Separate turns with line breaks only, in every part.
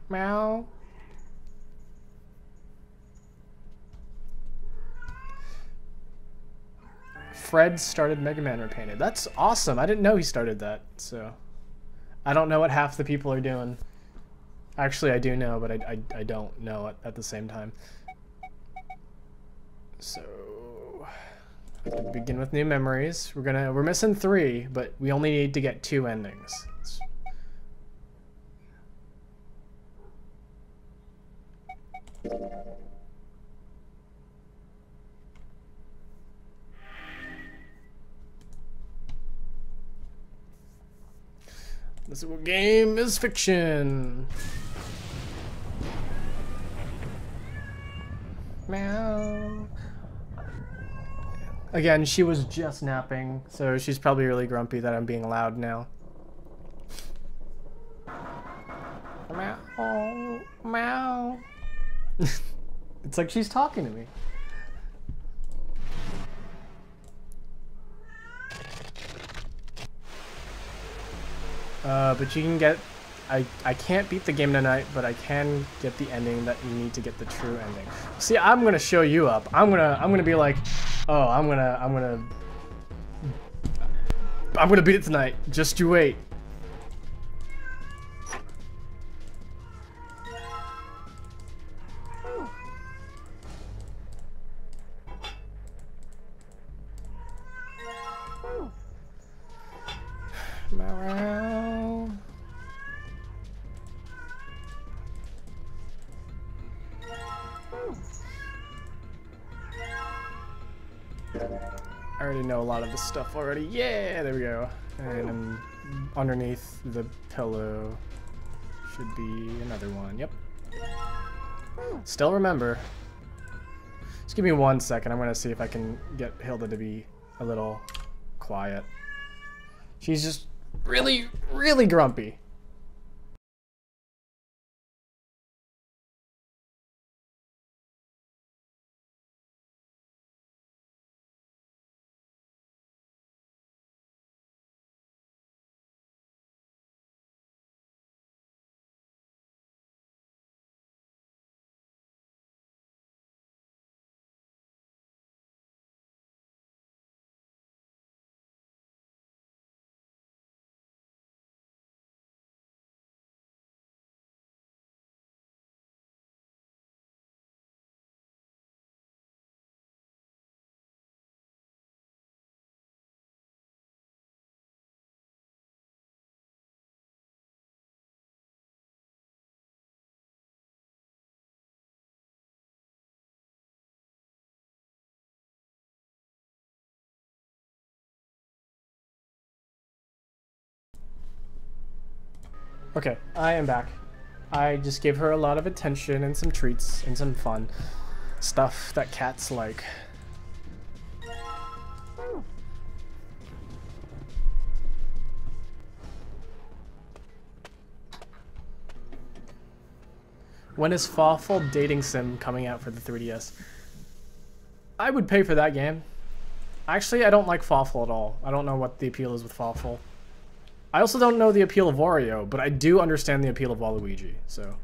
Meow. Fred started Mega Man Repainted. That's awesome. I didn't know he started that, so I don't know what half the people are doing. Actually, I do know, but I don't know at the same time. So begin with new memories. We're missing 3, but we only need to get 2 endings. This game is fiction. Meow. Again, she was just napping, so she's probably really grumpy that I'm being loud now. Meow. Meow. It's like she's talking to me. But you can get... I can't beat the game tonight, but I can get the ending that you need to get the true ending. See, I'm gonna show you up. I'm gonna be like, oh, I'm gonna beat it tonight. Just you wait. I already know a lot of this stuff already. Yeah, there we go. And underneath the pillow should be another one. Yep. Still remember. Just give me 1 second. I'm gonna see if I can get Hilda to be a little quiet. She's just really, really grumpy. Okay, I am back. I just gave her a lot of attention and some treats and some fun stuff that cats like. When is Fawful Dating Sim coming out for the 3DS? I would pay for that game. Actually, I don't like Fawful at all. I don't know what the appeal is with Fawful. I also don't know the appeal of Wario, but I do understand the appeal of Waluigi, so.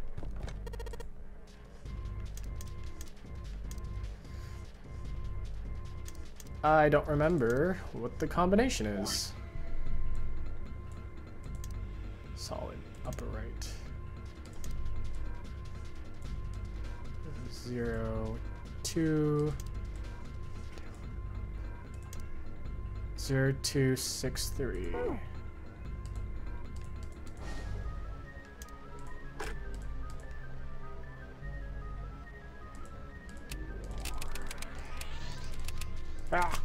I don't remember what the combination is. Solid, upper right. 0, 2, 0, 2, 6, 3. Ah.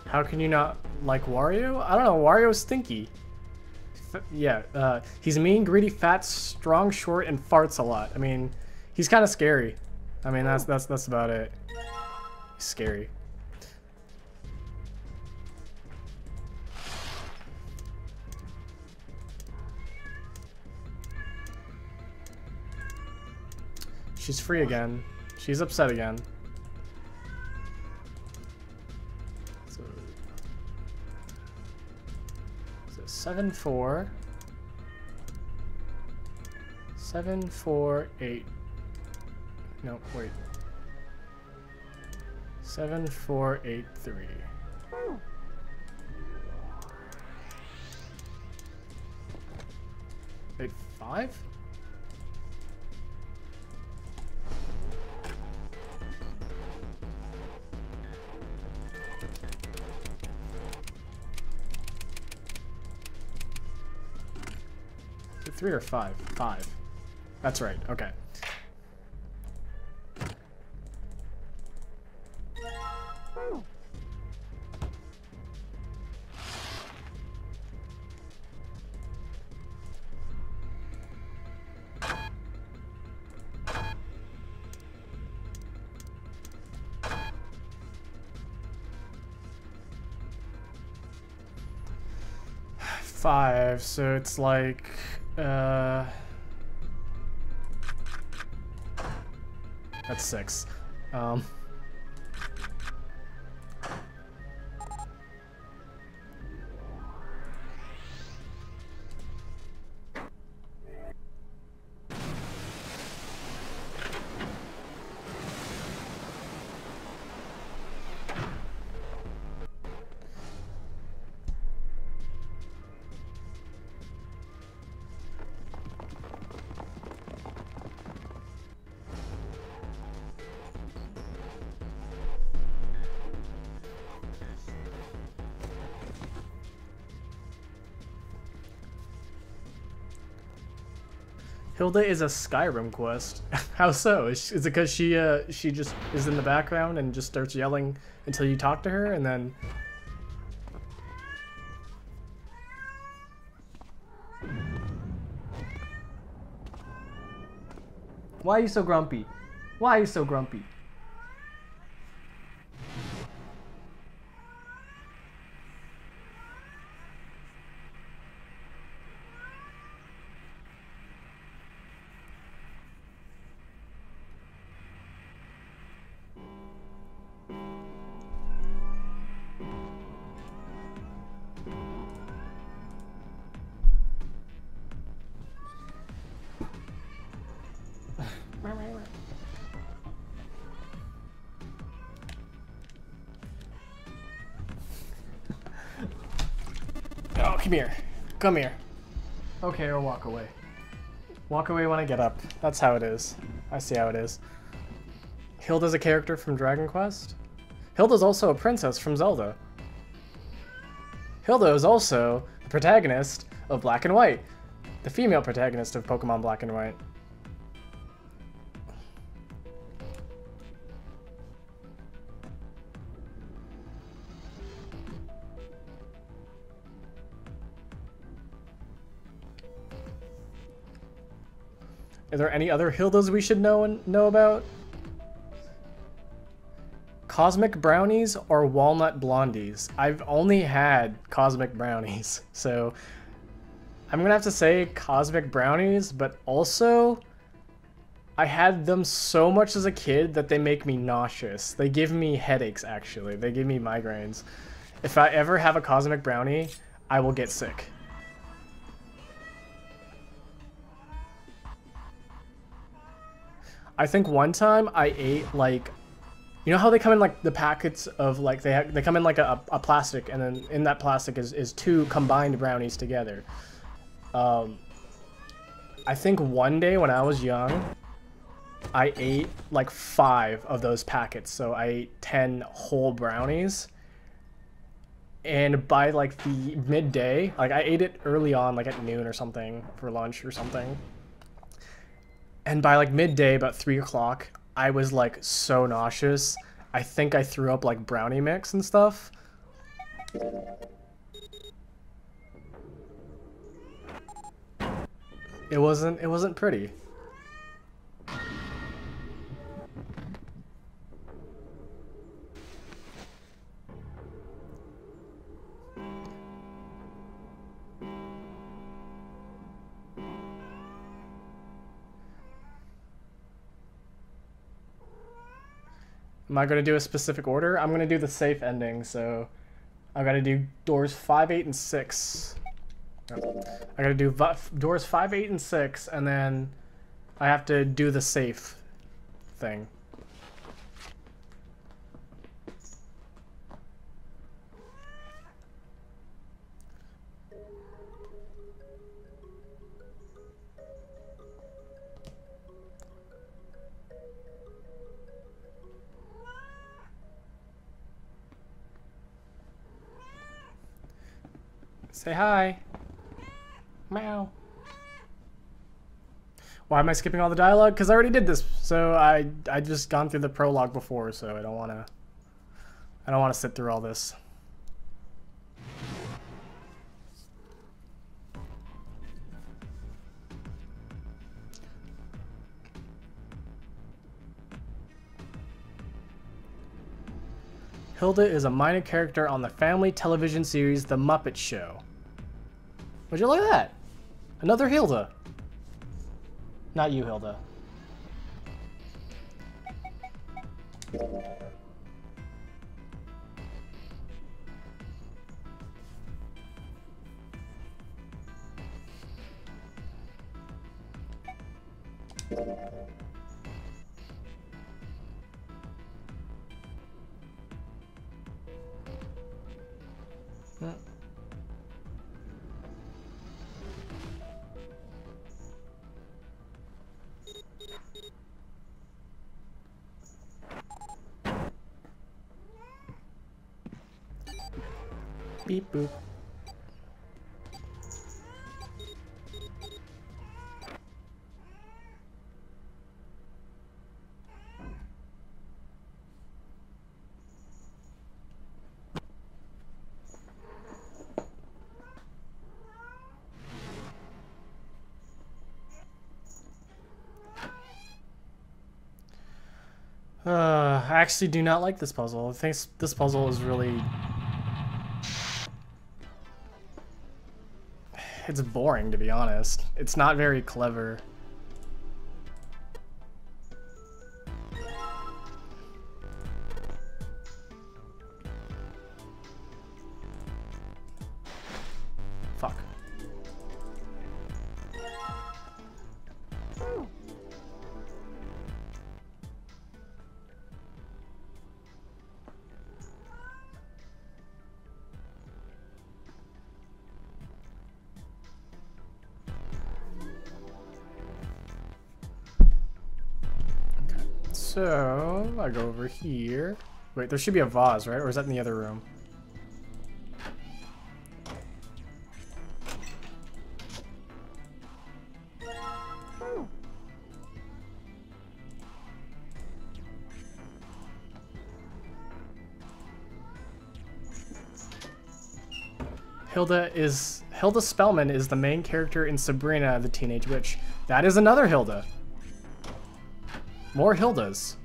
How can you not like Wario? I don't know, Wario's stinky. Yeah, he's mean, greedy, fat, strong, short, and farts a lot. I mean, he's kind of scary. I mean, that's about it. He's scary. She's free again. She's upset again. So 7-4. 7-4-8. No, wait. 7-4-8-3. 8-5? Is it 3 or 5? 5. That's right, okay. Five, so it's like, that's 6. Hilda is a Skyrim quest. How so? Is it because she just is in the background and just starts yelling until you talk to her, and then... Why are you so grumpy? Why are you so grumpy? Oh, come here. Come here. Okay, or walk away. Walk away when I get up. That's how it is. I see how it is. Hilda's a character from Dragon Quest. Hilda's also a princess from Zelda. Hilda is also the protagonist of Black and White. The female protagonist of Pokemon Black and White. Are there any other Hildas we should know about? Cosmic Brownies or Walnut Blondies? I've only had Cosmic Brownies, so I'm gonna have to say Cosmic Brownies, but also I had them so much as a kid that they make me nauseous. They give me headaches, actually. They give me migraines. If I ever have a Cosmic Brownie, I will get sick. I think one time I ate, like, you know how they come in like the packets of, like, they come in like a plastic, and then in that plastic is 2 combined brownies together. I think one day when I was young, I ate like 5 of those packets, so I ate 10 whole brownies. And by like the midday, like I ate it early on, like at noon or something for lunch or something. And by like midday, about 3 o'clock, I was like so nauseous. I think I threw up like brownie mix and stuff. It wasn't pretty. Am I going to do a specific order? I'm going to do the safe ending, so I've got to do doors 5, 8, and 6. Oh. I got to do doors 5, 8, and 6, and then I have to do the safe thing. Say hi. Meow. Why am I skipping all the dialogue? Because I already did this. So I just gone through the prologue before, so I don't wanna sit through all this. Hilda is a minor character on the family television series The Muppet Show. Would you look at that? Another Hilda. Not you, Hilda. Beep boop. I actually do not like this puzzle. I think this puzzle is really... It's boring, to be honest. It's not very clever. Fuck. So, I go over here. Wait, there should be a vase, right? Or is that in the other room? Hilda Spellman is the main character in Sabrina the Teenage Witch. That is another Hilda. More Hildas.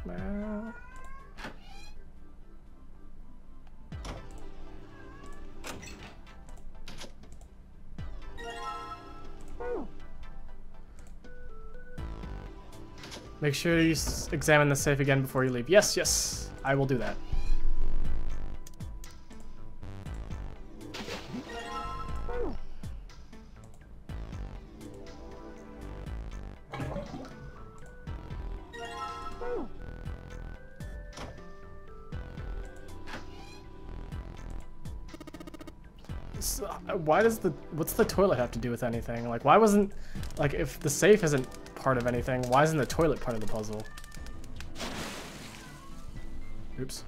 Well. Make sure you examine the safe again before you leave. Yes, yes, I will do that. So, why does what's the toilet have to do with anything? Like, why wasn't, like, if the safe isn't part of anything, why isn't the toilet part of the puzzle? Oops.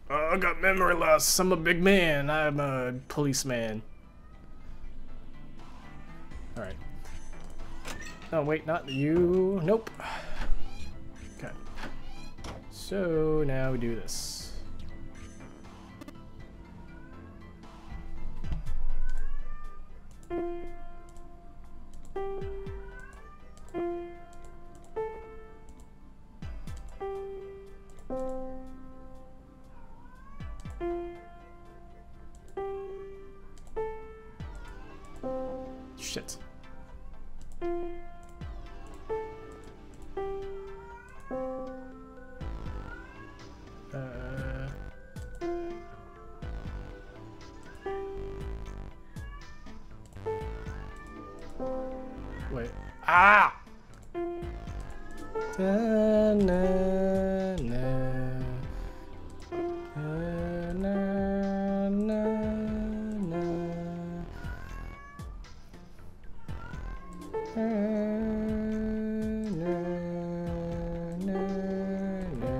I got memory loss. I'm a big man. I'm a policeman. Alright. Oh, wait, not you. Nope. Okay. So, now we do this. Wait. Ah! Da, na, na. Da, na, na, na. Na, na, na, na.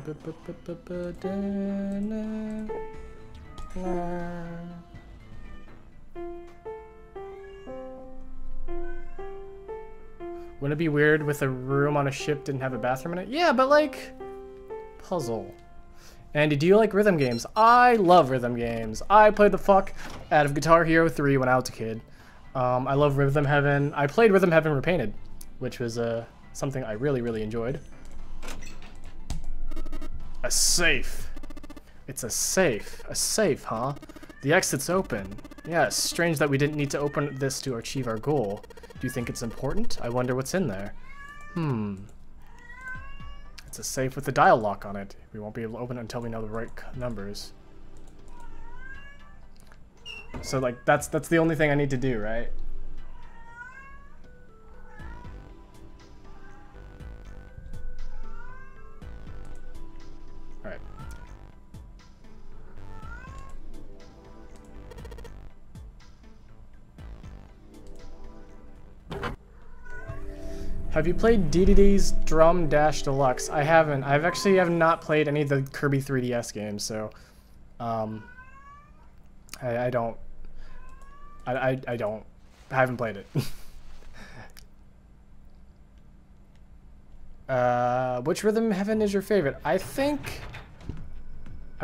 Ba, ba, ba, ba, ba, da, na, na. Wouldn't it be weird with a room on a ship didn't have a bathroom in it? Yeah, but like, puzzle. Andy, do you like rhythm games? I love rhythm games. I played the fuck out of Guitar Hero 3 when I was a kid. I love Rhythm Heaven. I played Rhythm Heaven Repainted, which was something I really, really enjoyed. A safe. It's a safe. A safe, huh? The exit's open. Yeah, it's strange that we didn't need to open this to achieve our goal. Do you think it's important? I wonder what's in there. It's a safe with a dial lock on it. We won't be able to open it until we know the right numbers. So like that's the only thing I need to do, right? All right. Have you played DDD's Drum Dash Deluxe? I haven't. I've actually have not played any of the Kirby 3DS games, so I haven't played it. Which Rhythm Heaven is your favorite? I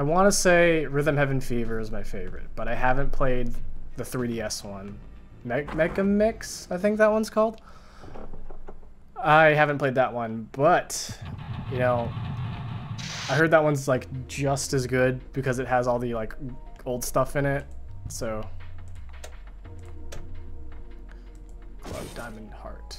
want to say Rhythm Heaven Fever is my favorite, but I haven't played the 3DS one. Mega Mix, I think that one's called. I haven't played that one, but, you know, I heard that one's, like, just as good because it has all the, like, old stuff in it, so. Club Diamond Heart.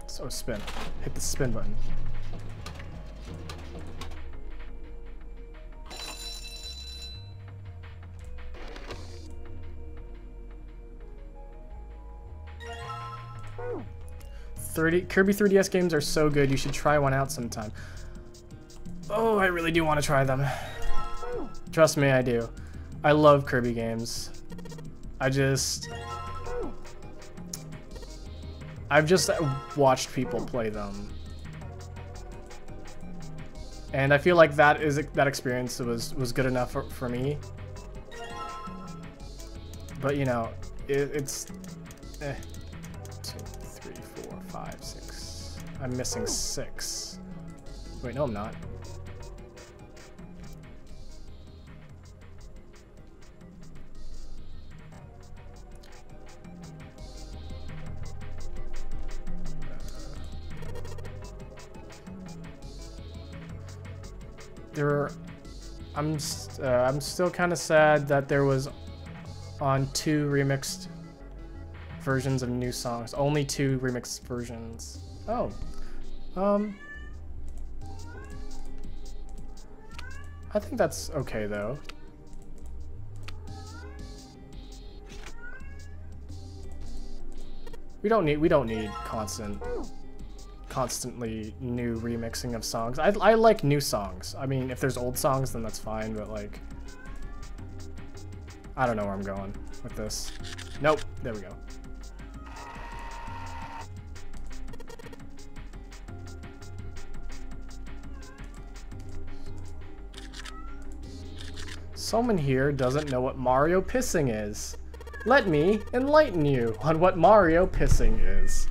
So spin. Hit the spin button. Kirby 3DS games are so good, you should try one out sometime. Oh, I really do want to try them. Trust me, I do. I love Kirby games. I've just watched people play them. And I feel like that experience was good enough for me. But you know, it's 2, 3, 4, 5, 6. I'm missing 6. Wait, no, I'm not. I'm still kind of sad that there was on 2 remixed versions of new songs. Only 2 remixed versions. Oh. I think that's okay though. We don't need constantly new remixing of songs. I like new songs. I mean, if there's old songs, then that's fine, but like, I don't know where I'm going with this. Nope, there we go. Someone here doesn't know what Mario pissing is. Let me enlighten you on what Mario pissing is.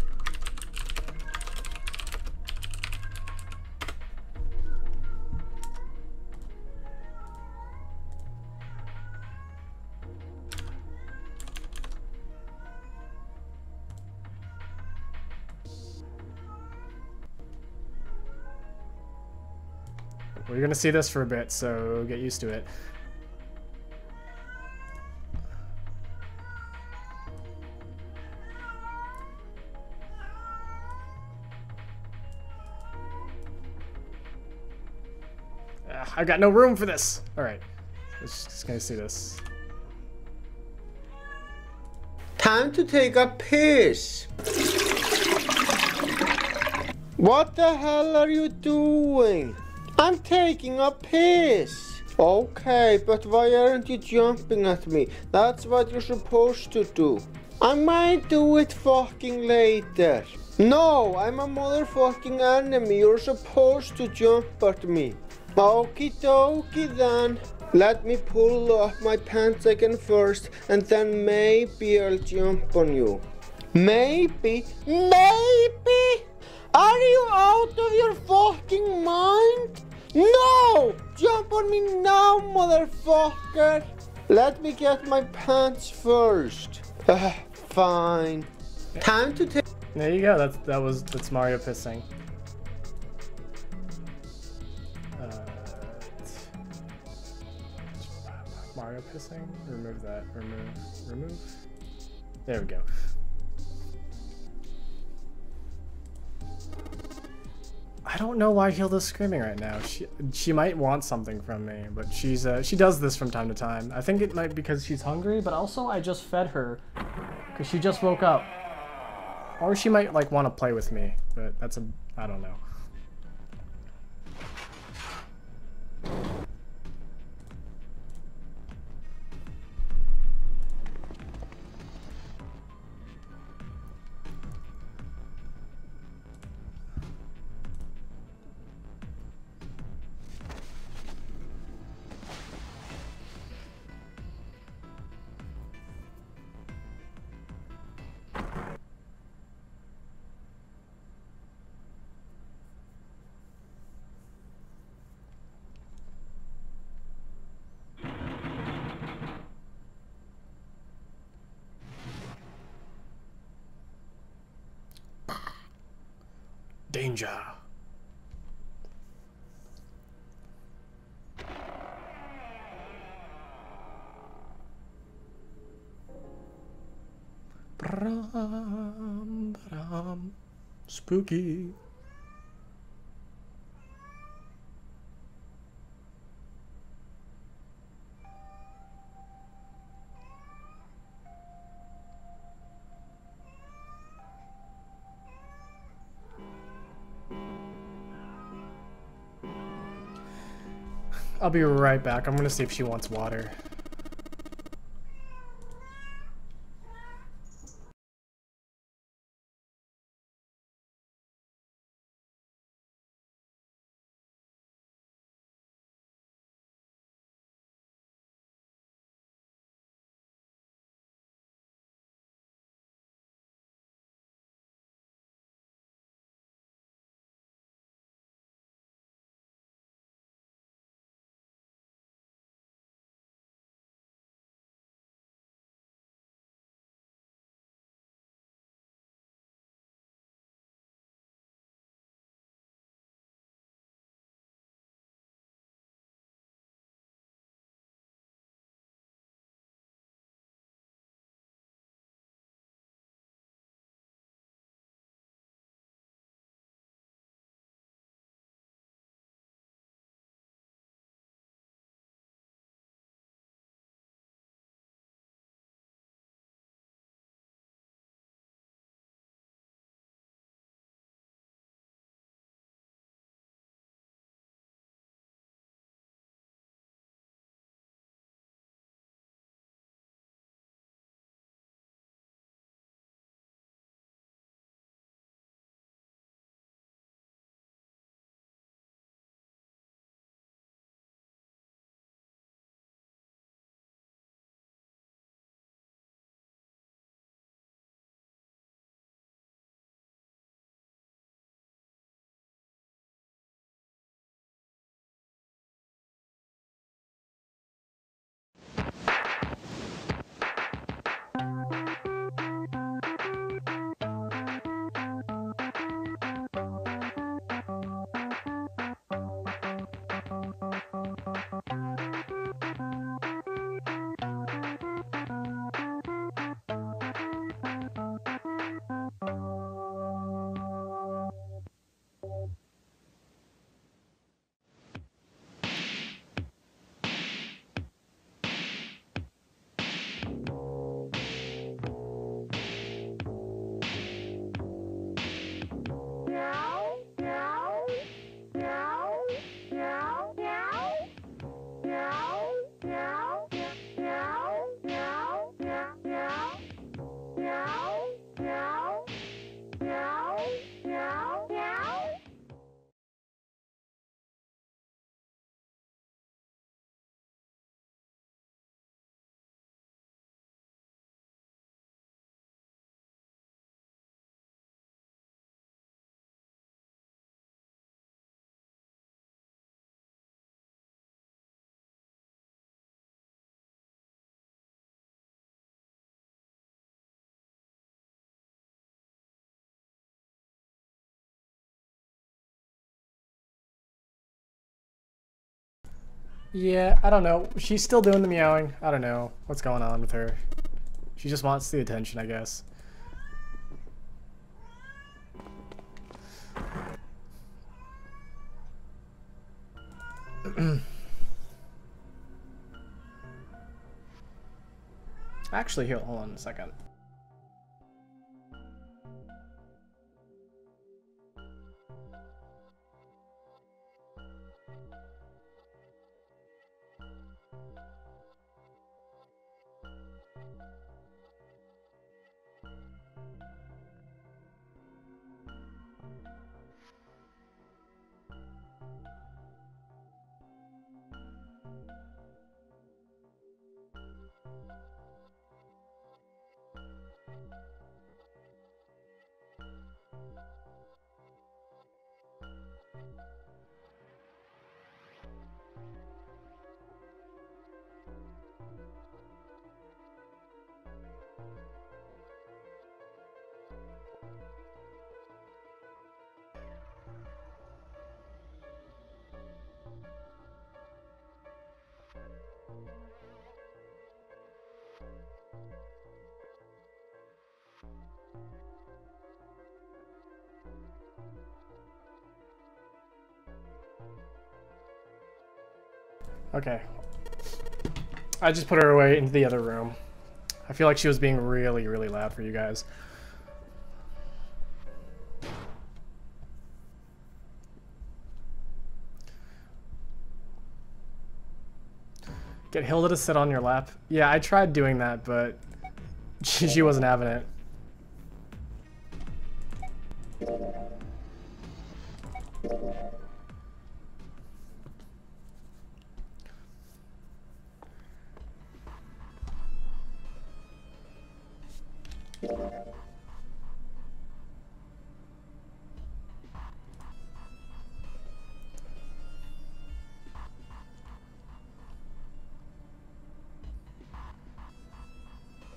We're gonna see this for a bit, so get used to it. I got no room for this. All right, just gonna see this.
Time to take a piss. What the hell are you doing? I'm taking a piss. Okay, but why aren't you jumping at me? That's what you're supposed to do. I might do it fucking later. No, I'm a motherfucking enemy. You're supposed to jump at me. Okie dokie then. Let me pull up my pants again first, and then maybe I'll jump on you. Maybe? Are you out of your fucking mind? No! Jump on me now, motherfucker! Let me get my pants first. Fine. Time to take.
There you go. That's Mario pissing. Mario pissing? Remove that. Remove. There we go. I don't know why Hilda's screaming right now. She might want something from me, but she does this from time to time. I think it might be because she's hungry, but also I just fed her because she just woke up. Or she might like want to play with me, but I don't know. Danger. Spooky. I'll be right back. I'm gonna see if she wants water. Yeah, I don't know. She's still doing the meowing. I don't know what's going on with her. She just wants the attention, I guess. Actually, here, hold on a second. Okay. I just put her away into the other room. I feel like she was being really, really loud for you guys. Get Hilda to sit on your lap. Yeah, I tried doing that, but she wasn't having it.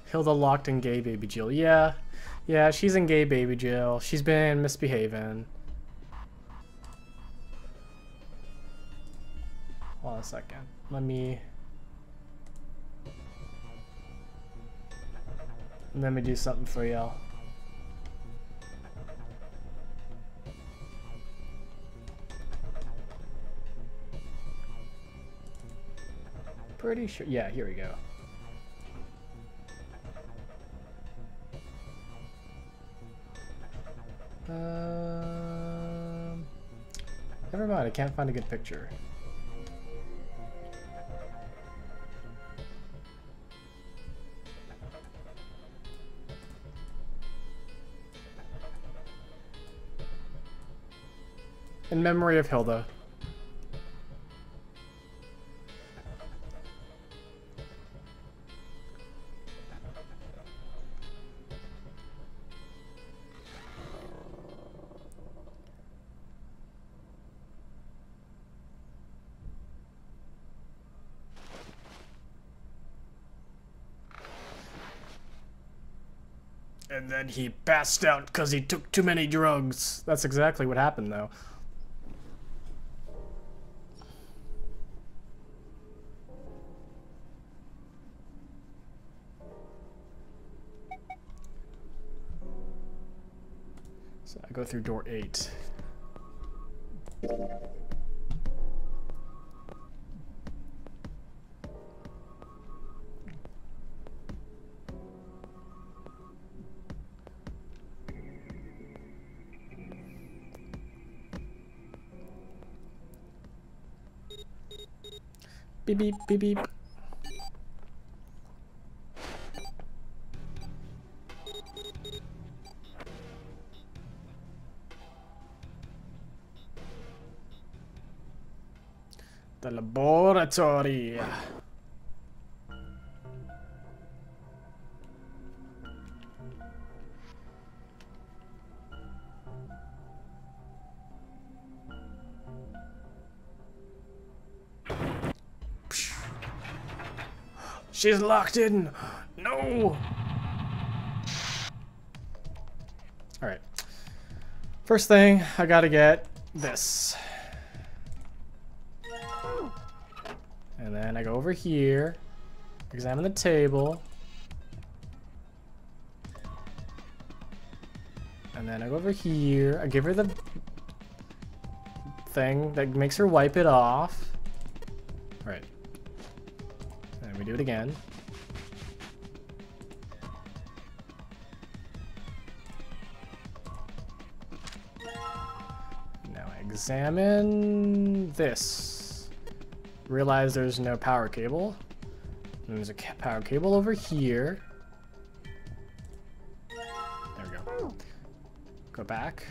Hilda locked in gay baby jail. Yeah, she's in gay baby jail. She's been misbehaving. Hold on a second. Let me do something for y'all. Pretty sure. Yeah, here we go. Never mind, I can't find a good picture. In memory of Hilda. And then he passed out because he took too many drugs. That's exactly what happened, though. So I go through door 8. Beep beep beep beep. The laboratory. She's locked in. No. All right. First thing, I gotta get this. And then I go over here, examine the table. And then I go over here, I give her the thing that makes her wipe it off. All right. And we do it again. Now I examine this. Realize there's no power cable. And there's a power cable over here. There we go. Go back.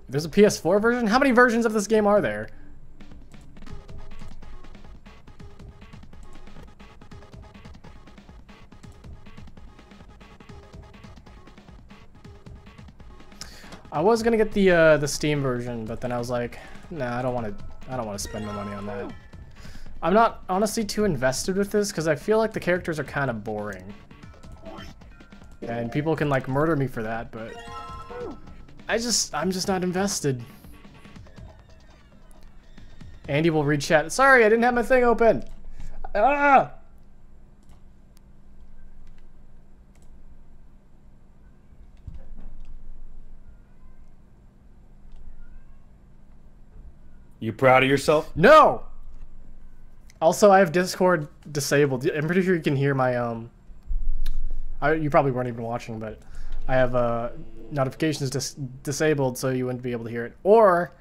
There's a PS4 version? How many versions of this game are there? I was gonna get the Steam version, but then I was like, nah, I don't want to spend my money on that. I'm not honestly too invested with this because I feel like the characters are kind of boring, and people can like murder me for that, but I'm just not invested. Andy will read chat. Sorry, I didn't have my thing open. Ah!
You proud of yourself?
No! Also, I have Discord disabled. I'm pretty sure you can hear my, you probably weren't even watching, but I have, notifications disabled so you wouldn't be able to hear it. Or,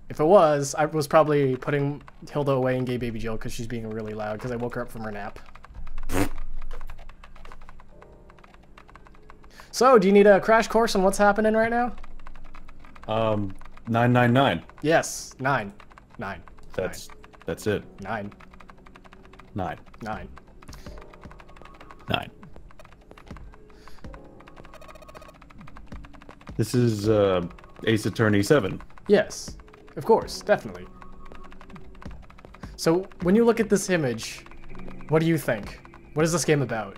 if it was, I was probably putting Hilda away in Gay Baby Jill because she's being really loud because I woke her up from her nap. So, do you need a crash course on what's happening right now?
999.
Yes, 9.
That's it.
9.
9.
9.
9. This is Ace Attorney 7.
Yes, of course, definitely. So, when you look at this image, what do you think? What is this game about?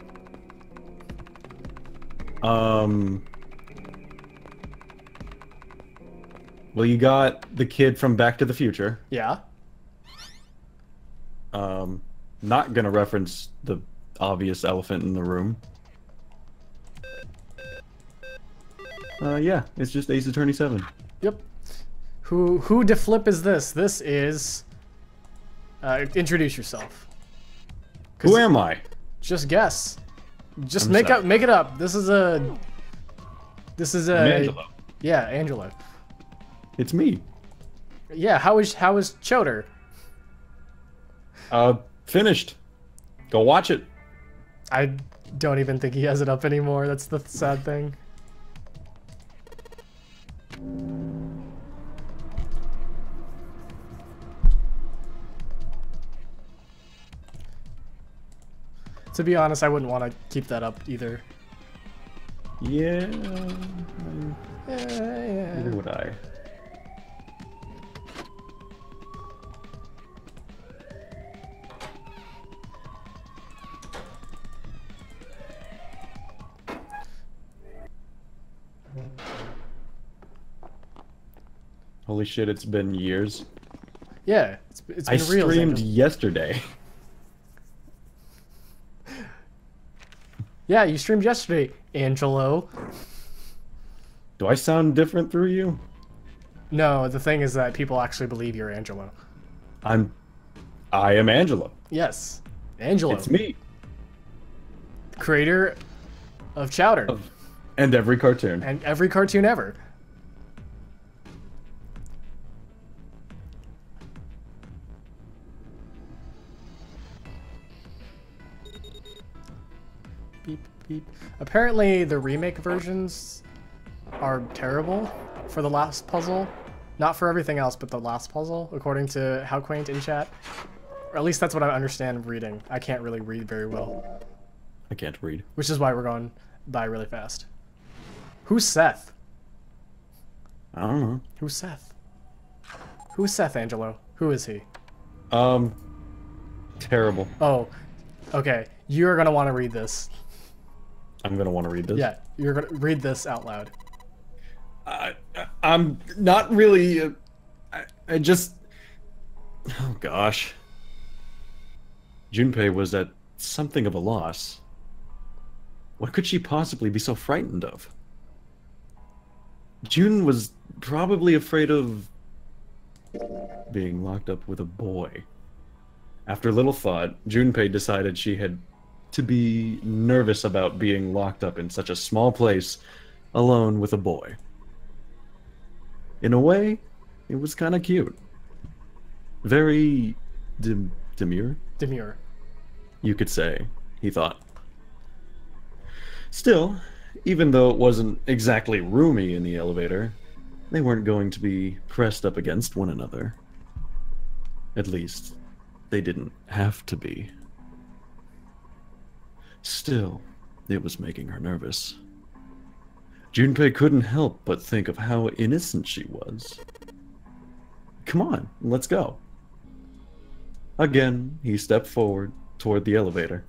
Well, you got the kid from Back to the Future.
Yeah.
Not gonna reference the obvious elephant in the room. Yeah, it's just Ace Attorney 7.
Yep. Who de flip is this? This is... introduce yourself.
Who am I?
Just guess. Just
I'm
make
sorry.
it up. This is a...
I'm Angelo.
Yeah, Angelo.
It's me.
Yeah, how is Choder?
Finished. Go watch it.
I don't even think he has it up anymore. That's the sad thing. To be honest, I wouldn't want to keep that up either.
Yeah.
Yeah.
Neither would I. Holy shit, it's been years.
Yeah, it's been
I
real.
streamed yesterday.
Yeah, you streamed yesterday, Angelo.
Do I sound different through you?
No, the thing is that people actually believe you're Angelo.
I am Angelo.
Yes, Angelo.
It's me.
Creator of Chowder.
And every cartoon.
And every cartoon ever. Beep, beep. Apparently the remake versions are terrible for the last puzzle. Not for everything else, but the last puzzle, according to How Quaint in chat. Or at least that's what I understand reading. I can't really read very well.
I can't read.
Which is why we're going by really fast. Who's Seth?
I don't know.
Who's Seth? Who's Seth, Angelo? Who is he?
Terrible.
Oh, okay. You're gonna want to read this.
I'm gonna want to read this.
Yeah, you're gonna read this out loud.
I'm not really. I just. Oh gosh. Junpei was at something of a loss. What could she possibly be so frightened of? June was probably afraid of being locked up with a boy. After little thought, Junpei decided she had to be nervous about being locked up in such a small place alone with a boy. In a way, it was kind of cute. Very demure?
Demure.
You could say, he thought. Still, even though it wasn't exactly roomy in the elevator, they weren't going to be pressed up against one another. At least, they didn't have to be. Still, it was making her nervous. Junpei couldn't help but think of how innocent she was. Come on, let's go. Again, he stepped forward toward the elevator.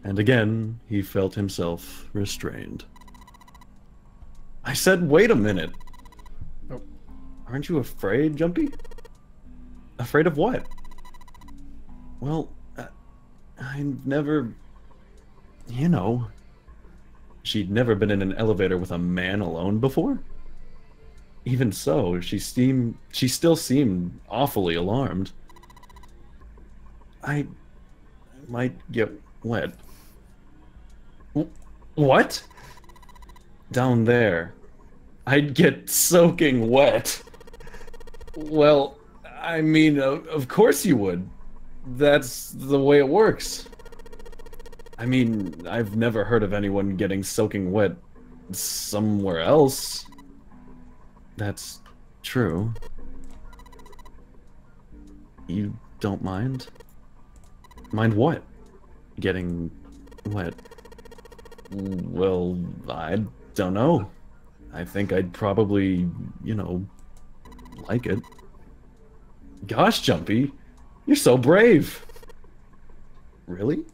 And again, he felt himself restrained. I said, wait a minute.
Oh.
Aren't you afraid, Jumpy? Afraid of what? Well, I've never... You know... She'd never been in an elevator with a man alone before. Even so, she still seemed awfully alarmed. I might get wet. What? Down there. I'd get soaking wet. Well, I mean, of course you would. That's the way it works. I mean, I've never heard of anyone getting soaking wet somewhere else. That's true. You don't mind? Mind what? Getting wet? Well, I don't know. I think I'd probably, you know, like it. Gosh, Jumpy, you're so brave. Really?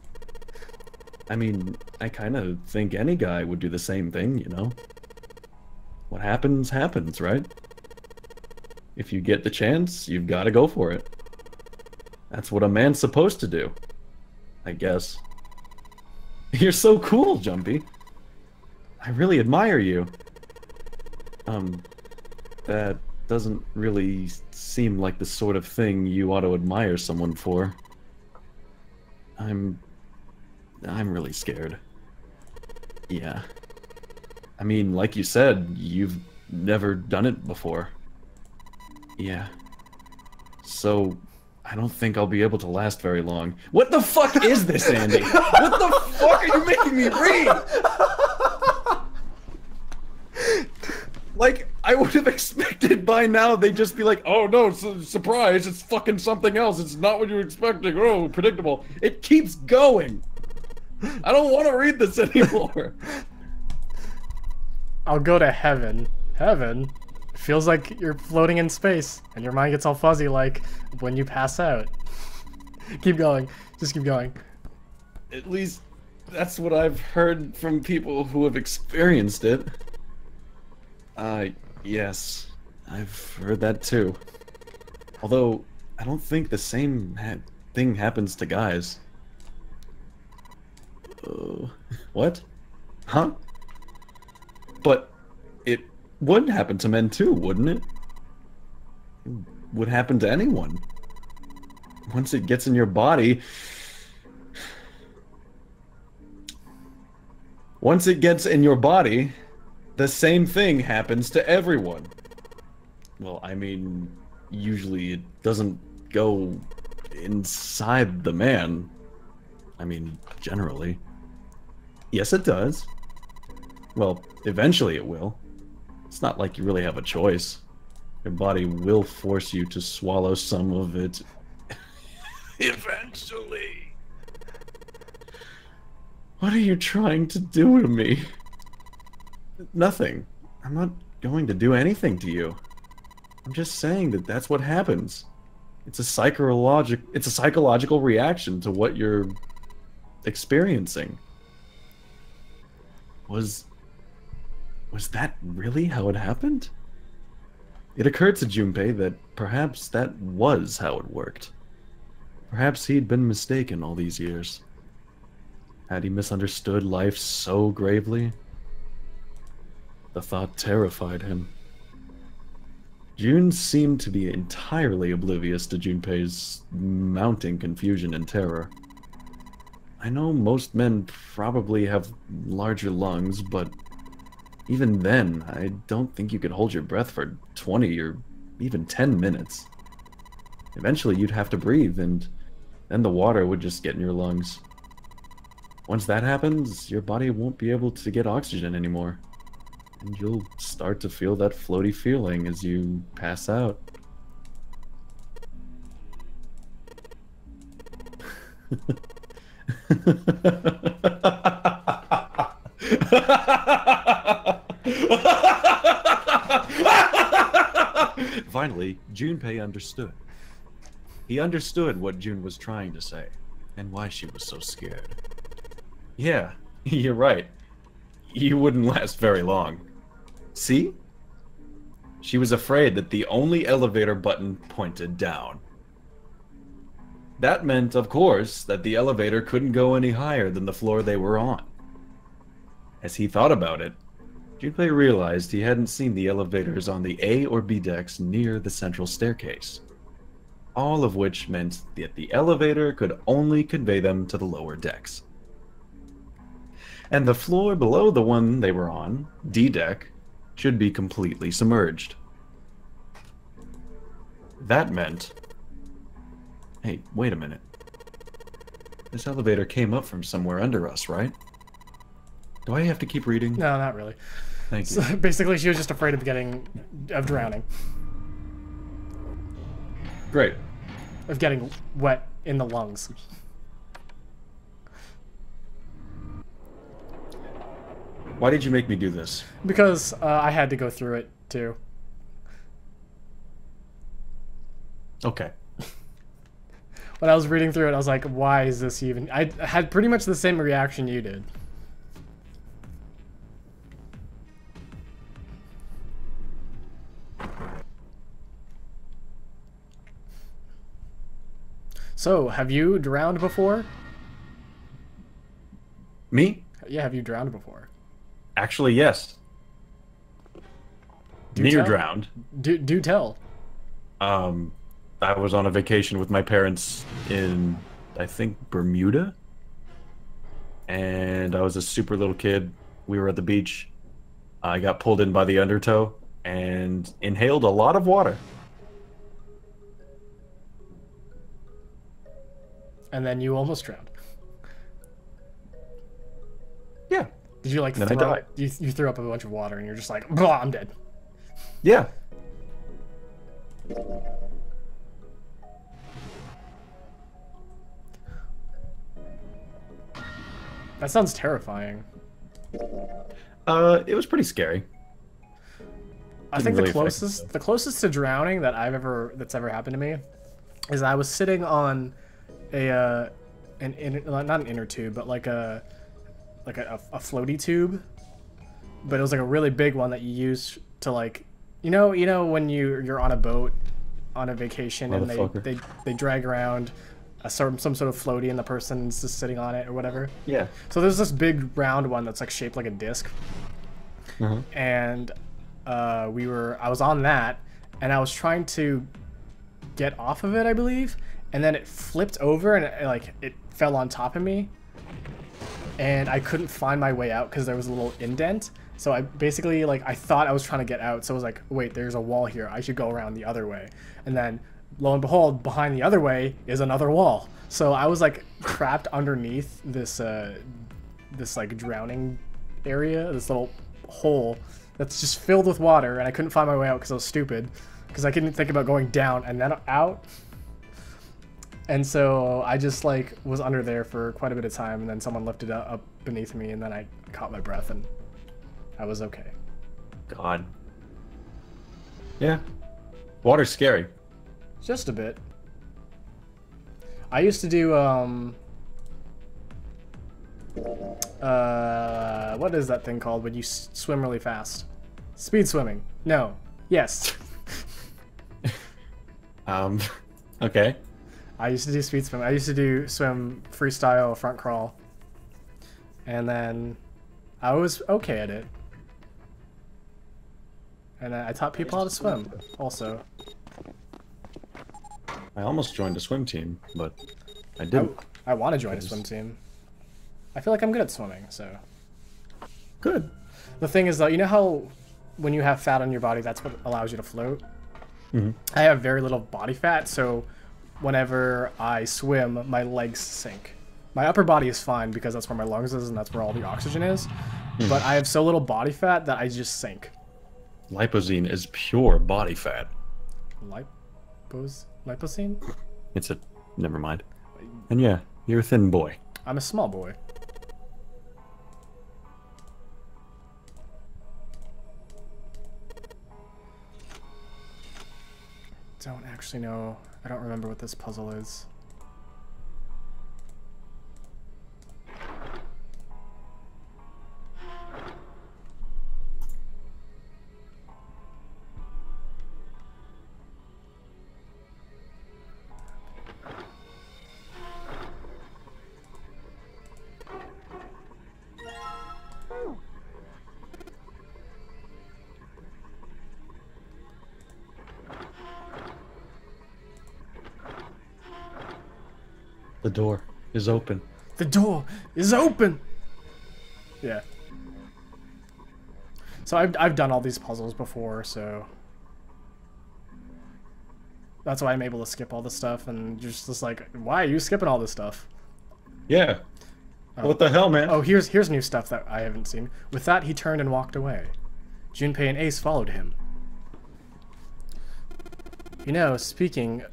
I mean, I kind of think any guy would do the same thing, you know? What happens, happens, right? If you get the chance, you've got to go for it. That's what a man's supposed to do, I guess. You're so cool, Jumpy. I really admire you. That doesn't really seem like the sort of thing you ought to admire someone for. I'm really scared. Yeah. I mean, like you said, you've never done it before. Yeah. So, I don't think I'll be able to last very long. What the fuck is this, Andy? What the fuck are you making me read? Like, I would have expected by now they'd just be like, oh no, surprise, it's fucking something else. It's not what you were expecting. Oh, predictable. It keeps going. I don't want to read this anymore.
I'll go to heaven. Heaven? Feels like you're floating in space, and your mind gets all fuzzy like when you pass out. Keep going. Just keep going.
At least that's what I've heard from people who have experienced it. Yes. I've heard that too. Although, I don't think the same thing happens to guys. Oh. What? Huh? But it would happen to men too, wouldn't it? It would happen to anyone. Once it gets in your body... Once it gets in your body, the same thing happens to everyone. Well, I mean, usually it doesn't go inside the man. I mean, generally. Yes, it does. Well, eventually it will. It's not like you really have a choice. Your body will force you to swallow some of it. Eventually. What are you trying to do to me? Nothing. I'm not going to do anything to you. I'm just saying that that's what happens. It's a psychological reaction to what you're experiencing. Was that really how it happened? It occurred to Junpei that perhaps that was how it worked. Perhaps he'd been mistaken all these years. Had he misunderstood life so gravely? The thought terrified him. June seemed to be entirely oblivious to Junpei's mounting confusion and terror. I know most men probably have larger lungs, but even then, I don't think you could hold your breath for 20 or even 10 minutes. Eventually, you'd have to breathe, and then the water would just get in your lungs. Once that happens, your body won't be able to get oxygen anymore. And you'll start to feel that floaty feeling as you pass out. Finally, Junpei understood. He understood what June was trying to say, and why she was so scared. Yeah, you're right. You wouldn't last very long. See? She was afraid that the only elevator button pointed down. That meant, of course, that the elevator couldn't go any higher than the floor they were on. As he thought about it, Junpei realized he hadn't seen the elevators on the A or B decks near the central staircase. All of which meant that the elevator could only convey them to the lower decks. And the floor below the one they were on, D deck, should be completely submerged. That meant... Hey, wait a minute. This elevator came up from somewhere under us, right? Do I have to keep reading?
No, not really.
Thank you.
So basically, she was just afraid of drowning.
Great.
Of getting wet in the lungs.
Why did you make me do this?
Because I had to go through it, too.
Okay.
When I was reading through it, I was like, why is this even... I had pretty much the same reaction you did. So, have you drowned before?
Me?
Yeah, have you drowned before?
Actually, yes.
Do
Near
tell.
drowned.
Do tell.
I was on a vacation with my parents in, I think, Bermuda. And I was a super little kid. We were at the beach. I got pulled in by the undertow and inhaled a lot of water.
And then you almost drowned.
Yeah.
Did you like
And then I
throw
died.
you threw up a bunch of water and you're just like, blah, I'm dead.
Yeah.
That sounds terrifying.
It was pretty scary.
I think
Didn't
the
really affect
the closest to drowning that that's ever happened to me is I was sitting on a not an inner tube, but like a floaty tube, but it was like a really big one that you use to like you know when you're on a boat on a vacation and
Motherfucker.
they drag around some sort of floaty and the person's just sitting on it or whatever.
Yeah.
So there's this big round one that's like shaped like a disc, and I was on that, and I was trying to get off of it, I believe, and then it flipped over and it fell on top of me, and I couldn't find my way out because there was a little indent. So I basically I thought I was trying to get out, so I was like, wait, there's a wall here, I should go around the other way, and then lo and behold, behind the other way is another wall. So I was like trapped underneath this this like drowning area, this little hole that's just filled with water, and I couldn't find my way out because I was stupid, because I couldn't think about going down and then out. And so I just like was under there for quite a bit of time, and then someone lifted up beneath me, and then I caught my breath and I was okay.
God. Yeah. Water's scary.
Just a bit. I used to do what is that thing called when you swim really fast? Speed swimming. No. Yes.
Okay.
I used to do speed swim. I used to do swim freestyle front crawl. And then I was okay at it. And I taught people how to swim also.
I almost joined a swim team, but I didn't.
I want to join a swim team. I feel like I'm good at swimming, so.
Good.
The thing is though, you know how when you have fat on your body, that's what allows you to float?
Mm-hmm.
I have very little body fat, so whenever I swim, my legs sink. My upper body is fine because that's where my lungs is and that's where all the oxygen is. But I have so little body fat that I just sink.
Lipozene is pure body fat.
Lipocene?
It's a... never mind. And yeah, you're a thin boy.
I'm a small boy. Don't actually know. I don't remember what this puzzle is.
The door is open.
The door is open! Yeah. So I've done all these puzzles before, so... That's why I'm able to skip all this stuff, and you're just like, why are you skipping all this stuff?
Yeah. What the hell, man?
Oh, here's new stuff that I haven't seen. With that, he turned and walked away. Junpei and Ace followed him. You know, speaking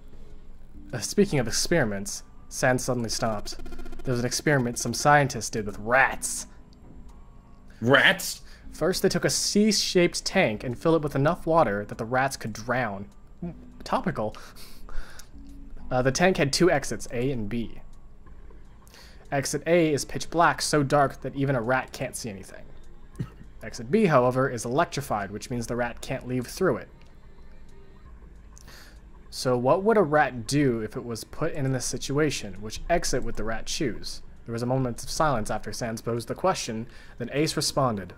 of experiments, Sand suddenly stopped. There was an experiment some scientists did with rats.
Rats?
First, they took a C-shaped tank and filled it with enough water that the rats could drown. Topical. The tank had two exits, A and B. Exit A is pitch black, so dark that even a rat can't see anything. Exit B, however, is electrified, which means the rat can't leave through it. So what would a rat do if it was put in this situation? Which exit would the rat choose? There was a moment of silence after Sans posed the question, then Ace responded.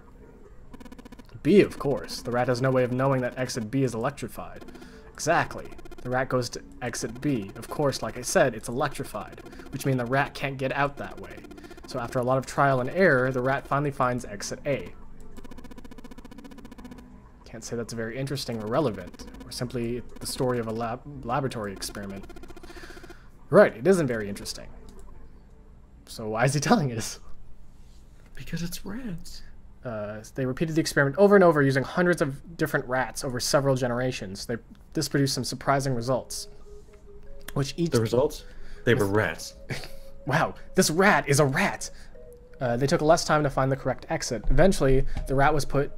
B, of course. The rat has no way of knowing that exit B is electrified. Exactly. The rat goes to exit B. Of course, like I said, it's electrified, which means the rat can't get out that way. So after a lot of trial and error, the rat finally finds exit A. Can't say that's very interesting or relevant, or simply the story of a laboratory experiment. Right, it isn't very interesting. So why is he telling us?
Because it's rats.
They repeated the experiment over and over using hundreds of different rats over several generations. This produced some surprising results.
The results? They were rats.
Wow, this rat is a rat! They took less time to find the correct exit. Eventually, a rat was put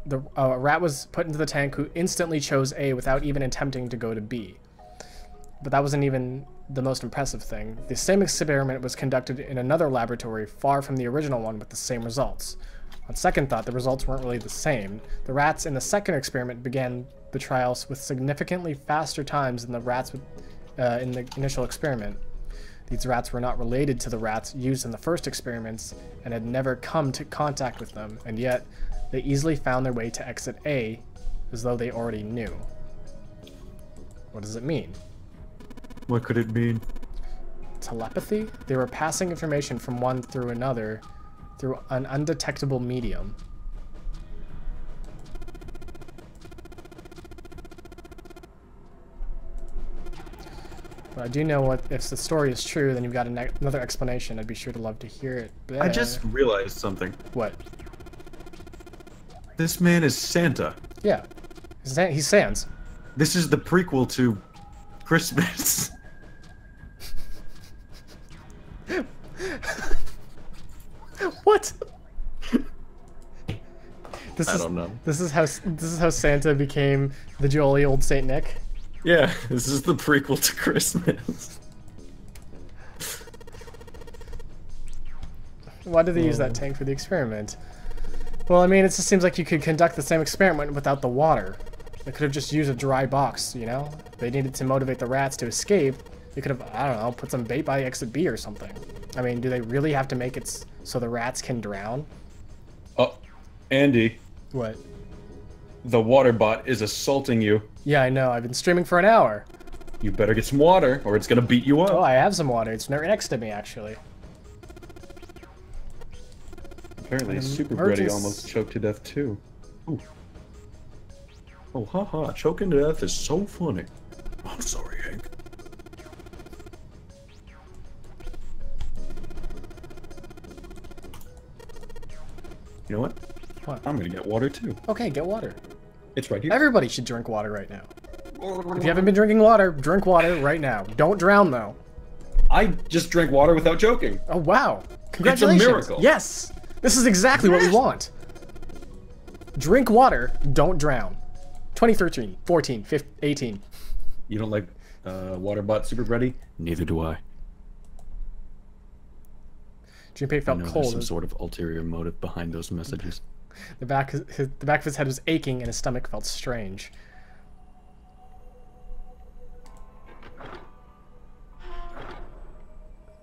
into the tank who instantly chose A without even attempting to go to B. But that wasn't even the most impressive thing. The same experiment was conducted in another laboratory far from the original one with the same results. On second thought, the results weren't really the same. The rats in the second experiment began the trials with significantly faster times than the rats in the initial experiment. These rats were not related to the rats used in the first experiments and had never come to contact with them, and yet they easily found their way to exit A as though they already knew. What does it mean?
What could it mean?
Telepathy? They were passing information from one through another through an undetectable medium. But I do know what if the story is true, then you've got another explanation. I'd be sure to love to hear it.
I just realized something.
What?
This man is Santa.
Yeah, he's Sans.
This is the prequel to Christmas.
What?
I don't know.
This is how Santa became the jolly old Saint Nick.
Yeah, this is the prequel to Christmas.
Why did they use that tank for the experiment? Well, I mean, it just seems like you could conduct the same experiment without the water. They could have just used a dry box, you know? They needed to motivate the rats to escape. They could have, I don't know, put some bait by exit B or something. I mean, do they really have to make it so the rats can drown?
Oh, Andy.
What?
The water bot is assaulting you.
Yeah, I know. I've been streaming for an hour.
You better get some water, or it's gonna beat you up.
Oh, I have some water. It's right next to me, actually.
Apparently, Super Brady almost choked to death too. Ooh. Oh, haha! Choking to death is so funny. I'm sorry, Hank. You know what?
What?
I'm gonna get water too.
Okay, get water.
It's right here.
Everybody should drink water right now. If you haven't been drinking water, drink water right now. Don't drown, though.
I just drank water without choking.
Oh, wow. Congratulations.
It's a miracle.
Yes. This is exactly what we want. Drink water, don't drown. 2013, 14, 15, 18.
You don't like Waterbot Super Brady? Neither do I.
Junpei felt
There's
cold.
some sort of ulterior motive behind those messages.
The back of his head was aching and his stomach felt strange.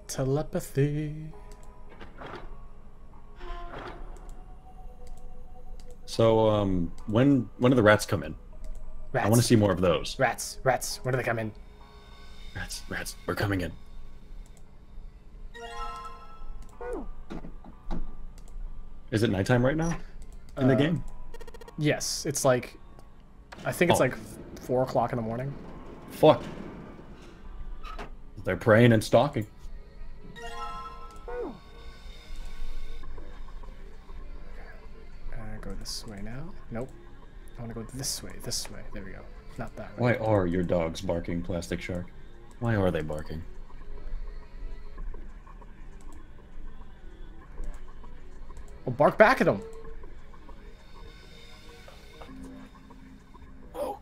Telepathy.
So, when do the rats come in?
Rats.
I want to see more of those.
Rats. When do they come in?
Rats, we're coming in. Is it nighttime right now? In the game?
Yes, it's like, I think it's like 4 o'clock in the morning.
Fuck. They're praying and stalking.
Go this way now. Nope. I want to go this way. There we go. Not that way.
Why are your dogs barking, Plastic Shark? Why are they barking?
Well, bark back at them.
Oh.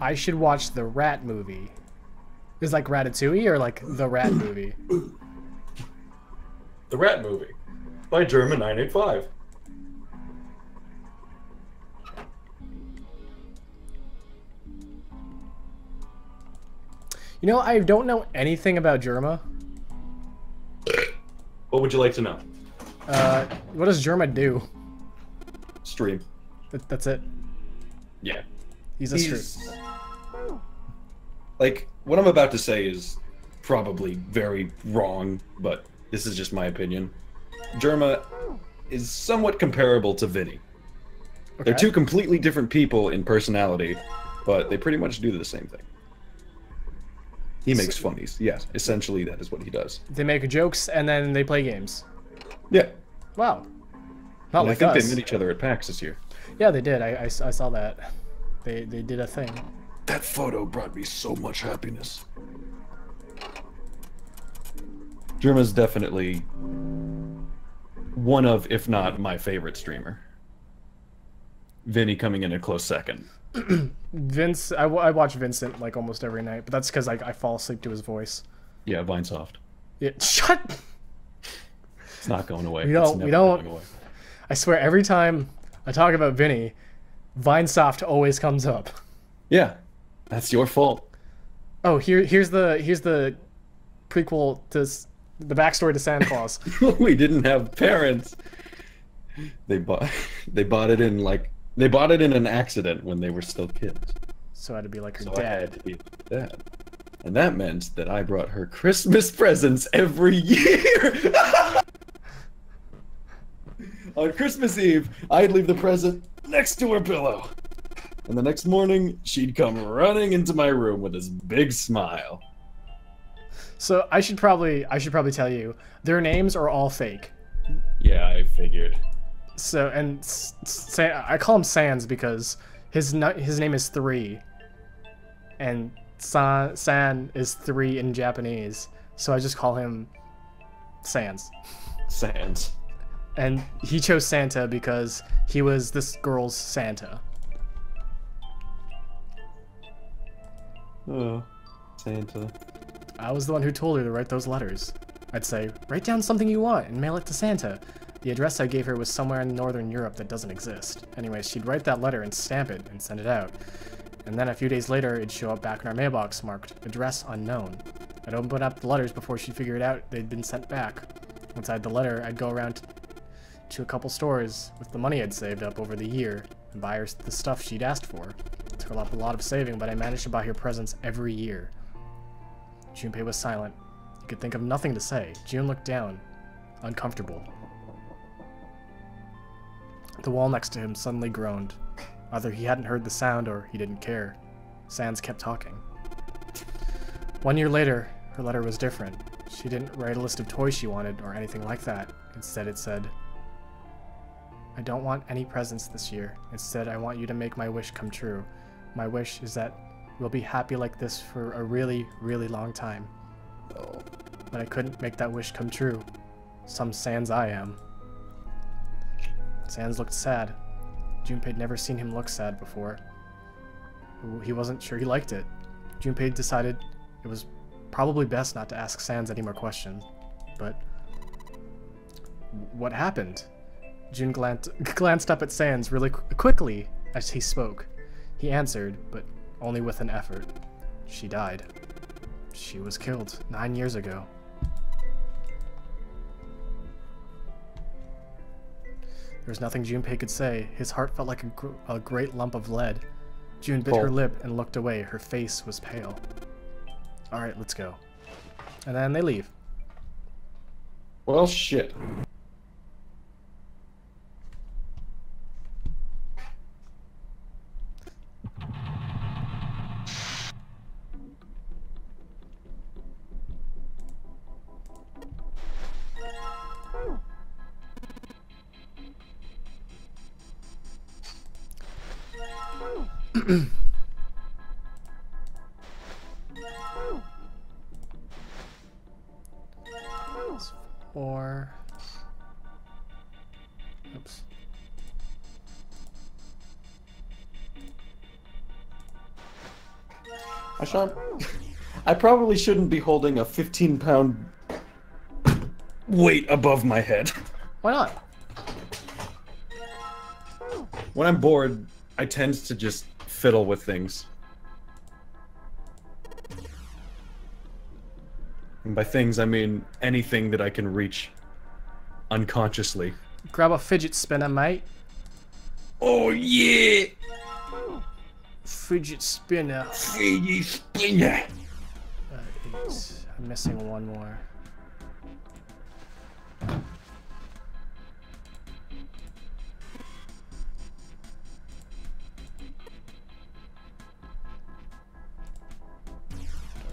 I should watch the Rat movie. Is like Ratatouille or like the Rat movie?
The Rat Movie by German 985.
You know, I don't know anything about Germa.
What would you like to know?
What does Germa do?
Stream.
That's it.
Yeah.
He's a stream.
Like, what I'm about to say is probably very wrong, but this is just my opinion. Germa is somewhat comparable to Vinny. Okay. They're two completely different people in personality, but they pretty much do the same thing. He makes funnies. Yes, essentially that is what he does.
They make jokes and then they play games.
Yeah.
Wow. Not like
I think
us.
they met each other at PAX this year.
Yeah, they did. I saw that. They did a thing.
That photo brought me so much happiness. Germa's definitely one of, if not my favorite streamer. Vinny coming in a close second.
Vince, I watch Vincent like almost every night, but that's because I fall asleep to his voice.
Yeah, Vinesoft.
Yeah, shut.
It's not going away.
We don't.
Going away.
I swear, every time I talk about Vinny, Vinesoft always comes up.
Yeah, That's your fault.
Oh, here's the prequel to the backstory to Santa Claus.
We didn't have parents. They bought it in an accident when they were still kids.
So I had to be like her
So I
dad.
had to be her dad. And that meant that I brought her Christmas presents every year. On Christmas Eve, I'd leave the present next to her pillow. And the next morning, she'd come running into my room with this big smile.
So I should probably tell you, their names are all fake.
Yeah, I figured.
So I call him Sans because his name is 3, and San is 3 in Japanese. So I just call him Sans.
Sans.
And he chose Santa because he was this girl's Santa.
Oh, Santa.
I was the one who told her to write those letters. I'd say, write down something you want and mail it to Santa. The address I gave her was somewhere in Northern Europe that doesn't exist. Anyway, she'd write that letter and stamp it and send it out. And then a few days later, it'd show up back in our mailbox marked, address unknown. I'd open up the letters before she'd figure it out they'd been sent back. Once I had the letter, I'd go around to a couple stores with the money I'd saved up over the year and buy her the stuff she'd asked for. It took a lot of saving, but I managed to buy her presents every year. Junpei was silent. He could think of nothing to say. June looked down, uncomfortable. The wall next to him suddenly groaned. Either he hadn't heard the sound or he didn't care. Sans kept talking. 1 year later, her letter was different. She didn't write a list of toys she wanted or anything like that. Instead, it said, I don't want any presents this year. Instead, I want you to make my wish come true. My wish is that we'll be happy like this for a really, really long time.
Oh.
But I couldn't make that wish come true. Some Sans I am. Sans looked sad. Junpei'd never seen him look sad before. He wasn't sure he liked it. Junpei decided it was probably best not to ask Sans any more questions. But what happened? June glanced up at Sans really quickly as he spoke. He answered, but only with an effort. She died. She was killed 9 years ago. There was nothing Junpei could say. His heart felt like a great lump of lead. June bit her lip and looked away. Her face was pale. Alright, let's go. And then they leave.
Well, shit.
That's 4. Oops.
I probably shouldn't be holding a 15-pound weight above my head.
Why not?
When I'm bored, I tend to just fiddle with things. And by things, I mean anything that I can reach unconsciously.
Grab a fidget spinner, mate.
Oh yeah!
Fidget spinner.
Fidget spinner!
8. I'm missing one more.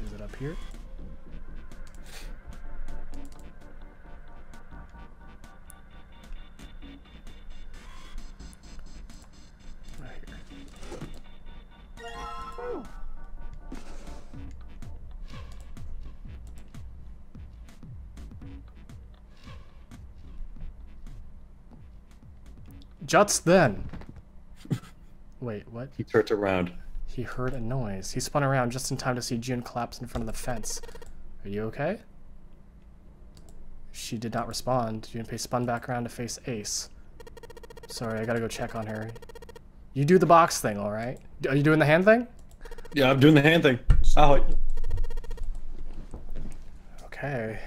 Is it up here? Right here. Just then. Wait, what?
He turned around.
He heard a noise. He spun around just in time to see June collapse in front of the fence. Are you okay? She did not respond. Junpei spun back around to face Ace. Sorry, I gotta go check on her. You do the box thing, alright? Are you doing the hand thing?
Yeah, I'm doing the hand thing. Ahoy.
Okay.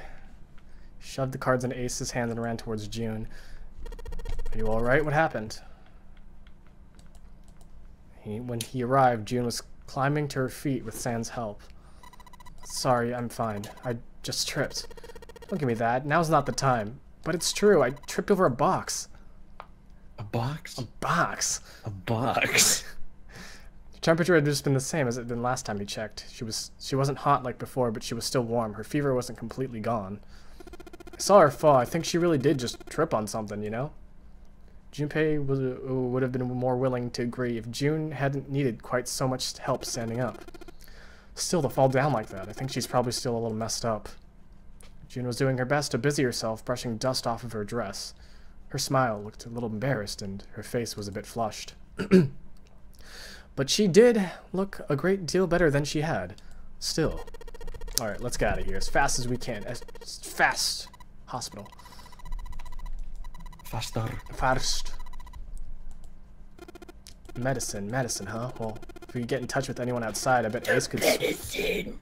Shoved the cards into Ace's hand and ran towards June. Are you alright? What happened? When he arrived, June was climbing to her feet with Sans' help. Sorry, I'm fine. I just tripped. Don't give me that. Now's not the time. But it's true. I tripped over a box.
A box?
A box?
A box?
The temperature had just been the same as it had been last time he checked. She wasn't hot like before, but she was still warm. Her fever wasn't completely gone. I saw her fall. I think she really did just trip on something, you know? Junpei would have been more willing to agree if June hadn't needed quite so much help standing up. Still, to fall down like that, I think she's probably still a little messed up. June was doing her best to busy herself brushing dust off of her dress. Her smile looked a little embarrassed and her face was a bit flushed. But she did look a great deal better than she had. Still. Alright, let's get out of here as fast as we can. Fast. Hospital.
Faster.
Fast. Medicine, huh? Well, if we get in touch with anyone outside, I bet Ace could...
Medicine.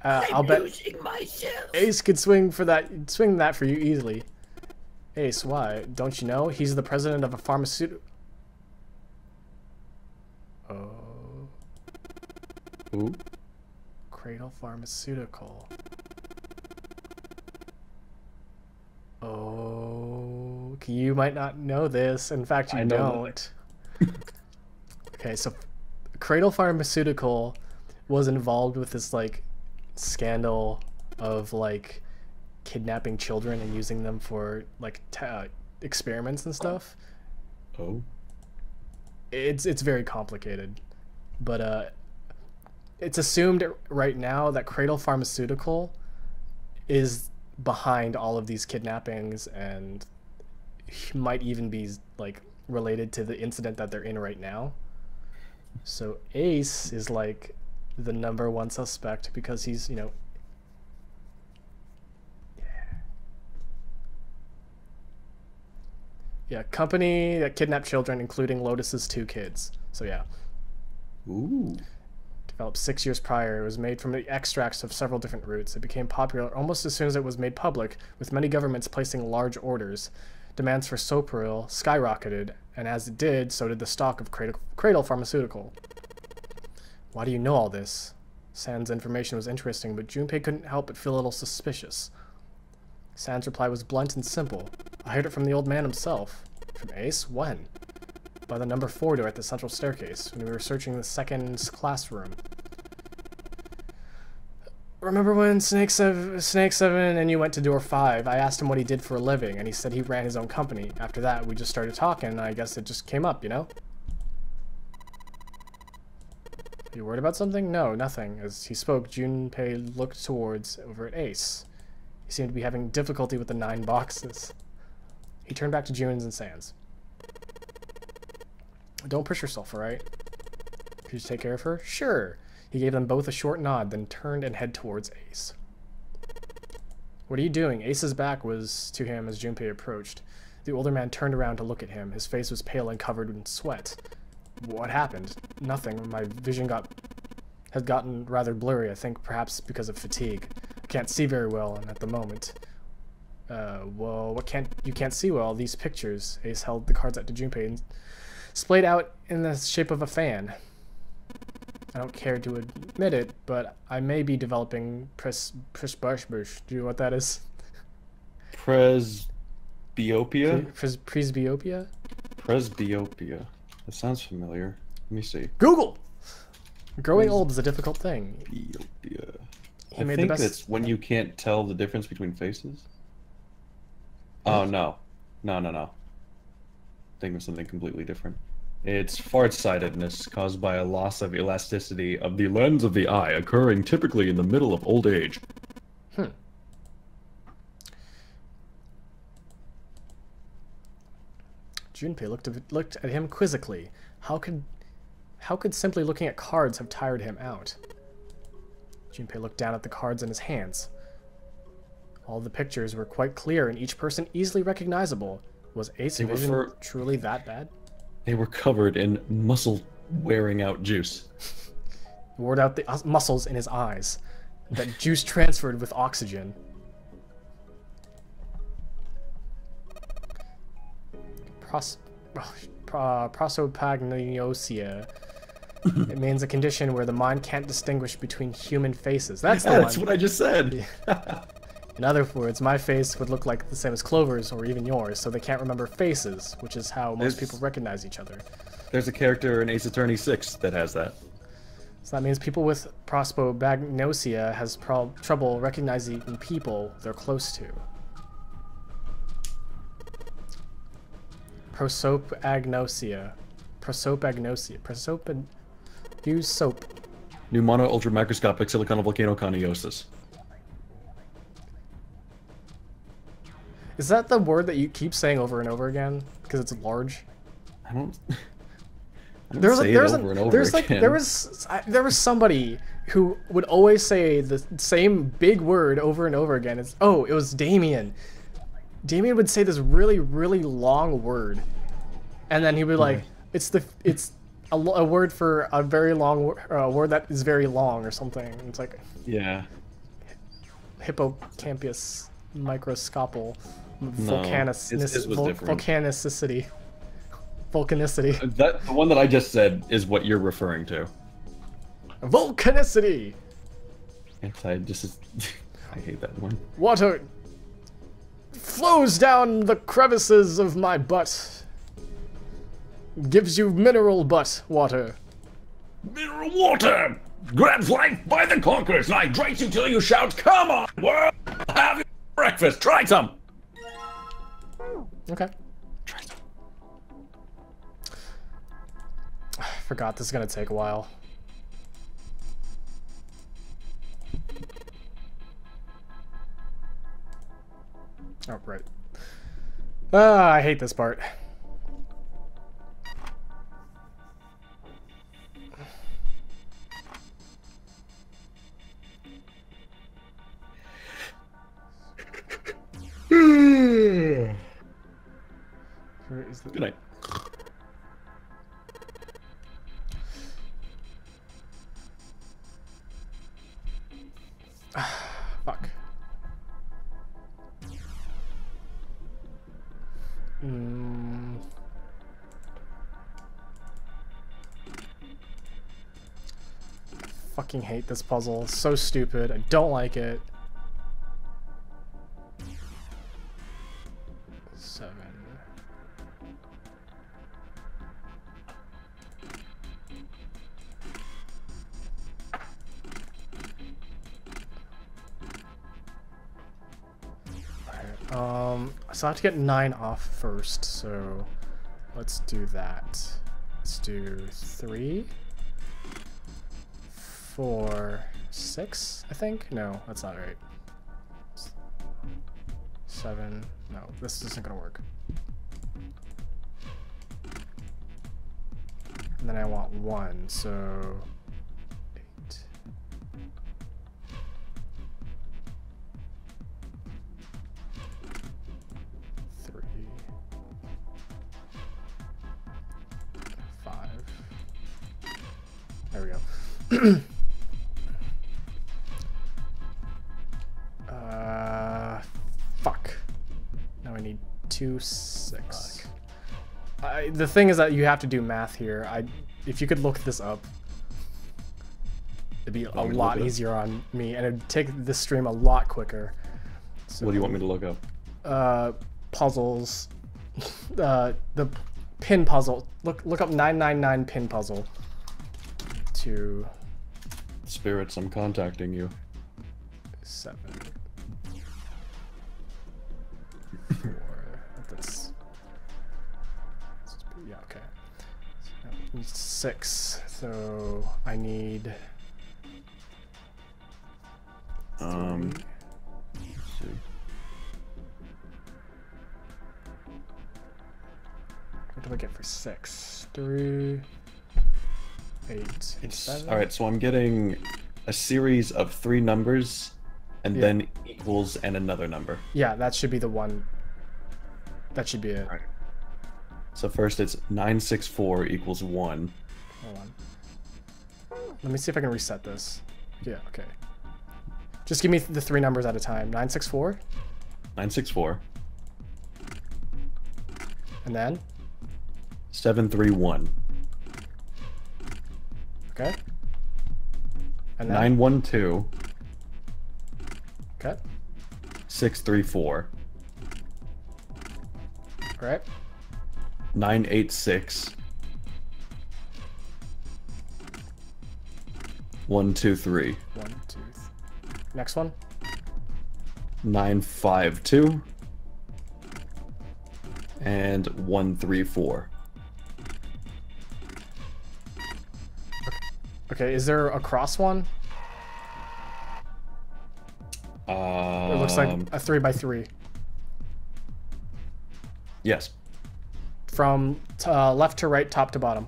I'll bet
losing myself.
Ace could swing that for you easily. Ace, why? Don't you know? He's the president of a pharmaceutical... Oh.
Who?
Cradle Pharmaceutical. Oh. You might not know this. In fact, you don't. Okay, so Cradle Pharmaceutical was involved with this, like, scandal of, like, kidnapping children and using them for, like, experiments and stuff.
Oh.
It's very complicated, but it's assumed right now that Cradle Pharmaceutical is behind all of these kidnappings and might even be like related to the incident that they're in right now. So Ace is like the #1 suspect because he's, you know, yeah, company that kidnapped children, including Lotus's 2 kids. So yeah.
Ooh.
Developed 6 years prior, it was made from the extracts of several different roots. It became popular almost as soon as it was made public, with many governments placing large orders. Demands for Sopril skyrocketed, and as it did, so did the stock of Cradle Pharmaceutical. Why do you know all this? Sans' information was interesting, but Junpei couldn't help but feel a little suspicious. Sans' reply was blunt and simple. I heard it from the old man himself. From Ace? When? By the number 4 door at the central staircase, when we were searching the second classroom. Remember when Snake 7 and you went to door 5? I asked him what he did for a living, and he said he ran his own company. After that, we just started talking, and I guess it just came up, you know? Are you worried about something? No, nothing. As he spoke, Junpei looked over at Ace. He seemed to be having difficulty with the 9 boxes. He turned back to June's and Sans. Don't push yourself, alright? Could you take care of her? Sure. He gave them both a short nod, then turned and headed towards Ace. What are you doing? Ace's back was to him as Junpei approached. The older man turned around to look at him. His face was pale and covered in sweat. What happened? Nothing. My vision had gotten rather blurry, I think perhaps because of fatigue. I can't see very well, and at the moment... well, you can't see well? These pictures. Ace held the cards out to Junpei and splayed out in the shape of a fan. I don't care to admit it, but I may be developing presbyopia. Do you know what that is?
Presbyopia?
Presbyopia?
Presbyopia. That sounds familiar. Let me see.
Google! Growing old is a difficult thing.
Presbyopia.
He
I
made
think
the best...
that's when you can't tell the difference between faces. Oh, no. No. Think of something completely different. It's farsightedness caused by a loss of elasticity of the lens of the eye, occurring typically in the middle of old age.
Junpei looked at him quizzically. How could simply looking at cards have tired him out? Junpei looked down at the cards in his hands. All the pictures were quite clear and each person easily recognizable. Was Ace vision truly that bad?
They were covered in muscle-wearing-out juice.
Ward out the muscles in his eyes. That juice transferred with oxygen. Prosopagnosia. It means a condition where the mind can't distinguish between human faces. That's the
That's
one.
what I just said.
In other words, my face would look like the same as Clover's or even yours, so they can't remember faces, which is how most people recognize each other.
There's a character in Ace Attorney 6 that has that.
So that means people with prosopagnosia has trouble recognizing people they're close to. Prosopagnosia. Use soap.
Pneumono ultramicroscopic siliconovolcanoconiosis.
Is that the word that you keep saying over and over again? Because it's large?
I don't
There was somebody who would always say the same big word over and over again. It was Damien. Damien would say this really, really long word, and then he would be like, it's a word for a very long word that is very long or something. It's like,
yeah,
hippocampus microscopal
volcanicity.
Volcanicity.
The one that I just said is what you're referring to.
Volcanicity.
I hate that one.
Water flows down the crevices of my butt. Gives you mineral butt water.
Mineral water grabs life by the corkers and hydrates you till you shout, "Come on, world! Have your breakfast. Try some."
Okay.
Try some.
I forgot this is gonna take a while. Oh, right. I hate this part.
Good night.
Fuck. Fucking hate this puzzle. It's so stupid. I don't like it. 7. So I have to get 9 off first, so let's do that. Let's do 3, 4, 6, I think? No, that's not right. 7, no, this isn't gonna work. And then I want 1, so 8. There we go. Fuck. Now I need 2, 6. The thing is that you have to do math here. If you could look this up, it'd be a lot easier on me, and it'd take this stream a lot quicker. So,
What do you want me to look up?
Puzzles. The pin puzzle. Look up 999 pin puzzle. To
Spirits, I'm contacting you.
7. 4. That's yeah, okay. 6. So I need.
Let's see.
What do I get for 6? 3, 8, 7.
Alright, so I'm getting a series of 3 numbers and then equals and another number.
Yeah, that should be the one. That should be it.
Right. So first it's 964 equals 1.
Hold on. Let me see if I can reset this. Yeah, okay. Just give me the 3 numbers at a time. 964.
964.
And then?
731.
Okay. And then?
912.
Okay.
634.
All right.
986. 123.
1, 2, 3. Next one.
952. And 134.
Okay, is there a cross one? It looks like a 3x3.
Yes.
From left to right, top to bottom.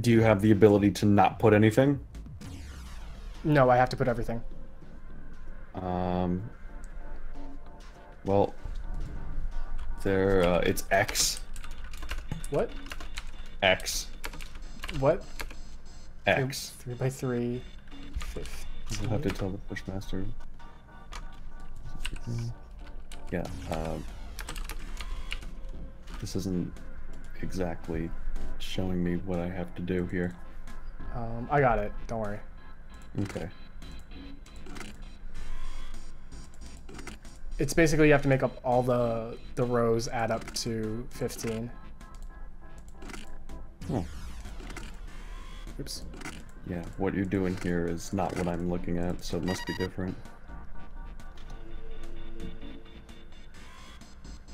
Do you have the ability to not put anything?
No, I have to put everything.
Well, there, it's X.
What?
X.
What?
X.
3x3.
You'll have to tell the Pushmaster. Yeah, this isn't exactly showing me what I have to do here.
I got it. Don't worry.
Okay.
It's basically you have to make up all the rows add up to 15.
Oh.
Oops.
Yeah, what you're doing here is not what I'm looking at, so it must be different.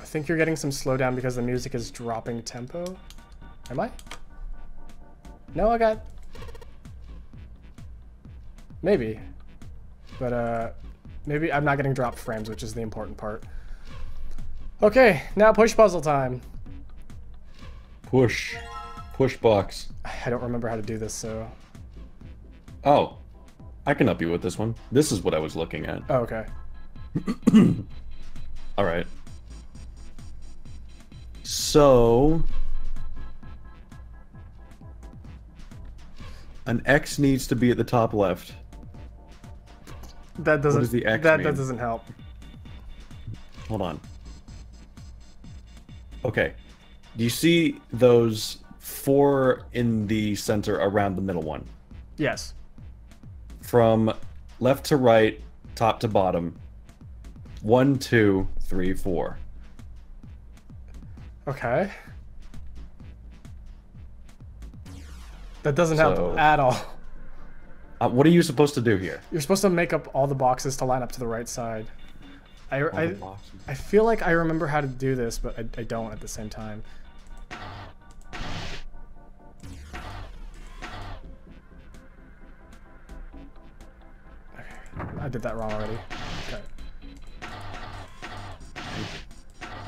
I think you're getting some slowdown because the music is dropping tempo. Am I? No, I got... Maybe. But, maybe I'm not getting dropped frames, which is the important part. Okay, now push puzzle time.
Push. Push box.
I don't remember how to do this, so...
Oh. I can help you with this one. This is what I was looking at.
Oh, okay.
Alright. So... an X needs to be at the top left.
That doesn't...
does the X
that
mean?
doesn't help.
Hold on. Okay. Do you see those 4 in the center around the middle one?
Yes.
From left to right, top to bottom. 1, 2, 3, 4.
Okay. That doesn't
So-
help at all.
What are you supposed to do here?
You're supposed to make up all the boxes to line up to the right side.
All the
I
boxes.
feel like I remember how to do this, but I don't at the same time. Okay, I did that wrong already. Okay.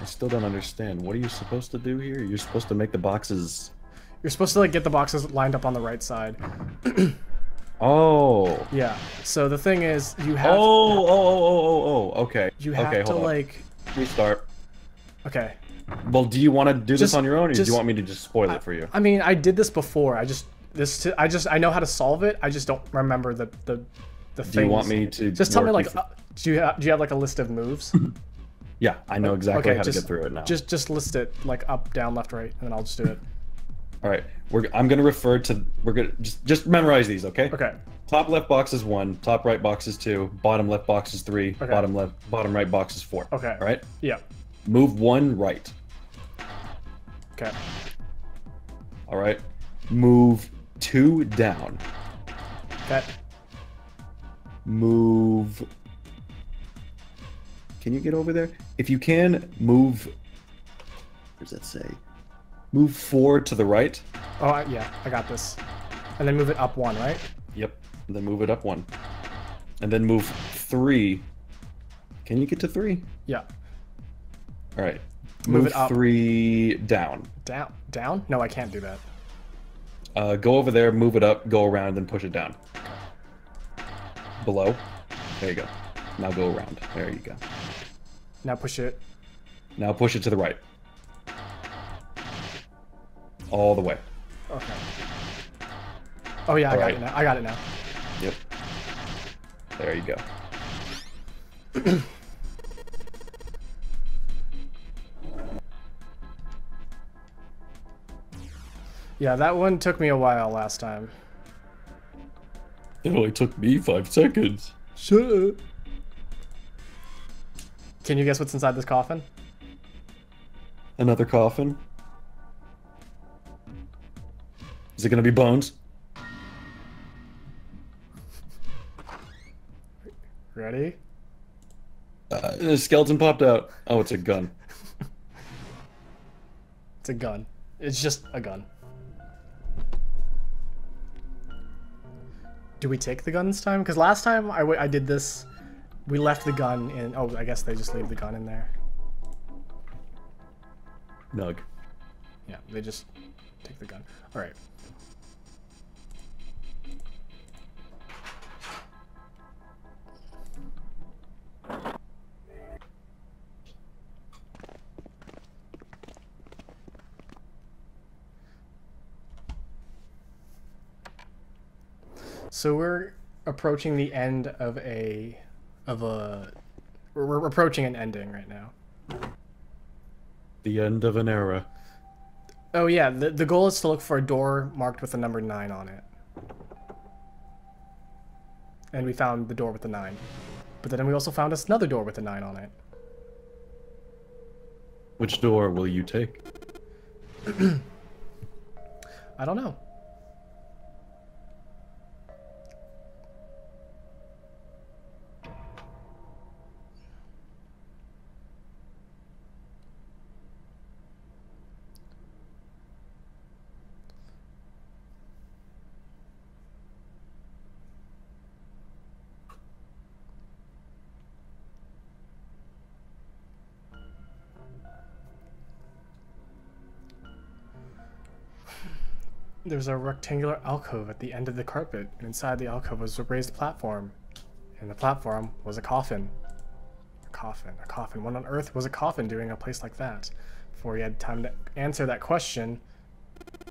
I still don't understand. What are you supposed to do here? You're supposed to make the boxes...
You're supposed to like get the boxes lined up on the right side.
Oh.
Yeah. So the thing is, you have
Oh, okay.
you have
okay,
to
hold on.
like.
Restart.
Okay.
Well, do you want to do this
Just-
on your own, or do
just-
you want me to just spoil it for you?
I mean, I did this before. I know how to solve it. I just don't remember the things.
Do you want me to
Just tell me
work
like,
you
do you have like a list of moves?
Yeah, I know exactly how to get through it now.
Just list it like up, down, left, right, and then I'll just do it.
All right, I'm gonna refer to. We're gonna just memorize these, okay?
Okay.
Top left box is 1. Top right box is 2. Bottom left box is 3.
Okay.
Bottom right box is 4.
Okay.
All right.
Yeah.
Move 1 right.
Okay.
All right. Move 2 down.
Okay.
Move. Can you get over there? If you can, move. What does that say? Move 4 to the right.
Oh, yeah, I got this. And then move it up 1, right?
Yep. And then move it up 1. And then move 3. Can you get to 3?
Yeah.
All right.
Move it up.
3 down.
Down? No, I can't do that.
Go over there, move it up, go around, and push it down. Below. There you go. Now go around. There you go.
Now push it.
Now push it to the right. all the way.
Okay. Oh yeah, I got it now. I got it now.
Yep. There you go.
Yeah, that one took me a while last time.
It only took me 5 seconds.
Shut up. Can you guess what's inside this coffin?
Another coffin? Is it gonna be bones?
Ready?
A skeleton popped out. Oh, it's a gun.
It's a gun. It's just a gun. Do we take the gun this time? Because last time I did this, we left the gun in... Oh, I guess they just leave the gun in there.
Nug.
Yeah, they just take the gun. Alright. So we're approaching the end of we're approaching an ending right now.
The end of an era.
Oh yeah, the goal is to look for a door marked with the number 9 on it. And we found the door with the 9. But then we also found us another door with the 9 on it.
Which door will you take?
I don't know. There's a rectangular alcove at the end of the carpet, and inside the alcove was a raised platform. And the platform was a coffin. A coffin, a coffin. What on earth was a coffin doing in a place like that? Before he had time to answer that question,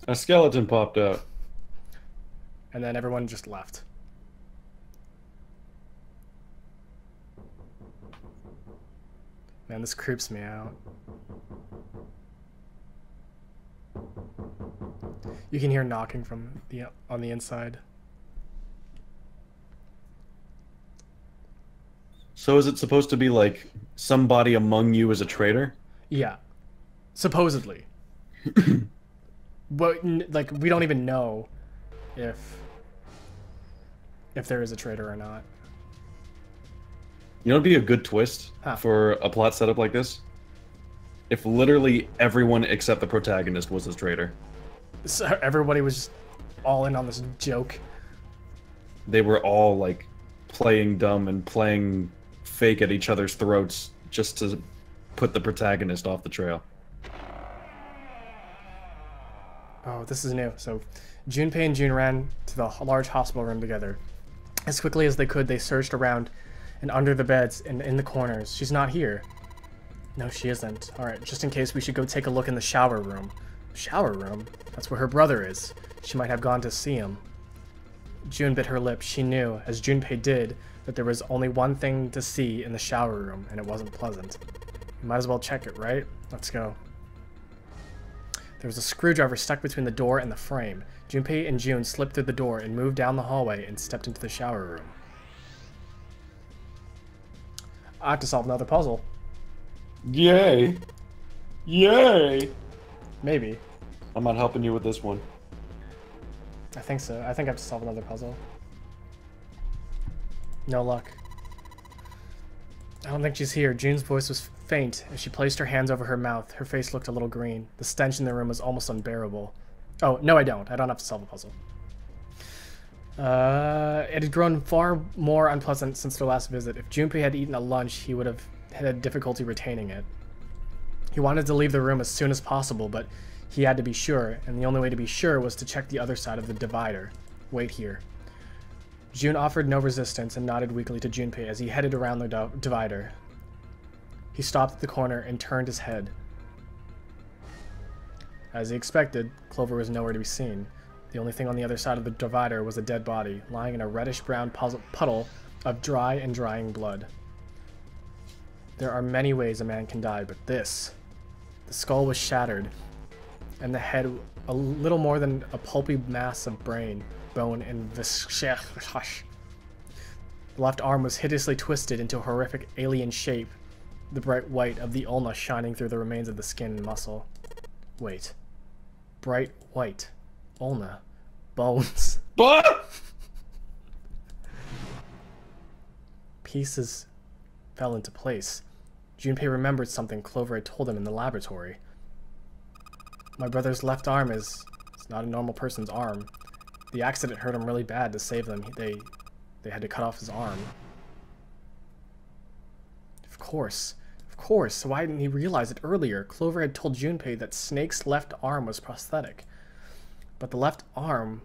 A skeleton popped out.
and then everyone just left. Man, this creeps me out. You can hear knocking from on the inside.
So is it supposed to be like somebody among you is a traitor?
Yeah, supposedly. But like we don't even know if there is a traitor or not.
You know, it'd be a good twist
Huh.
for a plot setup like this. If literally everyone except the protagonist was a traitor.
So everybody was just all in on this joke.
They were all like playing dumb and playing fake at each other's throats just to put the protagonist off the trail.
Oh, this is new. So Junpei and June ran to the large hospital room together. As quickly as they could, they searched around and under the beds and in the corners. She's not here. No, she isn't. Alright, just in case, we should go take a look in the shower room. Shower room? That's where her brother is. She might have gone to see him. June bit her lip. She knew, as Junpei did, that there was only one thing to see in the shower room, and it wasn't pleasant. You might as well check it, right? Let's go. There was a screwdriver stuck between the door and the frame. Junpei and June slipped through the door and moved down the hallway and stepped into the shower room. I have to solve another puzzle.
Yay! Yay!
Maybe.
I'm not helping you with this one.
I think so. I think I have to solve another puzzle. No luck. I don't think she's here. June's voice was faint as she placed her hands over her mouth. Her face looked a little green. The stench in the room was almost unbearable. Oh, no I don't. I don't have to solve the puzzle. It had grown far more unpleasant since their last visit. If Junpei had eaten a lunch, he would have had difficulty retaining it. He wanted to leave the room as soon as possible, but he had to be sure, and the only way to be sure was to check the other side of the divider. Wait here. June offered no resistance and nodded weakly to Junpei as he headed around the divider. He stopped at the corner and turned his head. As he expected, Clover was nowhere to be seen. The only thing on the other side of the divider was a dead body, lying in a reddish-brown puddle of dry and drying blood. There are many ways a man can die, but this... The skull was shattered, and the head a little more than a pulpy mass of brain, bone, and viscera. The left arm was hideously twisted into a horrific alien shape, the bright white of the ulna shining through the remains of the skin and muscle. Wait. Bright white. Ulna. Bones. Pieces fell into place. Junpei remembered something Clover had told him in the laboratory. My brother's left arm is not a normal person's arm. The accident hurt him really bad. To save them, they had to cut off his arm. Of course. Why didn't he realize it earlier? Clover had told Junpei that Snake's left arm was prosthetic. But the left arm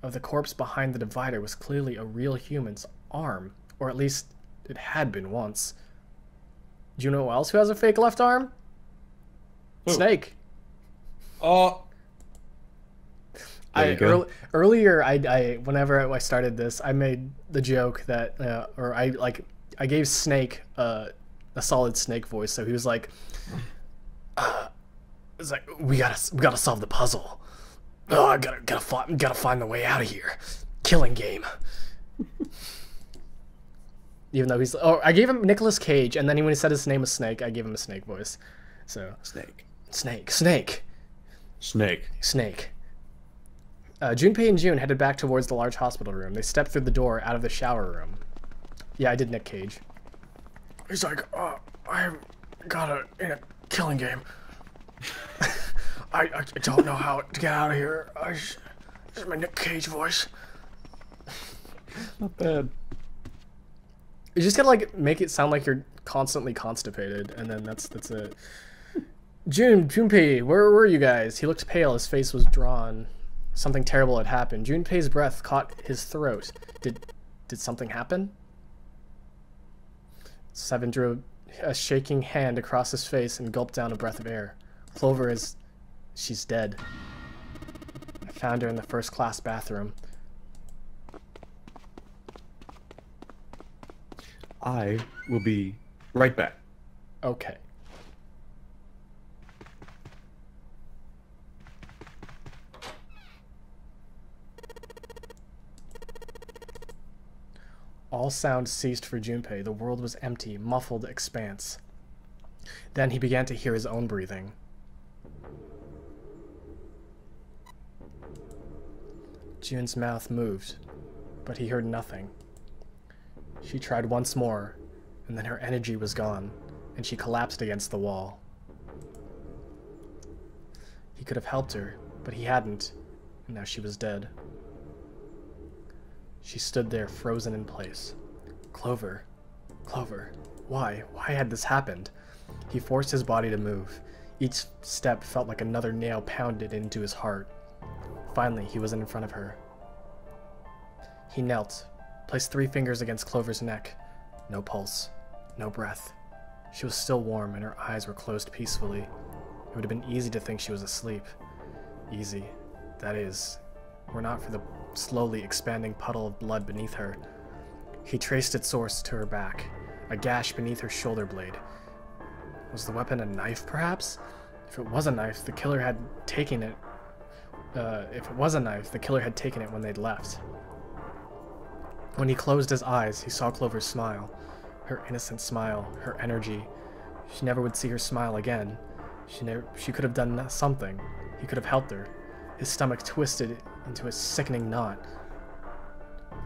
of the corpse behind the divider was clearly a real human's arm. Or at least, it had been once. Do you know who else who has a fake left arm?
Who?
Snake.
Oh.
Earlier, whenever I started this, I made the joke that, I gave Snake a solid Snake voice. So he was like, it's like we gotta solve the puzzle. Oh, I gotta find the way out of here. Killing game. Even though I gave him Nicolas Cage, and then when he said his name was Snake, I gave him a Snake voice. So Snake. Junpei and June headed back towards the large hospital room. They stepped through the door out of the shower room. Yeah, I did Nick Cage. He's like, I got in a killing game. I don't know how to get out of here. This is my Nick Cage voice.
Not bad.
You just gotta make it sound like you're constantly constipated, and then that's it. Junpei, where were you guys? He looked pale. His face was drawn. Something terrible had happened. Junpei's breath caught his throat. Did something happen? Seven drew a shaking hand across his face and gulped down a breath of air. Clover she's dead. I found her in the first-class bathroom.
I will be right back.
Okay. All sound ceased for Junpei. The world was empty, muffled expanse. Then he began to hear his own breathing. June's mouth moved, but he heard nothing. She tried once more, and then her energy was gone, and she collapsed against the wall. He could have helped her, but he hadn't, and now she was dead. She stood there, frozen in place. Clover. Why had this happened? He forced his body to move. Each step felt like another nail pounded into his heart. Finally, he was in front of her. He knelt, placed 3 fingers against Clover's neck. No pulse, no breath. She was still warm, and her eyes were closed peacefully. It would have been easy to think she was asleep. Easy, that is, were not for the slowly expanding puddle of blood beneath her. He traced its source to her back, a gash beneath her shoulder blade. Was the weapon a knife, perhaps? If it was a knife, the killer had taken it. When they'd left. When he closed his eyes, he saw Clover smile. Her innocent smile, her energy. She never would see her smile again. She could have done something. He could have helped her. His stomach twisted into a sickening knot.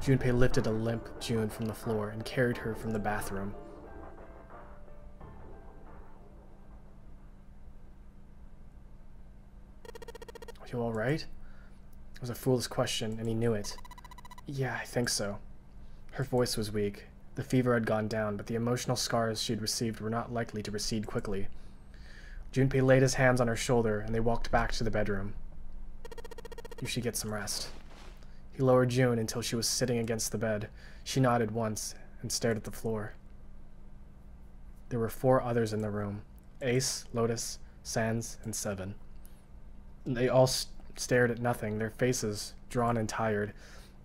Junpei lifted a limp June from the floor and carried her from the bathroom. Are you alright? It was a foolish question, and he knew it. Yeah, I think so. Her voice was weak. The fever had gone down, but the emotional scars she had received were not likely to recede quickly. Junpei laid his hands on her shoulder, and they walked back to the bedroom. You should get some rest. He lowered June until she was sitting against the bed. She nodded once and stared at the floor. There were 4 others in the room. Ace, Lotus, Sans, and Seven. They all stared at nothing, their faces drawn and tired.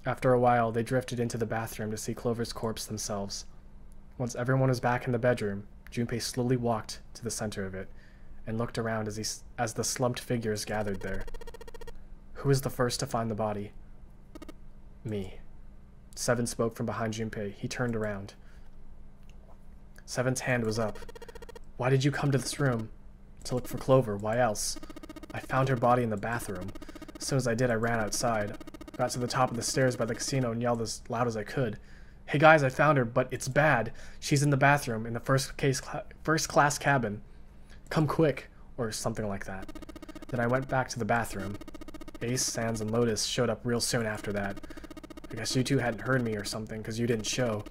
After a while, they drifted into the bathroom to see Clover's corpse themselves. Once everyone was back in the bedroom, Junpei slowly walked to the center of it and looked around as the slumped figures gathered there. Who was the first to find the body? Me. Seven spoke from behind Junpei. He turned around. Seven's hand was up. Why did you come to this room? To look for Clover. Why else? I found her body in the bathroom. As soon as I did, I ran outside. Got to the top of the stairs by the casino and yelled as loud as I could. Hey guys, I found her, but it's bad. She's in the bathroom in the first class cabin. Come quick, or something like that. Then I went back to the bathroom. Ace, Sans, and Lotus showed up real soon after that. I guess you two hadn't heard me or something, because you didn't show.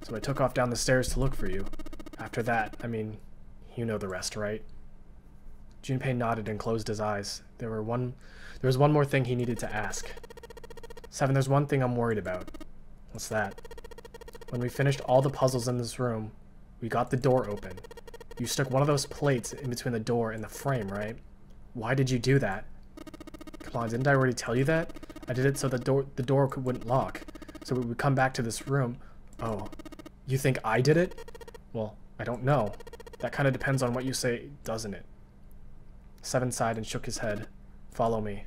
So I took off down the stairs to look for you. After that, I mean, you know the rest, right? Junpei nodded and closed his eyes. There was one more thing he needed to ask. Seven, there's one thing I'm worried about. What's that? When we finished all the puzzles in this room, we got the door open. You stuck one of those plates in between the door and the frame, right? Why did you do that? Come on, didn't I already tell you that? I did it so the door wouldn't lock. So we would come back to this room. Oh, you think I did it? Well, I don't know. That kind of depends on what you say, doesn't it? Seven sighed and shook his head. Follow me.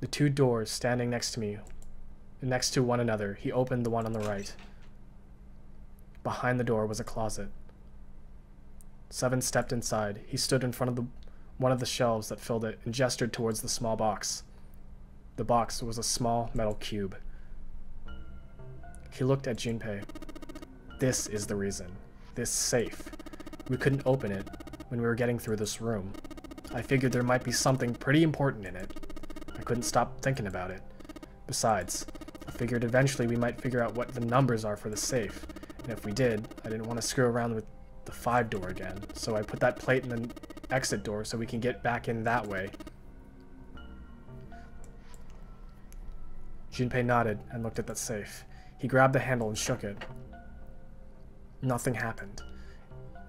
The two doors standing next to one another, he opened the one on the right. Behind the door was a closet. Seven stepped inside. He stood in front of one of the shelves that filled it and gestured towards the small box. The box was a small metal cube. He looked at Junpei. This is the reason. This safe. We couldn't open it when we were getting through this room. I figured there might be something pretty important in it. I couldn't stop thinking about it. Besides, I figured eventually we might figure out what the numbers are for the safe. And if we did, I didn't want to screw around with the 5 door again. So I put that plate in the exit door so we can get back in that way. Junpei nodded and looked at the safe. He grabbed the handle and shook it. Nothing happened.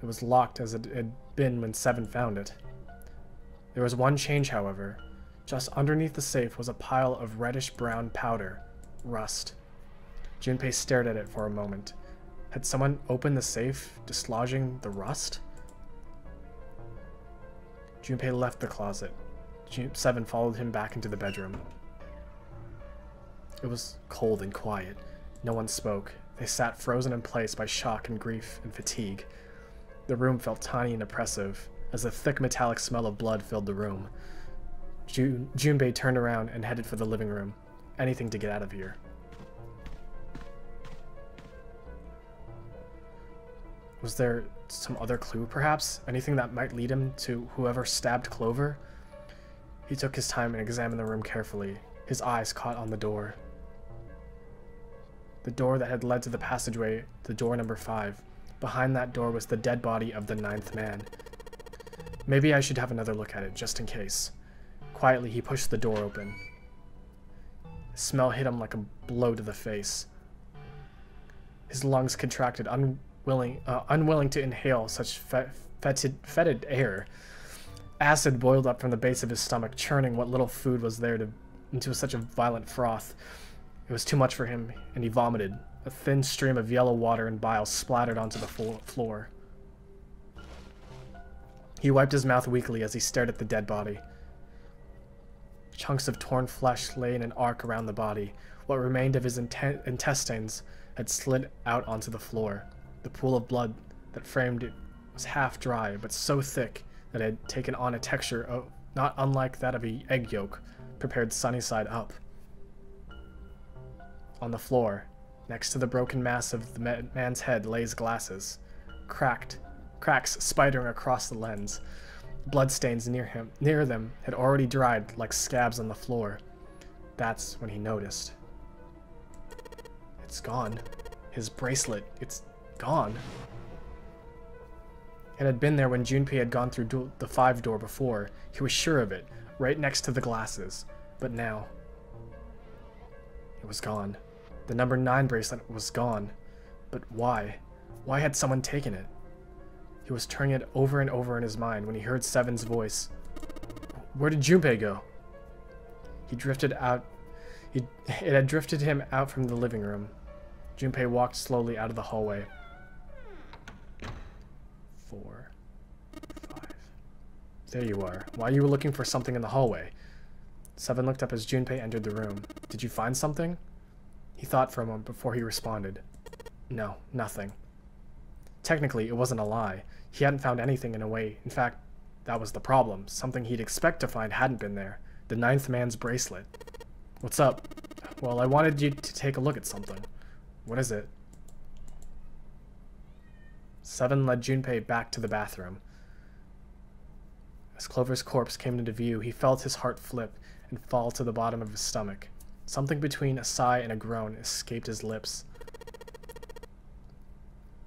It was locked as it had been when Seven found it. There was one change, however. Just underneath the safe was a pile of reddish-brown powder. Rust. Junpei stared at it for a moment. Had someone opened the safe, dislodging the rust? Junpei left the closet. Seven followed him back into the bedroom. It was cold and quiet. No one spoke. They sat frozen in place by shock and grief and fatigue. The room felt tiny and oppressive, as a thick metallic smell of blood filled the room. Junpei turned around and headed for the living room. Anything to get out of here. Was there some other clue, perhaps? Anything that might lead him to whoever stabbed Clover? He took his time and examined the room carefully. His eyes caught on the door. The door that had led to the passageway to door number 5. Behind that door was the dead body of the 9th man. Maybe I should have another look at it, just in case. Quietly, he pushed the door open. The smell hit him like a blow to the face. His lungs contracted, unwilling to inhale such fetid air. Acid boiled up from the base of his stomach, churning what little food was there into such a violent froth. It was too much for him, and he vomited. A thin stream of yellow water and bile splattered onto the floor. He wiped his mouth weakly as he stared at the dead body. Chunks of torn flesh lay in an arc around the body. What remained of his intestines had slid out onto the floor. The pool of blood that framed it was half dry, but so thick that it had taken on a texture not unlike that of an egg yolk, prepared sunny side up. On the floor, next to the broken mass of the man's head, lay his glasses. Cracks spidering across the lens. Bloodstains near them had already dried like scabs on the floor. That's when he noticed. It's gone. His bracelet, it's gone. It had been there when Junpei had gone through the 5 door before. He was sure of it, right next to the glasses. But now, it was gone. The number 9 bracelet was gone. But why? Why had someone taken it? He was turning it over and over in his mind when he heard Seven's voice. Where did Junpei go? He drifted out. It had drifted him out from the living room. Junpei walked slowly out of the hallway. 4, 5. There you are. Why you were looking for something in the hallway? 7 looked up as Junpei entered the room. Did you find something? He thought for a moment before he responded. No, nothing. Technically, it wasn't a lie. He hadn't found anything in a way. In fact, that was the problem. Something he'd expect to find hadn't been there. The 9th man's bracelet. What's up? Well, I wanted you to take a look at something. What is it? 7 led Junpei back to the bathroom. As Clover's corpse came into view, he felt his heart flip and fall to the bottom of his stomach. Something between a sigh and a groan escaped his lips.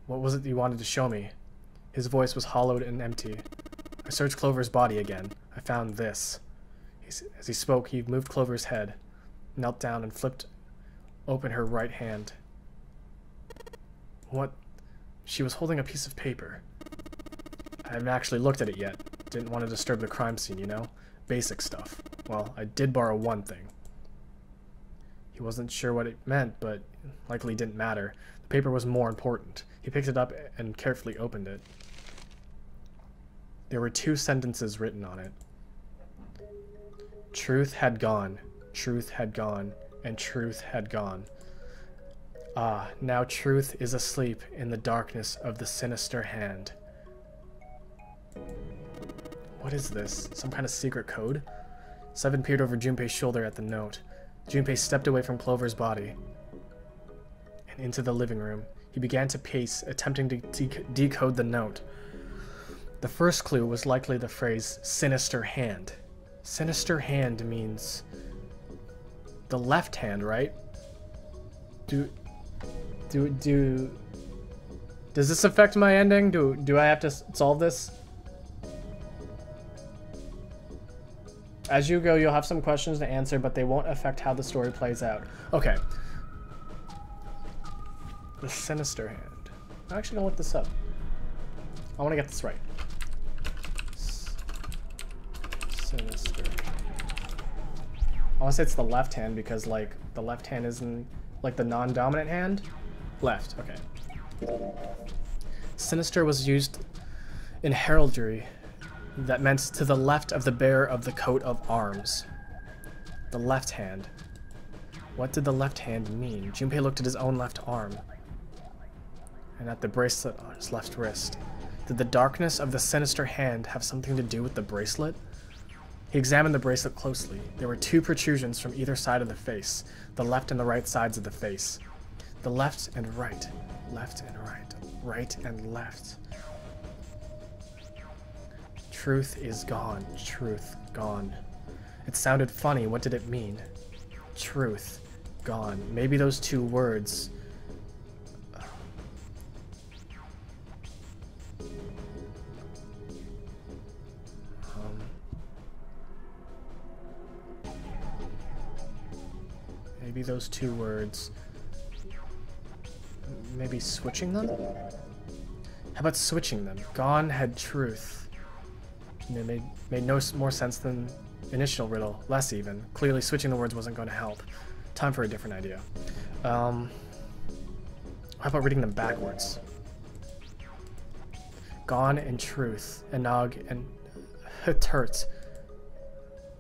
What was it you wanted to show me? His voice was hollowed and empty. I searched Clover's body again. I found this. As he spoke, he moved Clover's head, knelt down, and flipped open her right hand. What? She was holding a piece of paper. I haven't actually looked at it yet. Didn't want to disturb the crime scene, you know? Basic stuff. Well, I did borrow one thing. He wasn't sure what it meant, but likely didn't matter. The paper was more important. He picked it up and carefully opened it. There were 2 sentences written on it. Truth had gone, truth had gone, and truth had gone. Ah, now truth is asleep in the darkness of the sinister hand. What is this? Some kind of secret code? 7 peered over Junpei's shoulder at the note. Junpei stepped away from Clover's body and into the living room. He began to pace, attempting to decode the note. The first clue was likely the phrase, sinister hand. Sinister hand means the left hand, right? Does this affect my ending? Do I have to solve this? As you go, you'll have some questions to answer, but they won't affect how the story plays out. Okay. The sinister hand. I'm actually gonna look this up. I want to get this right. Sinister. I want to say it's the left hand because, like, the left hand isn't, like, the non-dominant hand. Left, okay. Sinister was used in heraldry that meant to the left of the bearer of the coat of arms. The left hand. What did the left hand mean? Junpei looked at his own left arm and at the bracelet on his left wrist. Did the darkness of the sinister hand have something to do with the bracelet? He examined the bracelet closely. There were 2 protrusions from either side of the face, the left and the right sides of the face. The left and right, left and right, right and left. Truth is gone, truth gone. It sounded funny. What did it mean? Truth gone. Maybe those 2 words. Maybe those 2 words. Maybe switching them? How about switching them? Gone had truth. It made no more sense than the initial riddle, less even. Clearly switching the words wasn't going to help. Time for a different idea. How about reading them backwards? Gone and truth, Enog and Turt.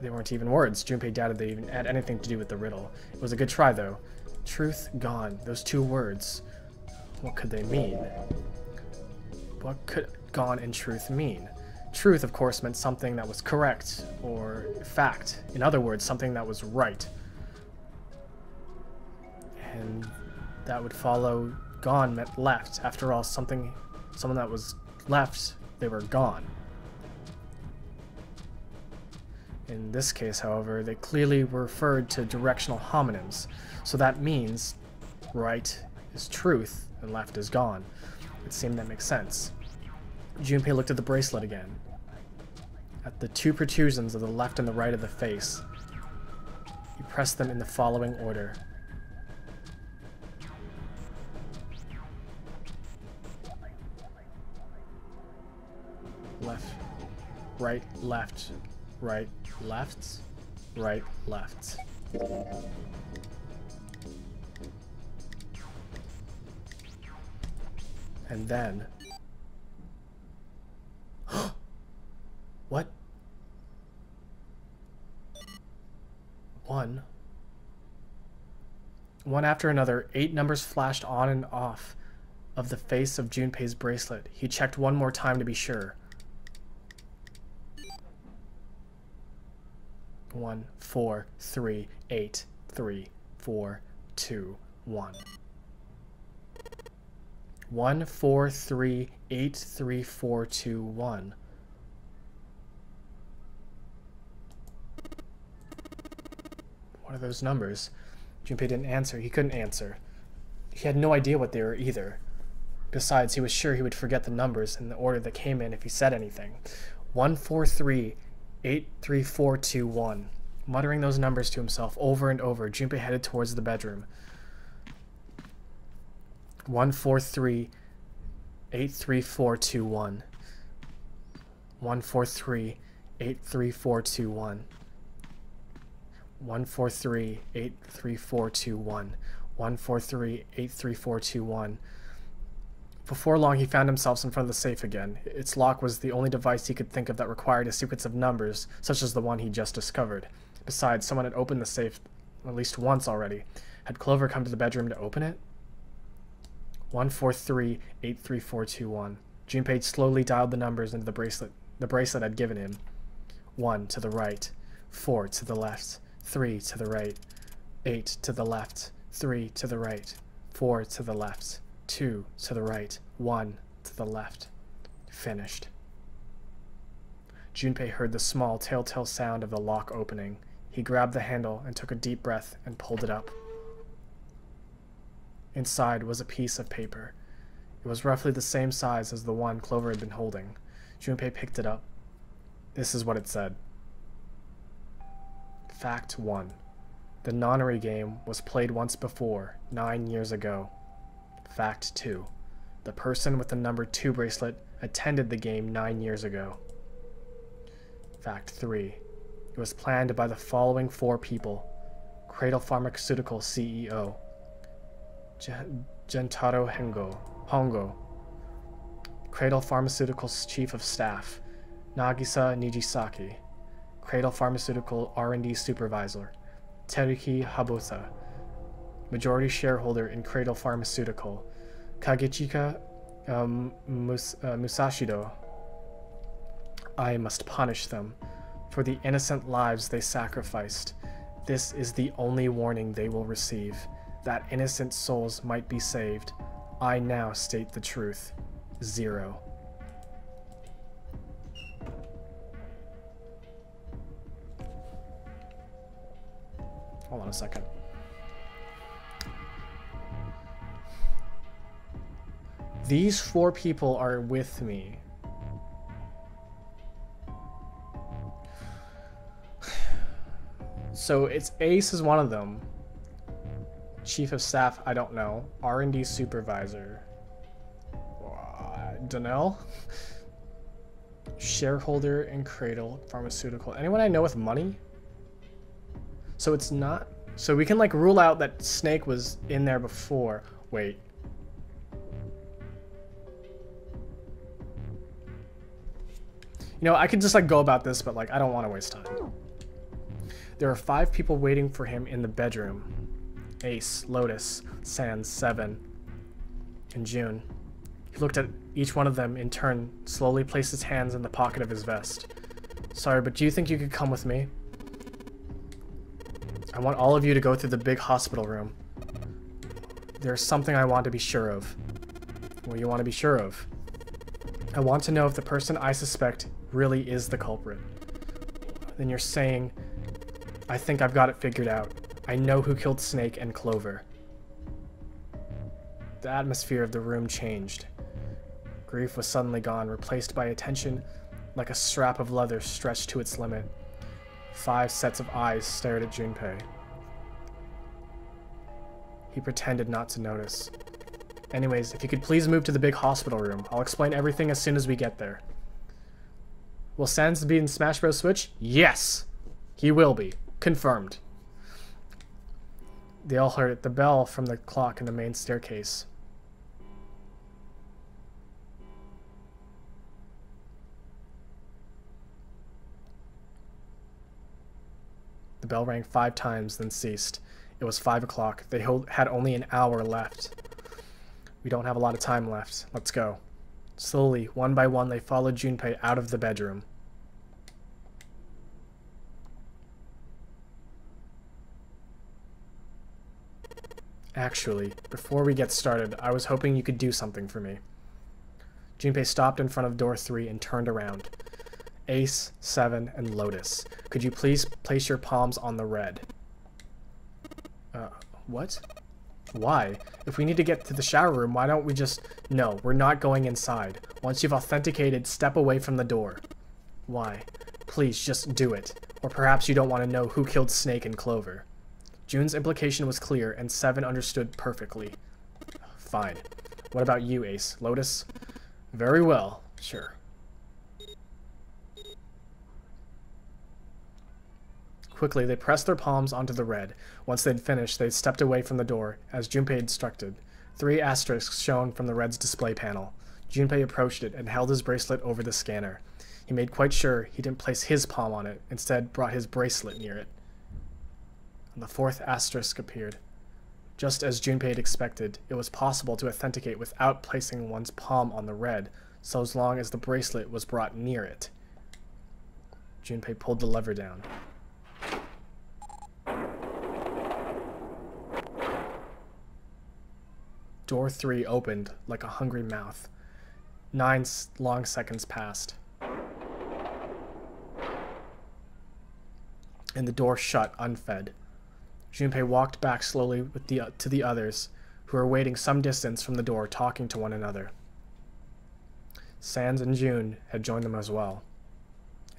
They weren't even words. Junpei doubted they even had anything to do with the riddle. It was a good try, though. Truth gone. Those 2 words. What could they mean? What could gone and truth mean? Truth, of course, meant something that was correct, or fact. In other words, something that was right. And that would follow gone meant left. After all, someone that was left, they were gone. In this case, however, they clearly referred to directional homonyms, so that means right is truth and left is gone. It seemed that makes sense. Junpei looked at the bracelet again, at the 2 protrusions of the left and the right of the face. He pressed them in the following order. Left, right, left, right, left, right, left. And then... What? One after another, 8 numbers flashed on and off of the face of Junpei's bracelet. He checked one more time to be sure. 1, 4, 3, 8, 3, 4, 2, 1. 1, 4, 3, 8, 3, 4, 2, 1. What are those numbers? Junpei didn't answer. He couldn't answer. He had no idea what they were either. Besides, he was sure he would forget the numbers in the order that came in if he said anything. 1, 4, 3, 8, 3, 4, 2, 1. Muttering those numbers to himself over and over, Junpei headed towards the bedroom. 1, 4, 3, 8, 3, 4, 2, 1. 1, 4, 3, 8, 3, 4, 2, 1. 1, 4, 3, 8, 3, 4, 2, 1. 1, 4, 3, 8, 3, 4, 2, 1. Before long, he found himself in front of the safe again. Its lock was the only device he could think of that required a sequence of numbers, such as the one he just discovered. Besides, someone had opened the safe at least once already. Had Clover come to the bedroom to open it? 1, 4, 3, 8, 3, 4, 2, 1. Junpei slowly dialed the numbers into the bracelet had given him. 1 to the right, 4 to the left, 3 to the right, 8 to the left, 3 to the right, 4 to the left, 2 to the right, 1 to the left. Finished. Junpei heard the small telltale sound of the lock opening. He grabbed the handle and took a deep breath and pulled it up. Inside was a piece of paper. It was roughly the same size as the one Clover had been holding. Junpei picked it up. This is what it said. Fact 1. The nonary game was played once before, 9 years ago. Fact 2. The person with the number 2 bracelet attended the game 9 years ago. Fact 3. It was planned by the following 4 people. Cradle Pharmaceutical CEO. Gentaro Hongo. Cradle Pharmaceutical's Chief of Staff. Nagisa Nijisaki. Cradle Pharmaceutical R&D Supervisor. Teruki Habusa. Majority shareholder in Cradle Pharmaceutical. Kagechika Musashido. I must punish them for the innocent lives they sacrificed. This is the only warning they will receive, that innocent souls might be saved. I now state the truth. 0. Hold on a second. These 4 people are with me. So it's Ace is one of them. Chief of Staff, I don't know. R&D Supervisor. Donnell? Shareholder in Cradle Pharmaceutical. Anyone I know with money? So it's not... So we can like rule out that Snake was in there before. Wait. You know, I could just like go about this, but like I don't want to waste time. There are 5 people waiting for him in the bedroom. Ace, Lotus, Sans, 7, and June. He looked at each one of them in turn, slowly placed his hands in the pocket of his vest. Sorry, but do you think you could come with me? I want all of you to go through the big hospital room. There's something I want to be sure of. What do you want to be sure of? I want to know if the person I suspect really is the culprit. Then you're saying, I think I've got it figured out. I know who killed Snake and Clover. The atmosphere of the room changed. Grief was suddenly gone, replaced by attention like a strap of leather stretched to its limit. 5 sets of eyes stared at Junpei. He pretended not to notice. Anyways, if you could please move to the big hospital room. I'll explain everything as soon as we get there. Will Sans be in Smash Bros. Switch? Yes! He will be. Confirmed. They all heard the bell from the clock in the main staircase. The bell rang 5 times, then ceased. It was 5 o'clock. They had only an hour left. We don't have a lot of time left. Let's go. Slowly, one by one, they followed Junpei out of the bedroom. Actually, before we get started, I was hoping you could do something for me. Junpei stopped in front of door 3 and turned around. Ace, 7, and Lotus. Could you please place your palms on the red? What? Why? If we need to get to the shower room, why don't we just... No, we're not going inside. Once you've authenticated, step away from the door. Why? Please, just do it. Or perhaps you don't want to know who killed Snake and Clover. June's implication was clear, and 7 understood perfectly. Fine. What about you, Ace? Lotus? Very well. Sure. Quickly, they pressed their palms onto the red. Once they'd finished, they stepped away from the door, as Junpei instructed. 3 asterisks shone from the red's display panel. Junpei approached it and held his bracelet over the scanner. He made quite sure he didn't place his palm on it, instead brought his bracelet near it. And the 4th asterisk appeared. Just as Junpei had expected, it was possible to authenticate without placing one's palm on the red, so as long as the bracelet was brought near it. Junpei pulled the lever down. Door 3 opened like a hungry mouth. 9 long seconds passed. And the door shut unfed. Junpei walked back slowly to the others, who were waiting some distance from the door, talking to one another. Sans and June had joined them as well.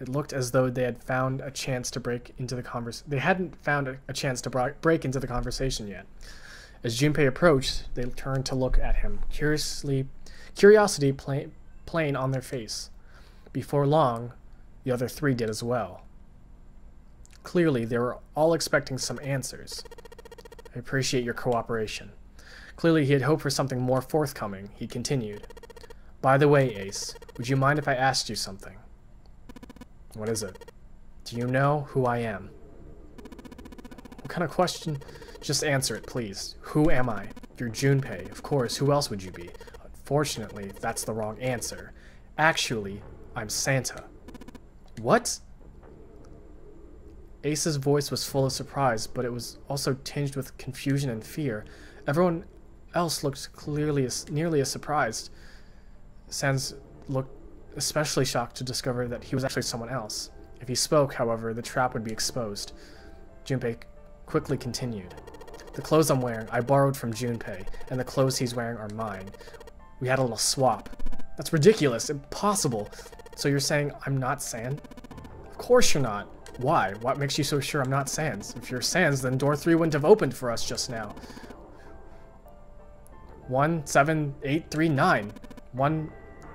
It looked as though they had found a chance to break into the conversation. They hadn't found a chance to break into the conversation yet. As Junpei approached, they turned to look at him, curiosity plain on their face. Before long, the other 3 did as well. Clearly, they were all expecting some answers. I appreciate your cooperation. Clearly, he had hoped for something more forthcoming. He continued. By the way, Ace, would you mind if I asked you something? What is it? Do you know who I am? What kind of question? Just answer it, please. Who am I? You're Junpei. Of course, who else would you be? Unfortunately, that's the wrong answer. Actually, I'm Santa. What? Ace's voice was full of surprise, but it was also tinged with confusion and fear. Everyone else looked nearly as surprised. Sans looked especially shocked to discover that he was actually someone else. If he spoke, however, the trap would be exposed. Junpei quickly continued. The clothes I'm wearing, I borrowed from Junpei, and the clothes he's wearing are mine. We had a little swap. That's ridiculous, impossible. So you're saying I'm not Sans? Of course you're not. Why? What makes you so sure I'm not Sans? If you're Sans, then door 3 wouldn't have opened for us just now. 1, 7, 8, 3, 9. 1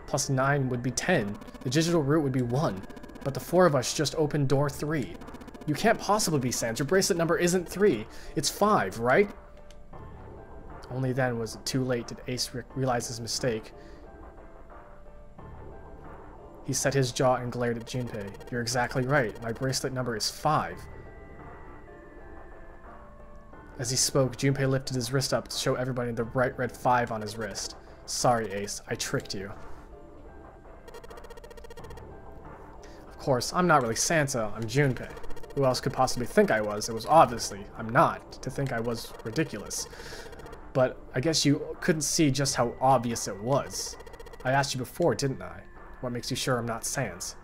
plus 9 would be 10. The digital root would be 1. But the 4 of us just opened door 3. You can't possibly be Sans. Your bracelet number isn't 3. It's 5, right? Only then was it too late did Ace realize his mistake. He set his jaw and glared at Junpei. You're exactly right. My bracelet number is 5. As he spoke, Junpei lifted his wrist up to show everybody the bright red 5 on his wrist. Sorry, Ace. I tricked you. Of course, I'm not really Santa. I'm Junpei. Who else could possibly think I was? It was obviously I'm not. To think I was ridiculous. But I guess you couldn't see just how obvious it was. I asked you before, didn't I? What makes you sure I'm not Sans?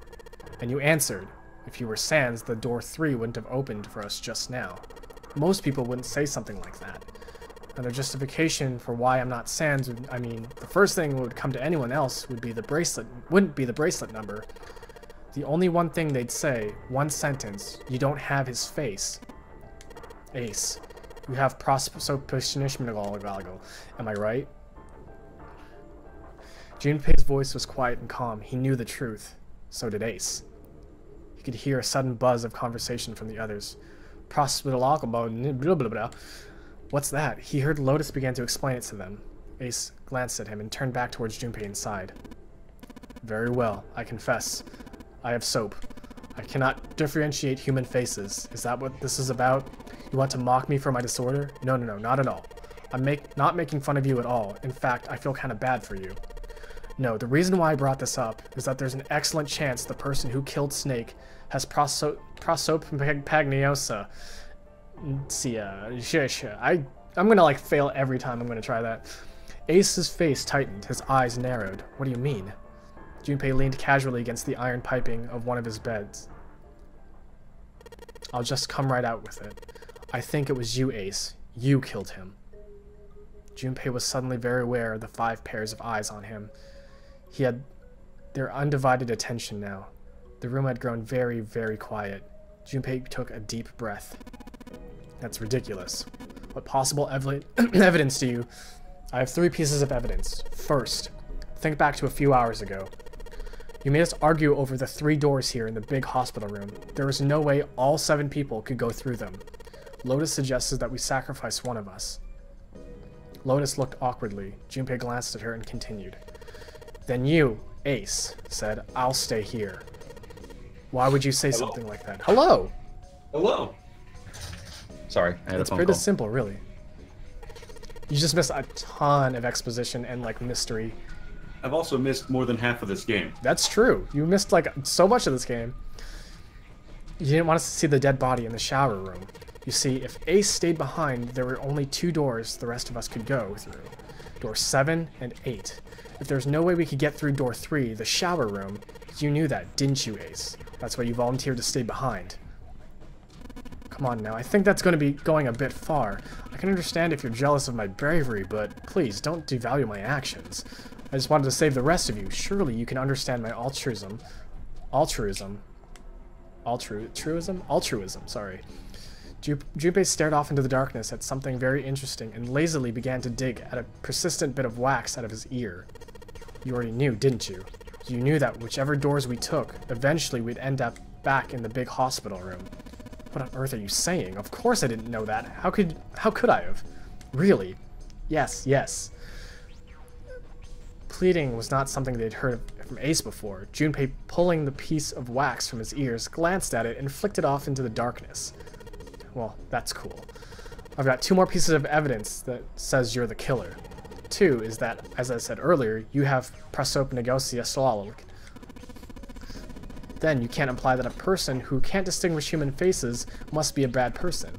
And you answered. If you were Sans, the door 3 wouldn't have opened for us just now. Most people wouldn't say something like that. And their justification for why I'm not Sans would, I mean, the first thing that would come to anyone else would be the bracelet, wouldn't be the bracelet number. The only one thing they'd say, one sentence, you don't have his face. Ace, you have prosopaginischmigalago. Am I right? Junpei's voice was quiet and calm. He knew the truth. So did Ace. He could hear a sudden buzz of conversation from the others. What's that? He heard Lotus began to explain it to them. Ace glanced at him and turned back towards Junpei inside. Very well, I confess. I have soap. I cannot differentiate human faces. Is that what this is about? You want to mock me for my disorder? No, not at all. I'm not making fun of you at all. In fact, I feel kind of bad for you. No, the reason why I brought this up is that there's an excellent chance the person who killed Snake has prosopagnosia. I'm gonna like fail every time I'm gonna try that. Ace's face tightened, his eyes narrowed. What do you mean? Junpei leaned casually against the iron piping of one of his beds. I'll just come right out with it. I think it was you, Ace. You killed him. Junpei was suddenly very aware of the 5 pairs of eyes on him. He had their undivided attention now. The room had grown very, very quiet. Junpei took a deep breath. That's ridiculous. What possible evidence do you... I have 3 pieces of evidence. First, think back to a few hours ago. You made us argue over the 3 doors here in the big hospital room. There was no way all 7 people could go through them. Lotus suggested that we sacrifice one of us. Lotus looked awkwardly. Junpei glanced at her and continued. Then you, Ace, said, I'll stay here. Why would you say something like that? Hello!
Hello! Sorry, I had
It's
a phone
pretty
call.
simple, really. You just missed a ton of exposition and, like, mystery.
I've also missed more than half of this game.
That's true. You missed, like, so much of this game. You didn't want us to see the dead body in the shower room. You see, if Ace stayed behind, there were only 2 doors the rest of us could go through. Door 7 and 8. If there's no way we could get through door 3, the shower room, you knew that, didn't you, Ace? That's why you volunteered to stay behind. Come on now, I think that's going to be going a bit far. I can understand if you're jealous of my bravery, but please don't devalue my actions. I just wanted to save the rest of you. Surely you can understand my altruism, sorry. Junpei stared off into the darkness at something very interesting and lazily began to dig at a persistent bit of wax out of his ear. You already knew, didn't you? You knew that whichever doors we took, eventually we'd end up back in the big hospital room. What on earth are you saying? Of course I didn't know that. How could I have? Really? Yes. Pleading was not something they'd heard from Ace before. Junpei, pulling the piece of wax from his ears, glanced at it and flicked it off into the darkness. Well, that's cool. I've got 2 more pieces of evidence that says you're the killer. 2 is that, as I said earlier, you have prosopagnosia solal. Then you can't imply that a person who can't distinguish human faces must be a bad person.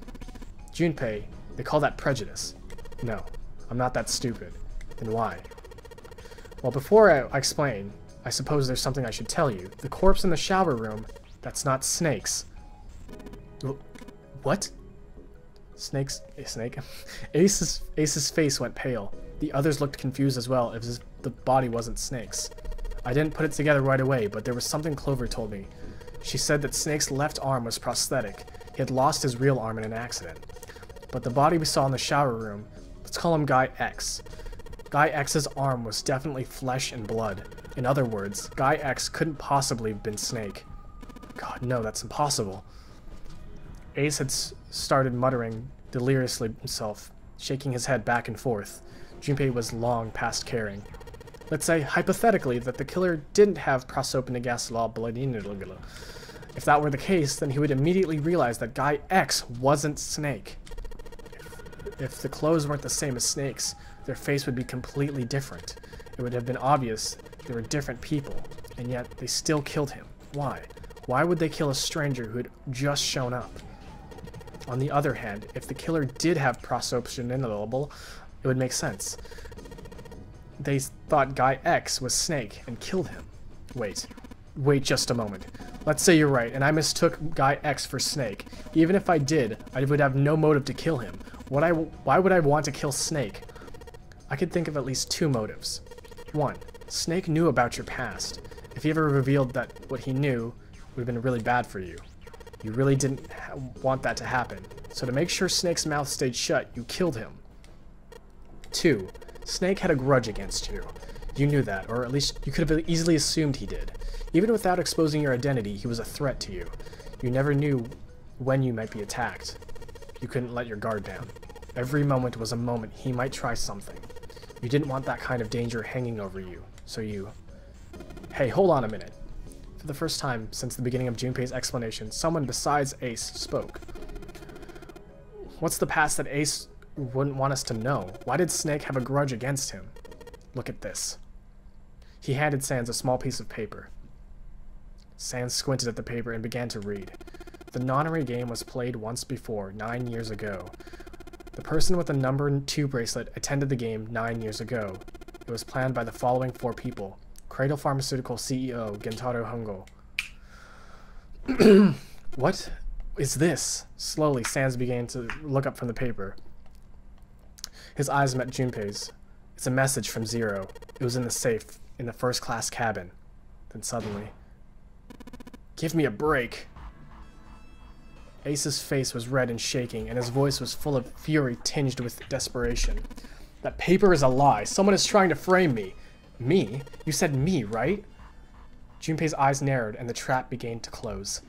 Junpei, they call that prejudice. No, I'm not that stupid. Then why? Well, before I explain, I suppose there's something I should tell you. The corpse in the shower room, that's not Snake's. What? Snake? Ace's face went pale. The others looked confused as well, as if the body wasn't Snake's. I didn't put it together right away, but there was something Clover told me. She said that Snake's left arm was prosthetic. He had lost his real arm in an accident. But the body we saw in the shower room, let's call him Guy X. Guy X's arm was definitely flesh and blood. In other words, Guy X couldn't possibly have been Snake. God, no, that's impossible. Ace had started muttering deliriously himself, shaking his head back and forth. Junpei was long past caring. Let's say, hypothetically, that the killer didn't have prosopagnosia. If that were the case, then he would immediately realize that Guy X wasn't Snake. If the clothes weren't the same as Snake's, their face would be completely different. It would have been obvious they were different people, and yet they still killed him. Why? Why would they kill a stranger who had just shown up? On the other hand, if the killer did have prosopagnosia, it would make sense. They thought Guy X was Snake and killed him. Wait just a moment. Let's say you're right, and I mistook Guy X for Snake. Even if I did, I would have no motive to kill him. Why would I want to kill Snake? I could think of at least 2 motives. 1. Snake knew about your past. If he ever revealed that what he knew would have been really bad for you. You really didn't want that to happen. So to make sure Snake's mouth stayed shut, you killed him. 2. Snake had a grudge against you. You knew that, or at least you could have easily assumed he did. Even without exposing your identity, he was a threat to you. You never knew when you might be attacked. You couldn't let your guard down. Every moment was a moment he might try something. You didn't want that kind of danger hanging over you, so you... Hey, hold on a minute. For the first time since the beginning of Junpei's explanation, someone besides Ace spoke. What's the past that Ace wouldn't want us to know? Why did Snake have a grudge against him? Look at this. He handed Sans a small piece of paper. Sans squinted at the paper and began to read. The nonary game was played once before, 9 years ago. The person with the number 2 bracelet attended the game 9 years ago. It was planned by the following 4 people. Cradle Pharmaceutical CEO, Gentaro Hongo. What is this? Slowly, Sans began to look up from the paper. His eyes met Junpei's. It's a message from Zero. It was in the safe, in the first-class cabin. Then suddenly... Give me a break! Ace's face was red and shaking, and his voice was full of fury tinged with desperation. That paper is a lie. Someone is trying to frame me. Me? You said me, right? Junpei's eyes narrowed, and the trap began to close.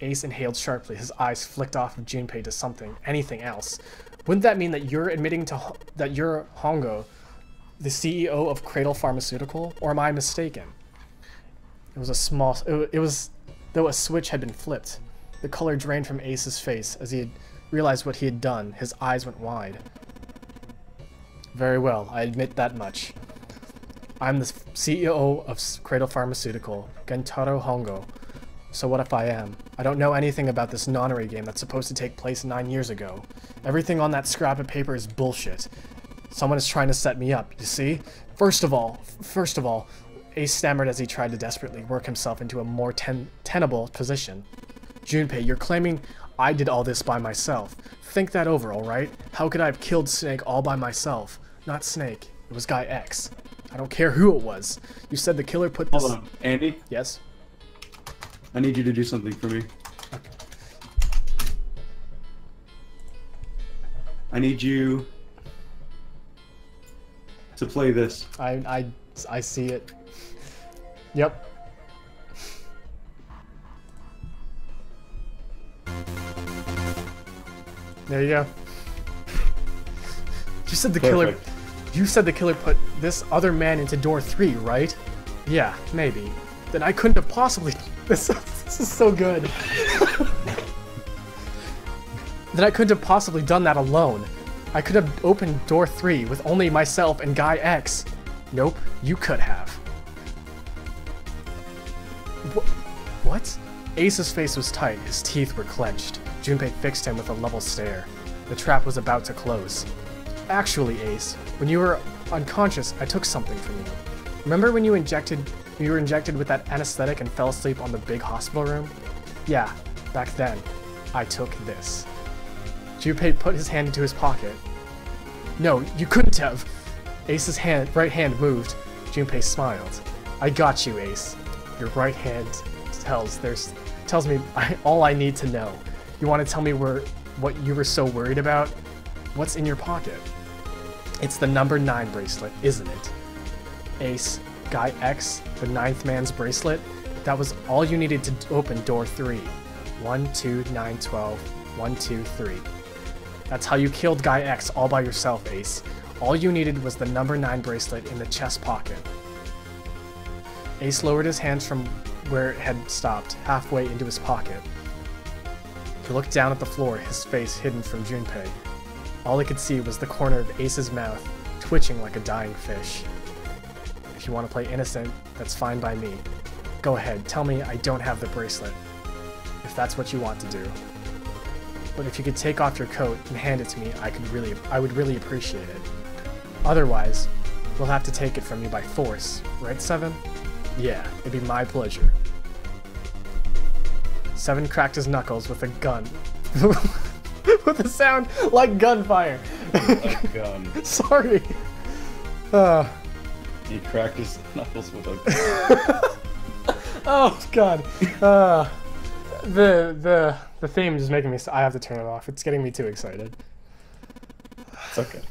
Ace inhaled sharply. His eyes flicked off of Junpei to something, anything else. Wouldn't that mean that you're admitting to that you're Hongo, the CEO of Cradle Pharmaceutical? Or am I mistaken? It was a small... It was... Though a switch had been flipped. The color drained from Ace's face. As he had realized what he had done, his eyes went wide. Very well, I admit that much. I'm the CEO of Cradle Pharmaceutical, Gentaro Hongo. So what if I am? I don't know anything about this nonary game that's supposed to take place 9 years ago. Everything on that scrap of paper is bullshit. Someone is trying to set me up, you see? First of all, Ace stammered as he tried to desperately work himself into a more tenable position. Junpei, you're claiming I did all this by myself. Think that over, alright? How could I have killed Snake all by myself? Not Snake. It was Guy X. I don't care who it was. You said the killer put this...
Hold on. Andy?
Yes?
I need you to do something for me.
Okay.
I need you to play this.
I see it. Yep. There you go. You said the killer... You said the killer put this other man into door 3, right? Yeah, maybe. Then I couldn't have possibly... This is so good. Then I couldn't have possibly done that alone. I could have opened door 3 with only myself and Guy X. Nope, you could have. What? Ace's face was tight, his teeth were clenched. Junpei fixed him with a level stare. The trap was about to close. Actually, Ace, when you were unconscious, I took something from you. Remember when you were injected with that anesthetic and fell asleep on the big hospital room? Yeah, back then, I took this. Junpei put his hand into his pocket. No, you couldn't have! Ace's right hand moved. Junpei smiled. I got you, Ace. Your right hand tells me all I need to know. You want to tell me what you were so worried about? What's in your pocket? It's the number 9 bracelet, isn't it? Ace, Guy X, the 9th man's bracelet? That was all you needed to open door 3. 1, 2, 9, 12, 1, 2, 3. That's how you killed Guy X all by yourself, Ace. All you needed was the number 9 bracelet in the chest pocket. Ace lowered his hands from where it had stopped, halfway into his pocket. He looked down at the floor, his face hidden from Junpei. All he could see was the corner of Ace's mouth, twitching like a dying fish. If you want to play innocent, that's fine by me. Go ahead, tell me I don't have the bracelet, if that's what you want to do. But if you could take off your coat and hand it to me, I would really appreciate it. Otherwise, we'll have to take it from you by force, right, Seven? Yeah, it'd be my pleasure. Seven cracked his knuckles with a gun. With a sound like gunfire.
A gun.
Sorry.
He cracked his knuckles with a gun.
Oh god. The theme is making me. I have to turn it off. It's getting me too excited.
It's okay.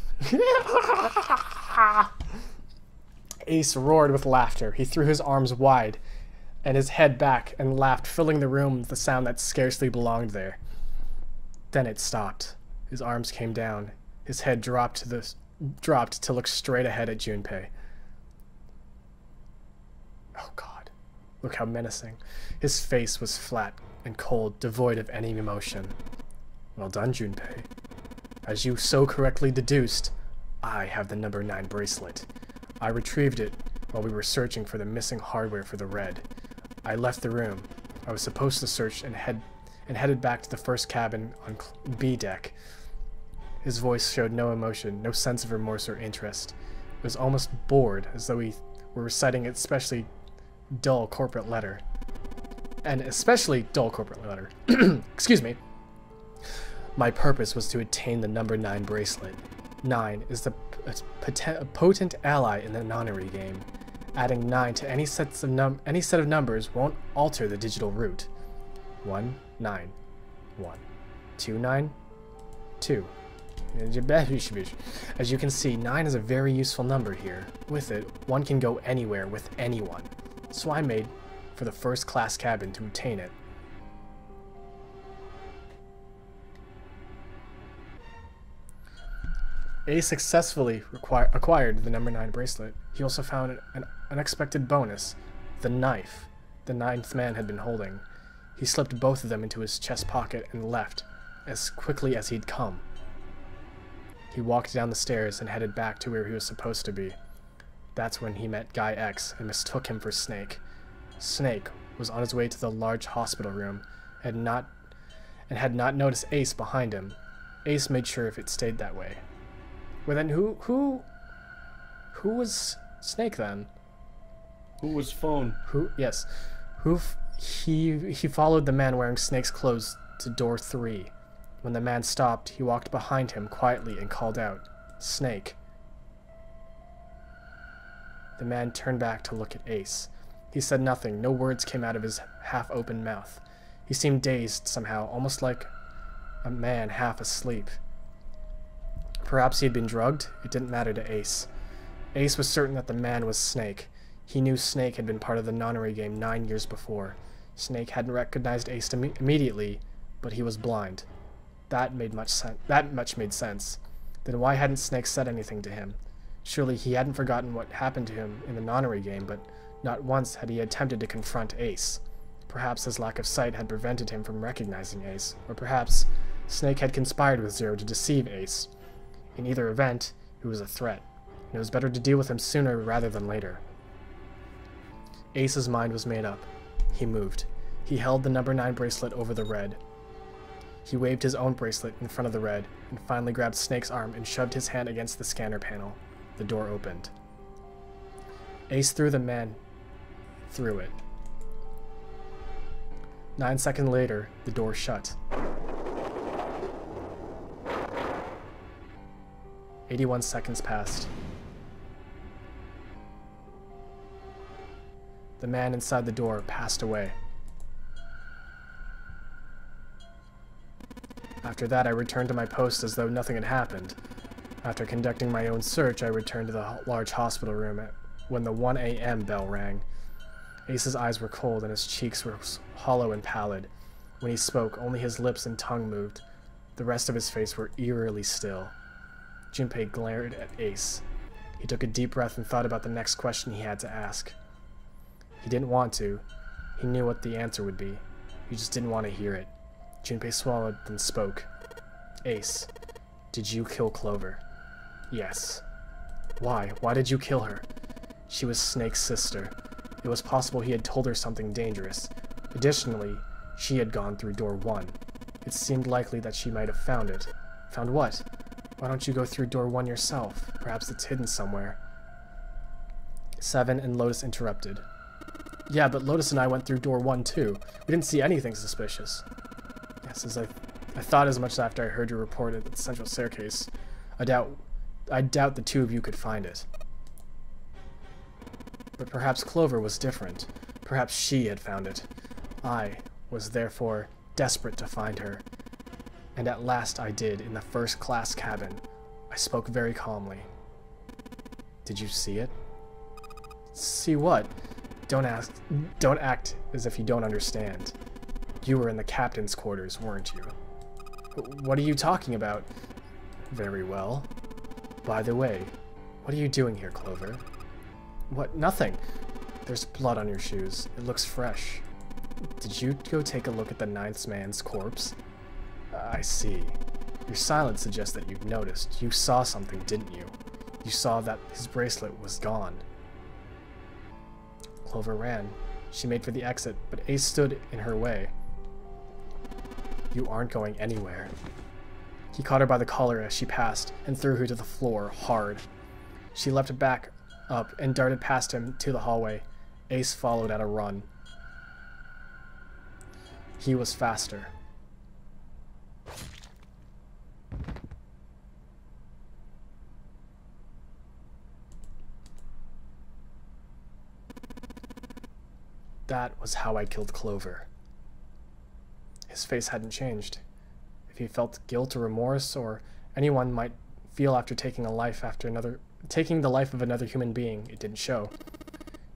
Ace roared with laughter. He threw his arms wide and his head back and laughed, filling the room with a sound that scarcely belonged there. Then it stopped. His arms came down. His head dropped to look straight ahead at Junpei. Oh God, look how menacing. His face was flat and cold, devoid of any emotion. Well done, Junpei. As you so correctly deduced, I have the number 9 bracelet. I retrieved it while we were searching for the missing hardware for the red. I left the room. I was supposed to search and headed back to the first cabin on B deck. His voice showed no emotion, no sense of remorse or interest. It was almost bored, as though he were reciting an especially dull corporate letter. Excuse me. My purpose was to attain the number 9 bracelet. 9 is a potent ally in the nonary game. Adding 9 to any set of numbers won't alter the digital root. 1, 9. 1. 2, 9. 2. As you can see, 9 is a very useful number here. With it, one can go anywhere with anyone. So I made for the first class cabin to obtain it. Ace successfully acquired the number 9 bracelet. He also found an unexpected bonus, the knife the 9th man had been holding. He slipped both of them into his chest pocket and left, as quickly as he'd come. He walked down the stairs and headed back to where he was supposed to be. That's when he met Guy X and mistook him for Snake. Snake was on his way to the large hospital room and had not noticed Ace behind him. Ace made sure if it stayed that way. Well then, who was Snake then?
Who was Phone?
He followed the man wearing Snake's clothes to door 3. When the man stopped, he walked behind him quietly and called out, "Snake." The man turned back to look at Ace. He said nothing. No words came out of his half-open mouth. He seemed dazed somehow, almost like a man half asleep. Perhaps he had been drugged? It didn't matter to Ace. Ace was certain that the man was Snake. He knew Snake had been part of the nonary game 9 years before. Snake hadn't recognized Ace immediately, but he was blind. That much made sense. Then why hadn't Snake said anything to him? Surely he hadn't forgotten what happened to him in the nonary game, but not once had he attempted to confront Ace. Perhaps his lack of sight had prevented him from recognizing Ace, or perhaps Snake had conspired with Zero to deceive Ace. In either event, he was a threat, and it was better to deal with him sooner rather than later. Ace's mind was made up. He moved. He held the number 9 bracelet over the red. He waved his own bracelet in front of the red, and finally grabbed Snake's arm and shoved his hand against the scanner panel. The door opened. Ace threw the man through it. 9 seconds later, the door shut. 81 seconds passed. The man inside the door passed away. After that, I returned to my post as though nothing had happened. After conducting my own search, I returned to the large hospital room when the 1 a.m. bell rang. Ace's eyes were cold and his cheeks were hollow and pallid. When he spoke, only his lips and tongue moved. The rest of his face were eerily still. Junpei glared at Ace. He took a deep breath and thought about the next question he had to ask. He didn't want to. He knew what the answer would be. He just didn't want to hear it. Junpei swallowed, then spoke. "Ace, did you kill Clover?" "Yes." "Why? Why did you kill her?" "She was Snake's sister. It was possible he had told her something dangerous. Additionally, she had gone through door 1. It seemed likely that she might have found it." "Found what? Why don't you go through door 1 yourself? Perhaps it's hidden somewhere." Seven and Lotus interrupted. "Yeah, but Lotus and I went through door 1 too. We didn't see anything suspicious." "Yes, as I thought as much after I heard your report at the central staircase. I doubt the two of you could find it." "But perhaps Clover was different. Perhaps she had found it. I was therefore desperate to find her. And at last I did, in the first-class cabin. I spoke very calmly." "Did you see it?" See what? Don't act as if you don't understand. You were in the captain's quarters, weren't you? What are you talking about? Very well. By the way, what are you doing here, Clover? What? Nothing. There's blood on your shoes. It looks fresh. Did you go take a look at the ninth man's corpse? I see. Your silence suggests that you've noticed. You saw something, didn't you? You saw that his bracelet was gone. Clover ran. She made for the exit, but Ace stood in her way. You aren't going anywhere. He caught her by the collar as she passed and threw her to the floor hard. She leapt back up and darted past him to the hallway. Ace followed at a run. He was faster. That was how I killed Clover. His face hadn't changed. If he felt guilt or remorse, or anyone might feel after taking the life of another human being, it didn't show.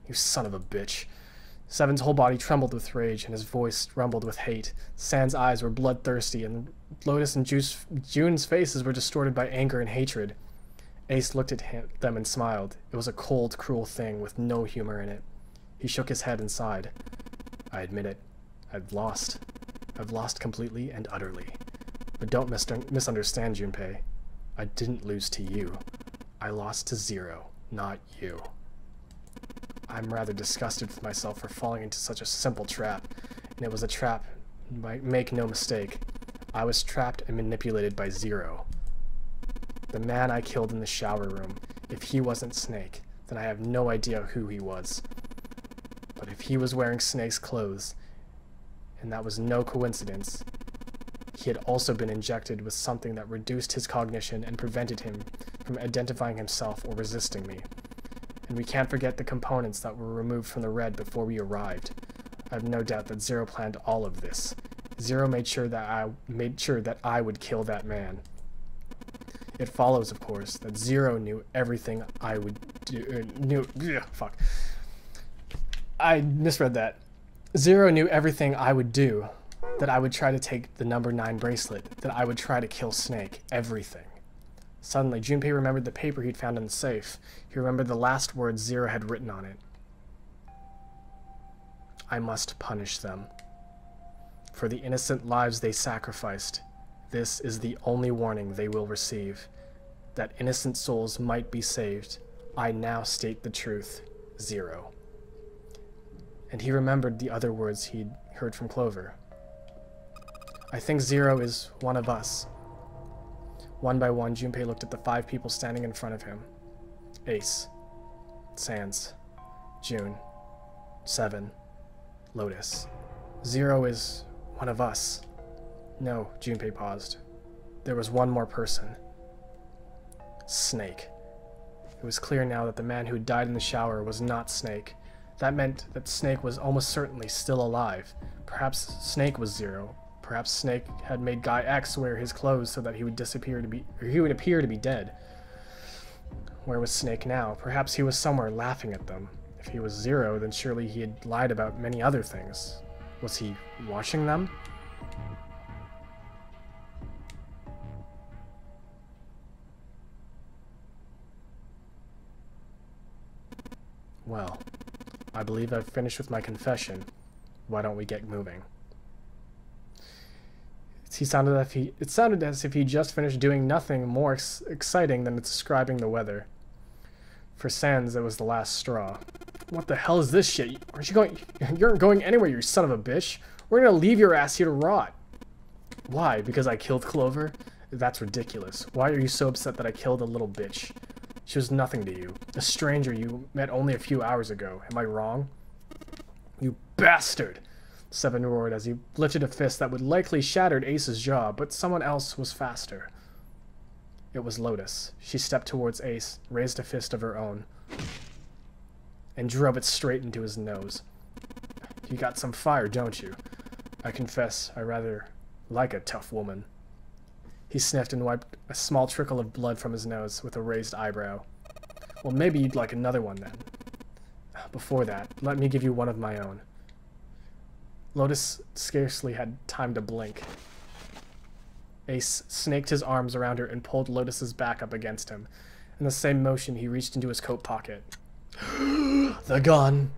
You son of a bitch. Seven's whole body trembled with rage, and his voice rumbled with hate. Sand's eyes were bloodthirsty, and Lotus and June's faces were distorted by anger and hatred. Ace looked at them and smiled. It was a cold, cruel thing with no humor in it. He shook his head and sighed. I admit it. I've lost. I've lost completely and utterly. But don't misunderstand, Junpei. I didn't lose to you. I lost to Zero, not you. I'm rather disgusted with myself for falling into such a simple trap. And it was a trap, make no mistake. I was trapped and manipulated by Zero. The man I killed in the shower room. If he wasn't Snake, then I have no idea who he was. But if he was wearing Snake's clothes, and that was no coincidence, he had also been injected with something that reduced his cognition and prevented him from identifying himself or resisting me. And we can't forget the components that were removed from the red before we arrived. I have no doubt that Zero planned all of this. Zero made sure that I would kill that man. It follows, of course, that Zero knew everything I would do. I misread that. Zero knew everything I would do. That I would try to take the number 9 bracelet. That I would try to kill Snake. Everything. Suddenly, Junpei remembered the paper he'd found in the safe. He remembered the last words Zero had written on it. I must punish them. For the innocent lives they sacrificed, this is the only warning they will receive. That innocent souls might be saved. I now state the truth. Zero. And he remembered the other words he'd heard from Clover. I think Zero is one of us. One by one, Junpei looked at the 5 people standing in front of him. Ace. Sans. June. Seven. Lotus. Zero is one of us. No, Junpei paused. There was one more person. Snake. It was clear now that the man who died in the shower was not Snake. That meant that Snake was almost certainly still alive. Perhaps Snake was Zero. Perhaps Snake had made Guy X wear his clothes so that he would appear to be dead. Where was Snake now? Perhaps he was somewhere laughing at them. If he was Zero, then surely he had lied about many other things. Was he watching them? Well, I believe I've finished with my confession. Why don't we get moving? It sounded as if he just finished doing nothing more exciting than describing the weather. For Sans, it was the last straw. What the hell is this shit? Aren't you going? You aren't going anywhere, you son of a bitch. We're gonna leave your ass here to rot. Why? Because I killed Clover? That's ridiculous. Why are you so upset that I killed a little bitch? She was nothing to you. A stranger you met only a few hours ago. Am I wrong? You bastard! Seven roared as he lifted a fist that would likely shattered Ace's jaw, but someone else was faster. It was Lotus. She stepped towards Ace, raised a fist of her own, and drove it straight into his nose. You got some fire, don't you? I confess, I rather like a tough woman. He sniffed and wiped a small trickle of blood from his nose with a raised eyebrow. Well, maybe you'd like another one then. before that, let me give you one of my own. Lotus scarcely had time to blink. Ace snaked his arms around her and pulled Lotus's back up against him. In the same motion, he reached into his coat pocket. The gun!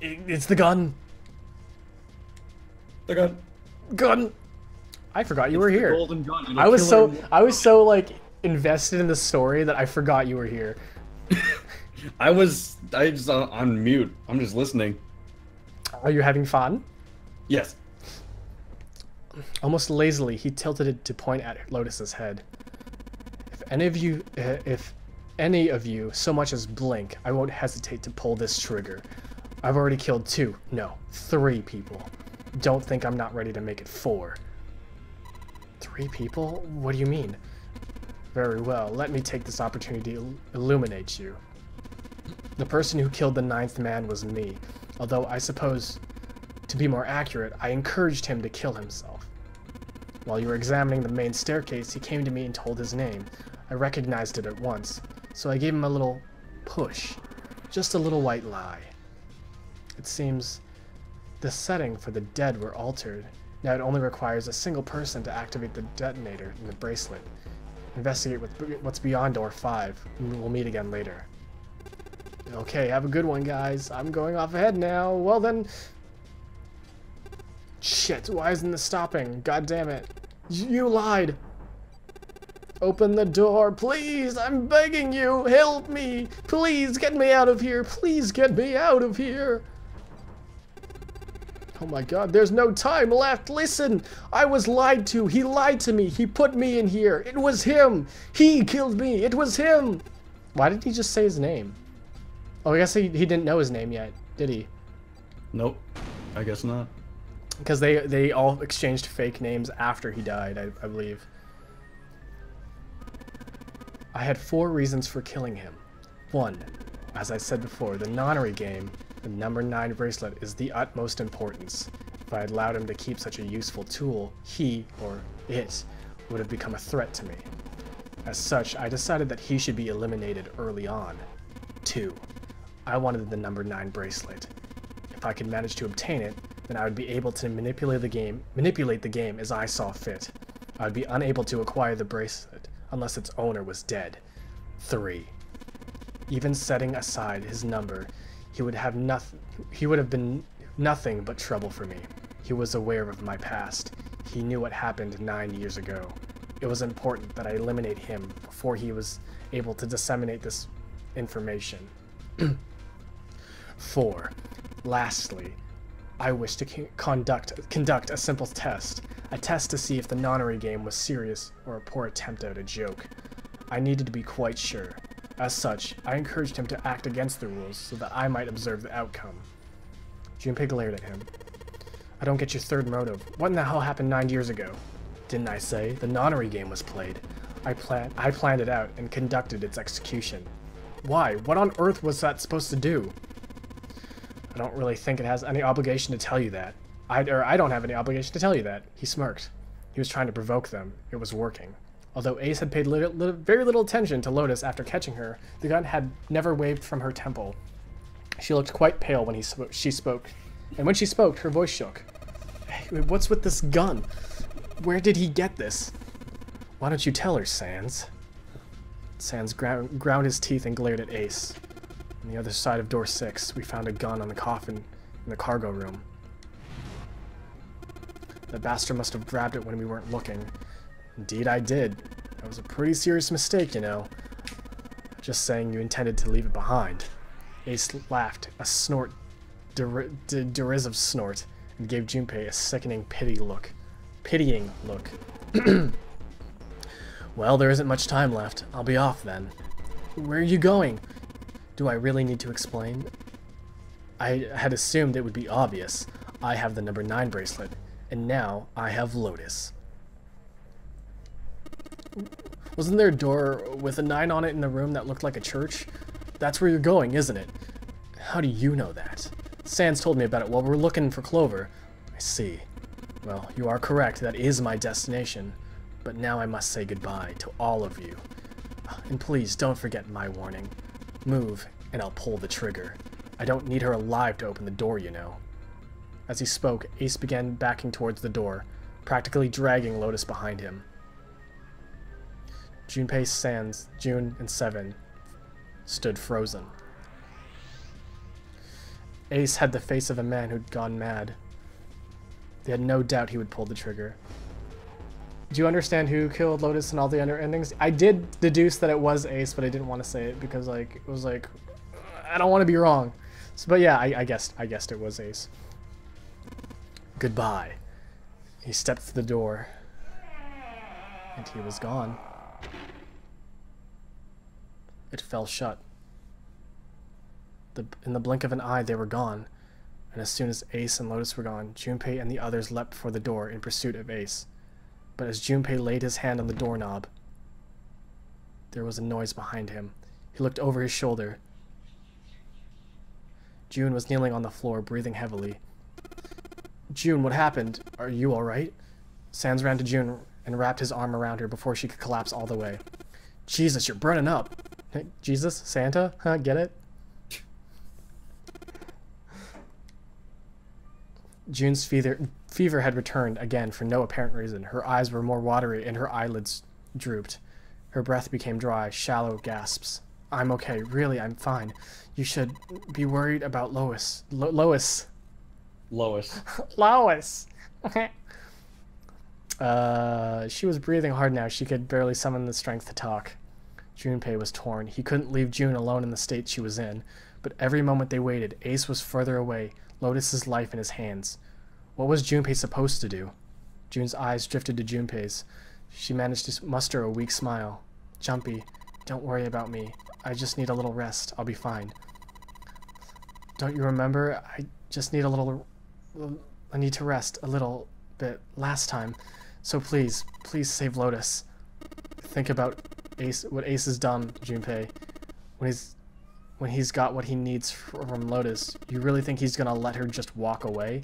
It's the gun!
The gun.
Gun! I forgot you were here.
Golden gun.
I was so like invested in the story that I forgot you were here.
I was on mute. I'm just listening.
Are you having fun?
Yes.
Almost lazily, he tilted it to point at Lotus's head. If any of you so much as blink, I won't hesitate to pull this trigger. I've already killed 2, no, 3 people. Don't think I'm not ready to make it 4. 3 people? What do you mean? Very well, let me take this opportunity to illuminate you. The person who killed the 9th man was me, although I suppose, to be more accurate, I encouraged him to kill himself. While you were examining the main staircase, he came to me and told his name. I recognized it at once, so I gave him a little push. Just a little white lie. It seems the setting for the dead were altered. Now it only requires a single person to activate the detonator in the bracelet. Investigate what's beyond door 5, and we'll meet again later. Okay, have a good one, guys. I'm going off ahead now. Well then... Shit, why isn't this stopping? God damn it. You lied! Open the door, please! I'm begging you! Help me! Please get me out of here! Please get me out of here! Oh my god, there's no time left! Listen! I was lied to! He lied to me! He put me in here! It was him! He killed me! It was him! Why did he just say his name? Oh, I guess he didn't know his name yet, did he?
Nope. I guess not.
Because they all exchanged fake names after he died, I believe. I had 4 reasons for killing him. 1. As I said before, the nonary game, the number 9 bracelet, is the utmost importance. If I had allowed him to keep such a useful tool, he, or it, would have become a threat to me. As such, I decided that he should be eliminated early on. 2. I wanted the number 9 bracelet. If I could manage to obtain it, then I would be able to manipulate the game as I saw fit. I would be unable to acquire the bracelet unless its owner was dead. 3. Even setting aside his number, he would have been nothing but trouble for me. He was aware of my past. He knew what happened 9 years ago. It was important that I eliminate him before he was able to disseminate this information. 4. Lastly, I wish to conduct a simple test. A test to see if the nonary game was serious or a poor attempt at a joke. I needed to be quite sure. As such, I encouraged him to act against the rules so that I might observe the outcome. Junpei glared at him. I don't get your third motive. What in the hell happened 9 years ago? Didn't I say the nonary game was played? I planned it out and conducted its execution. Why? What on earth was that supposed to do? I don't really think it has any obligation to tell you that. I don't have any obligation to tell you that. He smirked. He was trying to provoke them. It was working. Although Ace had paid very little attention to Lotus after catching her, the gun had never waved from her temple. She looked quite pale when she spoke. And when she spoke, her voice shook. Hey, what's with this gun? Where did he get this? Why don't you tell her, Sans? Sans ground his teeth and glared at Ace. On the other side of door 6, we found a gun on the coffin in the cargo room. The bastard must have grabbed it when we weren't looking. Indeed I did. That was a pretty serious mistake, you know. Just saying you intended to leave it behind. Ace laughed, a snort, derisive snort, and gave Junpei a sickening pitying look. Well, there isn't much time left. I'll be off then. Where are you going? Do I really need to explain? I had assumed it would be obvious. I have the number 9 bracelet, and now I have Lotus. Wasn't there a door with a 9 on it in the room that looked like a church? That's where you're going, isn't it? How do you know that? Sans told me about it while we were looking for Clover. I see. Well, you are correct, that is my destination. But now I must say goodbye to all of you. And please, don't forget my warning. Move, and I'll pull the trigger. I don't need her alive to open the door, you know. As he spoke, Ace began backing towards the door, practically dragging Lotus behind him. Junpei, Sans, June, and Seven stood frozen. Ace had the face of a man who'd gone mad. They had no doubt he would pull the trigger. Do you understand who killed Lotus and all the other endings? I did deduce that it was Ace, but I didn't want to say it because, like, it was like, I don't want to be wrong. So, but yeah, I guessed it was Ace. Goodbye. He stepped through the door, and he was gone. It fell shut. In the blink of an eye, they were gone, and as soon as Ace and Lotus were gone, Junpei and the others leapt for the door in pursuit of Ace. But as Junpei laid his hand on the doorknob, there was a noise behind him. He looked over his shoulder. June was kneeling on the floor, breathing heavily. June, what happened? Are you alright? Sans ran to June and wrapped his arm around her before she could collapse all the way. Jesus, you're burning up. Jesus? Santa? Huh? Get it? June's fever had returned again for no apparent reason. Her eyes were more watery and her eyelids drooped. Her breath became dry, shallow gasps. I'm okay. Really, I'm fine. You should be worried about Lois. Lois.
Lois.
Lois. She was breathing hard now. She could barely summon the strength to talk. Junpei was torn. He couldn't leave June alone in the state she was in. But every moment they waited, Ace was further away, Lotus's life in his hands. What was Junpei supposed to do? June's eyes drifted to Junpei's. She managed to muster a weak smile. Jumpy, don't worry about me. I just need a little rest. I'll be fine. Don't you remember? I just need a little... I need to rest a little bit last time. So please, please save Lotus. Think about Ace, what Ace has done, Junpei. When he's got what he needs from Lotus, you really think he's gonna let her just walk away?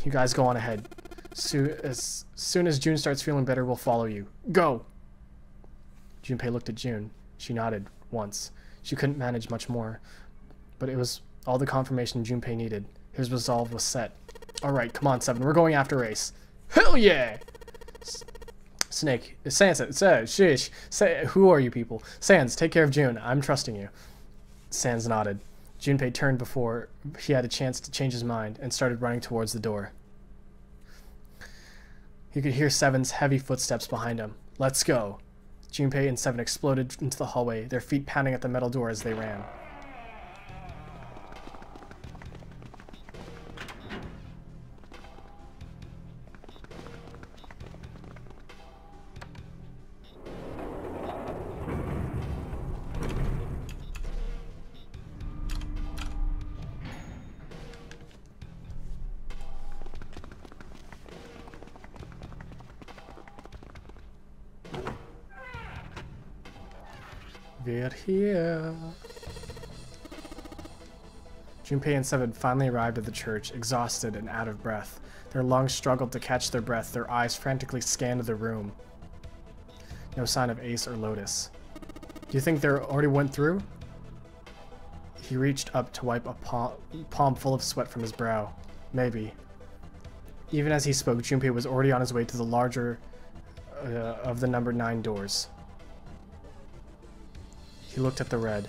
You guys go on ahead. As soon as June starts feeling better, we'll follow you. Go! Junpei looked at June. She nodded once. She couldn't manage much more, but it was all the confirmation Junpei needed. His resolve was set. Alright, come on, Seven. We're going after Ace. Hell yeah! Snake. Sans, shish. Who are you people? Sans, take care of June. I'm trusting you. Sans nodded. Junpei turned before he had a chance to change his mind and started running towards the door. He could hear Seven's heavy footsteps behind him. Let's go. Junpei and Seven exploded into the hallway, their feet pounding at the metal door as they ran. We're here. Junpei and Seven finally arrived at the church, exhausted and out of breath. Their lungs struggled to catch their breath, their eyes frantically scanned the room. No sign of Ace or Lotus. Do you think they already went through? He reached up to wipe a palm full of sweat from his brow. Maybe. Even as he spoke, Junpei was already on his way to the larger of the number 9 doors. He looked at the red.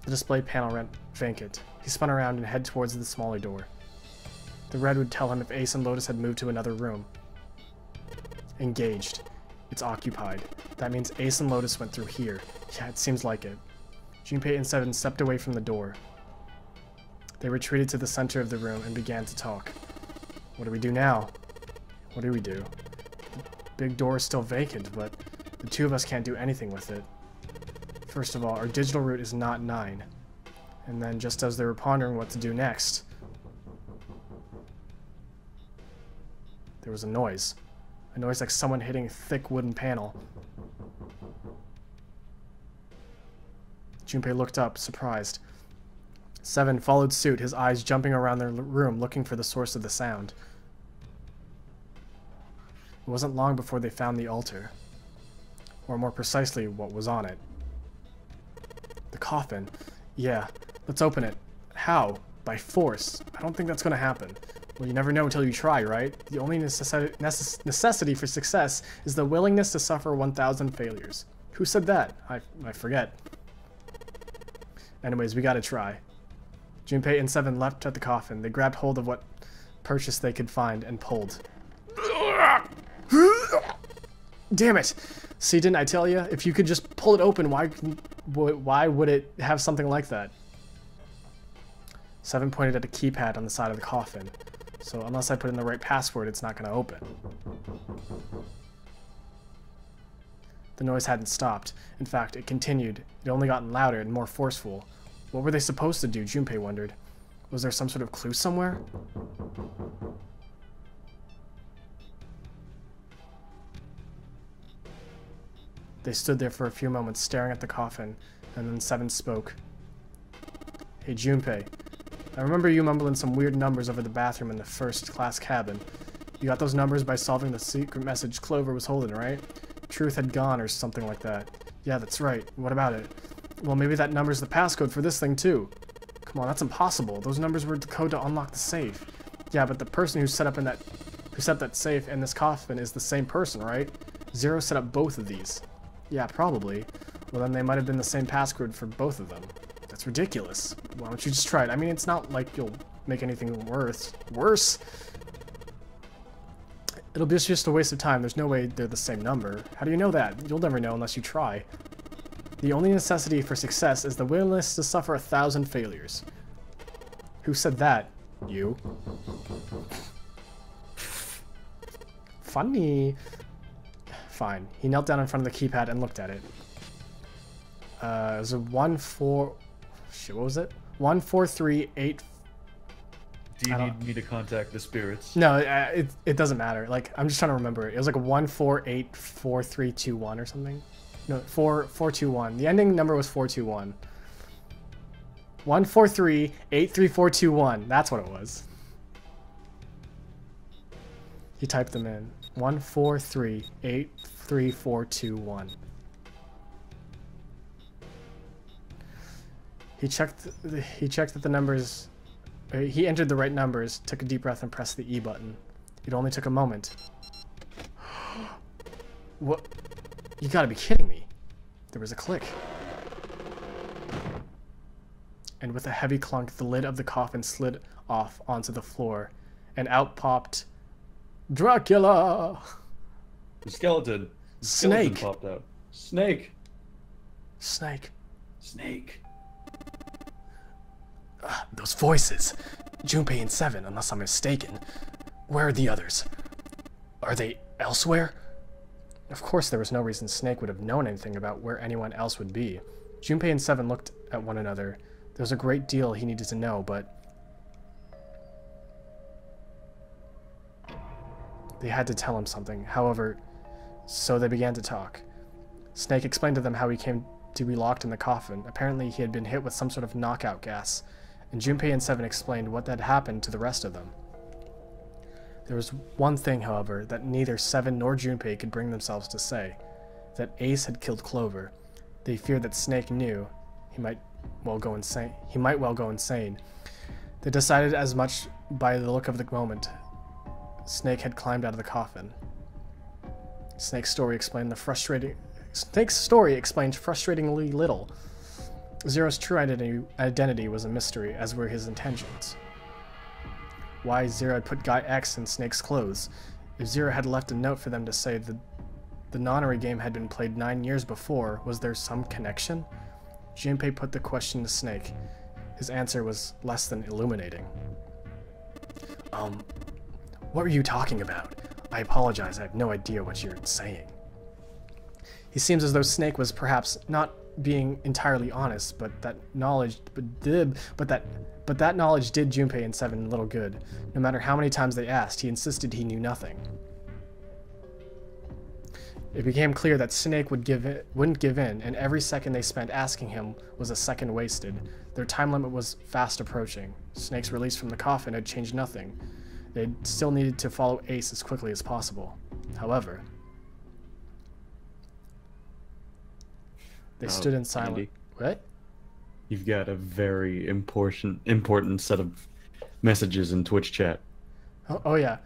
The display panel went vacant. He spun around and headed towards the smaller door. The red would tell him if Ace and Lotus had moved to another room. Engaged. It's occupied. That means Ace and Lotus went through here. Yeah, it seems like it. Junpei and Seven stepped away from the door. They retreated to the center of the room and began to talk. What do we do now? What do we do? The big door is still vacant, but the two of us can't do anything with it. First of all, our digital route is not 9. And then, just as they were pondering what to do next, there was a noise. A noise like someone hitting a thick wooden panel. Junpei looked up, surprised. Seven followed suit, his eyes jumping around their room looking for the source of the sound. It wasn't long before they found the altar. Or more precisely, what was on it. coffin. Yeah, let's open it. How? By force. I don't think that's gonna happen. Well, you never know until you try, right? The only necessity for success is the willingness to suffer 1,000 failures. Who said that? I forget. Anyways, we gotta try. Junpei and Seven leapt at the coffin. They grabbed hold of what purchase they could find and pulled. Damn it! See, didn't I tell you? If you could just pull it open, why would it have something like that? Seven pointed at a keypad on the side of the coffin. So unless I put in the right password, it's not going to open. The noise hadn't stopped. In fact, it continued. It only gotten louder and more forceful. What were they supposed to do? Junpei wondered. Was there some sort of clue somewhere? They stood there for a few moments, staring at the coffin, and then Seven spoke. Hey, Junpei. I remember you mumbling some weird numbers over the bathroom in the first-class cabin. You got those numbers by solving the secret message Clover was holding, right? Truth had gone or something like that. Yeah, that's right. What about it? Well, maybe that number's the passcode for this thing, too. Come on, that's impossible. Those numbers were the code to unlock the safe. Yeah, but the person who set up that safe in this coffin is the same person, right? Zero set up both of these. Yeah, probably. Well, then they might have been the same passcode for both of them. That's ridiculous. Why don't you just try it? I mean, it's not like you'll make anything worse. It'll be just a waste of time. There's no way they're the same number. How do you know that? You'll never know unless you try. The only necessity for success is the willingness to suffer 1,000 failures. Who said that? You. Funny. Fine. He knelt down in front of the keypad and looked at it. It was a shit, what was it? 1438.
Do you need me to contact the spirits?
No, it doesn't matter. Like, I'm just trying to remember it. It was like a 1484321 or something. No, 421. The ending number was 421. 143-83421. That's what it was. He typed them in. 143-83421. He checked that the numbers. He entered the right numbers, took a deep breath, and pressed the E button. It only took a moment. What? You gotta be kidding me. There was a click. And with a heavy clunk, the lid of the coffin slid off onto the floor, and out popped Dracula!
The skeleton.
Snake.
Skeleton popped out. Snake.
Snake.
Snake.
Those voices. Junpei and Seven, unless I'm mistaken. Where are the others? Are they elsewhere? Of course there was no reason Snake would have known anything about where anyone else would be. Junpei and Seven looked at one another. There was a great deal he needed to know, but they had to tell him something. However, so they began to talk. Snake explained to them how he came to be locked in the coffin. Apparently he had been hit with some sort of knockout gas, and Junpei and Seven explained what had happened to the rest of them. There was one thing, however, that neither Seven nor Junpei could bring themselves to say, that Ace had killed Clover. They feared that Snake knew he might well go insane. They decided as much by the look of the moment. Snake had climbed out of the coffin. Snake's story explained frustratingly little. Zero's true identity was a mystery, as were his intentions. Why Zero had put Guy X in Snake's clothes. If Zero had left a note for them to say that the nonary game had been played 9 years before, was there some connection? Junpei put the question to Snake. His answer was less than illuminating. What were you talking about? I apologize, I have no idea what you're saying. He seems as though Snake was perhaps not being entirely honest, but that knowledge did Junpei and Seven little good. No matter how many times they asked, he insisted he knew nothing. It became clear that Snake wouldn't give in, and every second they spent asking him was a second wasted. Their time limit was fast approaching. Snake's release from the coffin had changed nothing. They still needed to follow Ace as quickly as possible. However, they stood in silence.
Andy.
What?
You've got a very important set of messages in Twitch chat.
Oh yeah.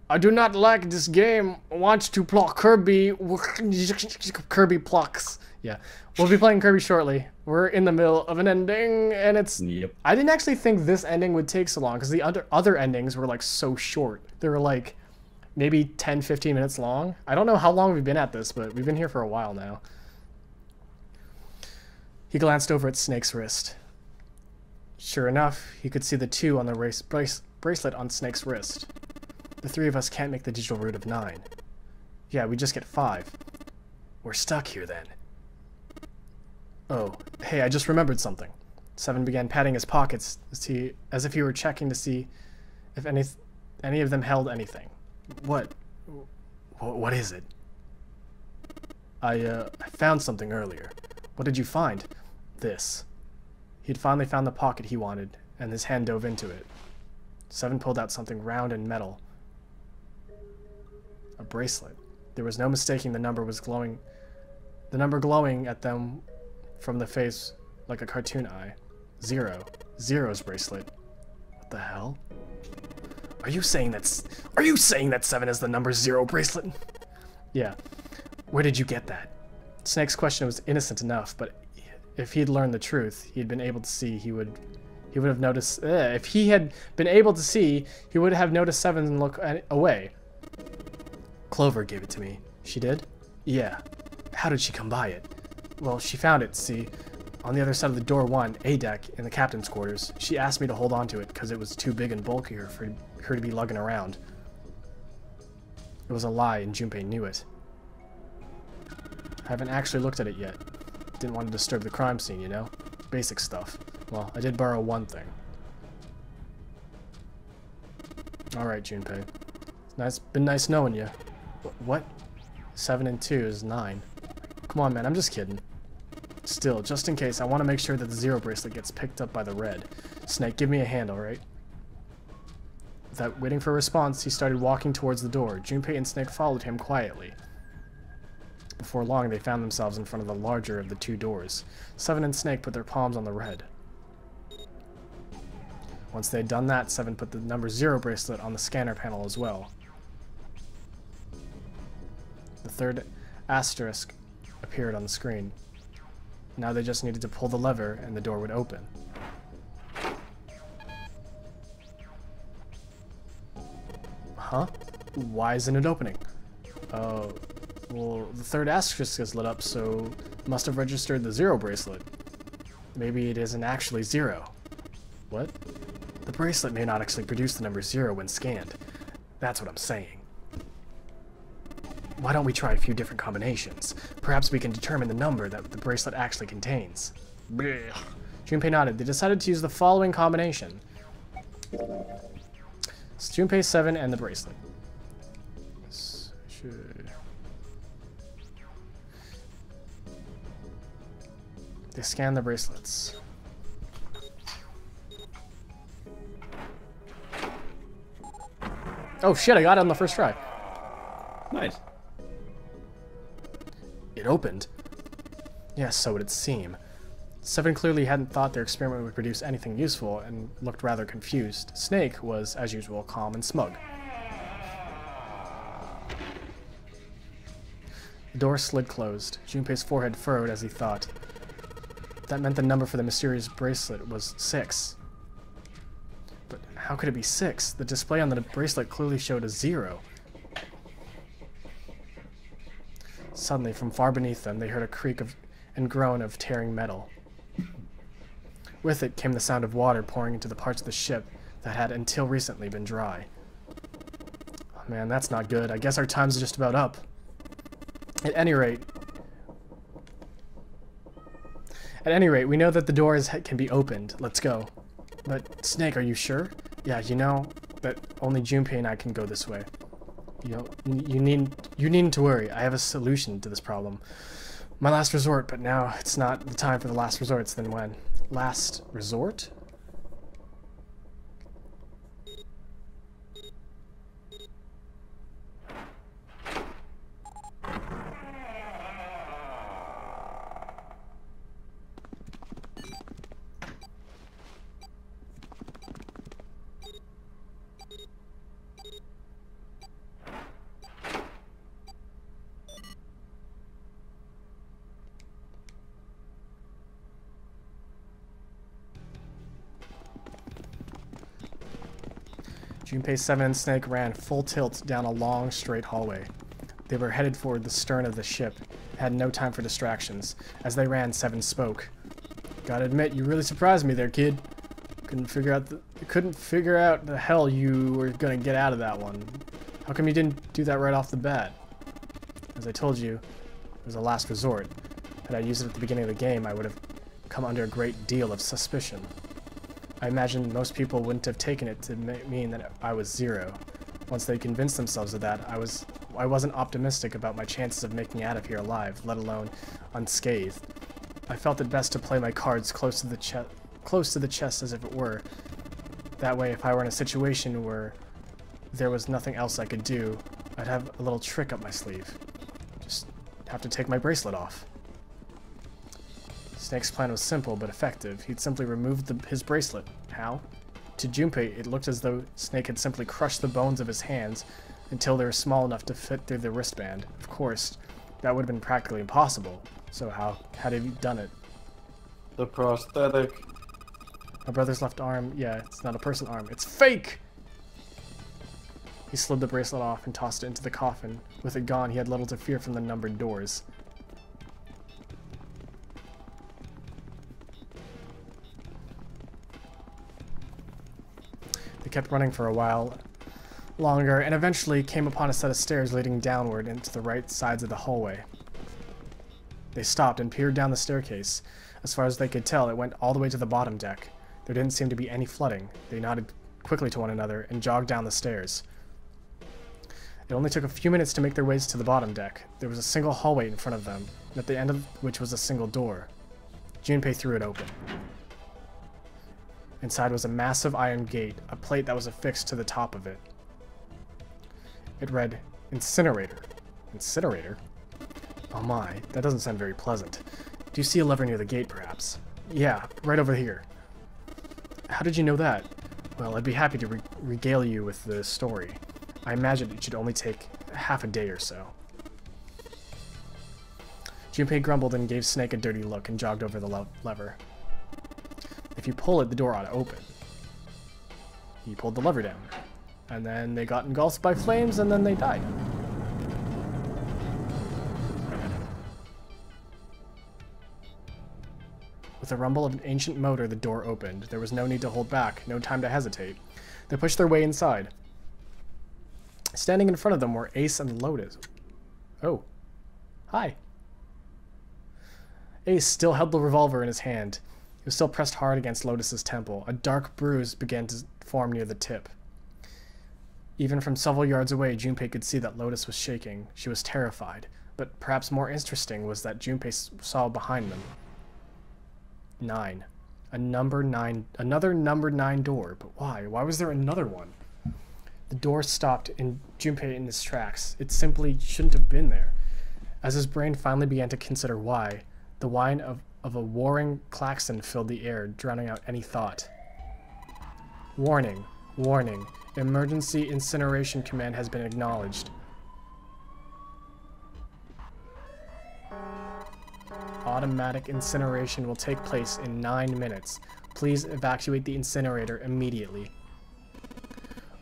I do not like this game. Want to pluck Kirby. Kirby plucks. Yeah. We'll be playing Kirby shortly. We're in the middle of an ending, and it's...
Yep.
I didn't actually think this ending would take so long, because the other endings were, like, so short. They were, like, maybe 10, 15 minutes long. I don't know how long we've been at this, but we've been here for a while now. He glanced over at Snake's wrist. Sure enough, he could see the 2 on the bracelet on Snake's wrist. The 3 of us can't make the digital root of 9. Yeah, we just get 5. We're stuck here then. Oh, hey, I just remembered something. 7 began patting his pockets as if he were checking to see if any of them held anything. What is it? I found something earlier. What did you find? This. He'd finally found the pocket he wanted, and his hand dove into it. 7 pulled out something round and metal. A bracelet. There was no mistaking the number was glowing. The number glowing at them from the face like a cartoon eye. 0. Zero's bracelet. What the hell? Are you saying that 7 is the number 0 bracelet? Yeah. Where did you get that? Snake's question was innocent enough, but if he'd learned the truth, he'd been able to see, he would have noticed. If he had been able to see, he would have noticed 7 and look away. Clover gave it to me. She did? Yeah. How did she come by it? Well, she found it, see, on the other side of the door 1, A deck, in the captain's quarters. She asked me to hold on to it because it was too big and bulky for her to be lugging around. It was a lie, and Junpei knew it. I haven't actually looked at it yet. Didn't want to disturb the crime scene, you know? Basic stuff. Well, I did borrow one thing. Alright, Junpei. Been nice knowing you. What? 7 and 2 is 9. Come on, man, I'm just kidding. Still, just in case, I want to make sure that the 0 bracelet gets picked up by the red. Snake, give me a hand, alright? Without waiting for a response, he started walking towards the door. Junpei and Snake followed him quietly. Before long, they found themselves in front of the larger of the 2 doors. 7 and Snake put their palms on the red. Once they had done that, 7 put the number 0 bracelet on the scanner panel as well. The 3rd asterisk appeared on the screen. Now they just needed to pull the lever and the door would open. Huh? Why isn't it opening? Oh, well, the 3rd asterisk is lit up, so it must have registered the 0 bracelet. Maybe it isn't actually 0. What? The bracelet may not actually produce the number 0 when scanned. That's what I'm saying. Why don't we try a few different combinations? Perhaps we can determine the number that the bracelet actually contains. Blech. Junpei nodded. They decided to use the following combination. It's Junpei 7 and the bracelet. They scan the bracelets. Oh shit, I got it on the first try.
Nice.
It opened. Yes, so would it seem. 7 clearly hadn't thought their experiment would produce anything useful and looked rather confused. Snake was, as usual, calm and smug. The door slid closed. Junpei's forehead furrowed as he thought. That meant the number for the mysterious bracelet was 6. But how could it be 6? The display on the bracelet clearly showed a 0. Suddenly, from far beneath them, they heard a creak and groan of tearing metal. With it came the sound of water pouring into the parts of the ship that had until recently been dry. Oh man, that's not good. I guess our time's just about up. At any rate, we know that the doors can be opened. Let's go. But, Snake, are you sure? Yeah, you know that only Junpei and I can go this way. You know, you needn't to worry. I have a solution to this problem. My last resort, but now it's not the time for the last resorts. Then when? Last resort? Junpei, 7, and Snake ran full tilt down a long, straight hallway. They were headed for the stern of the ship, had no time for distractions. As they ran, 7 spoke. Gotta admit, you really surprised me there, kid. Couldn't figure out the hell you were gonna get out of that one. How come you didn't do that right off the bat? As I told you, it was a last resort. Had I used it at the beginning of the game, I would have come under a great deal of suspicion. I imagine most people wouldn't have taken it to mean that I was zero. Once they convinced themselves of that, I wasn't optimistic about my chances of making it out of here alive, let alone unscathed. I felt it best to play my cards close to the chest as if it were. That way, if I were in a situation where there was nothing else I could do, I'd have a little trick up my sleeve. Just have to take my bracelet off. Snake's plan was simple but effective. He'd simply removed his bracelet. How? To Junpei, it looked as though Snake had simply crushed the bones of his hands until they were small enough to fit through the wristband. Of course, that would have been practically impossible. So how had he done it?
The prosthetic.
My brother's left arm, yeah, it's not a person arm. It's fake! He slid the bracelet off and tossed it into the coffin. With it gone, he had little to fear from the numbered doors. They kept running for a while longer, and eventually came upon a set of stairs leading downward into the right sides of the hallway. They stopped and peered down the staircase. As far as they could tell, it went all the way to the bottom deck. There didn't seem to be any flooding. They nodded quickly to one another and jogged down the stairs. It only took a few minutes to make their ways to the bottom deck. There was a single hallway in front of them, at the end of which was a single door. Junpei threw it open. Inside was a massive iron gate, a plate that was affixed to the top of it. It read, Incinerator. Incinerator? Oh my, that doesn't sound very pleasant. Do you see a lever near the gate, perhaps? Yeah, right over here. How did you know that? Well, I'd be happy to regale you with the story. I imagine it should only take half a day or so. Junpei grumbled and gave Snake a dirty look and jogged over the lever. If you pull it, the door ought to open. He pulled the lever down. And then they got engulfed by flames, and then they died. With a rumble of an ancient motor, the door opened. There was no need to hold back, no time to hesitate. They pushed their way inside. Standing in front of them were Ace and Lotus. Oh. Hi. Ace still held the revolver in his hand. He was still pressed hard against Lotus's temple. A dark bruise began to form near the tip. Even from several yards away, Junpei could see that Lotus was shaking. She was terrified. But perhaps more interesting was that Junpei saw behind them. 9. Another number 9 door. But why? Why was there another one? The door stopped Junpei in his tracks. It simply shouldn't have been there. As his brain finally began to consider why, the whine of a warring klaxon filled the air, drowning out any thought. Warning. Warning. Emergency incineration command has been acknowledged. Automatic incineration will take place in 9 minutes. Please evacuate the incinerator immediately.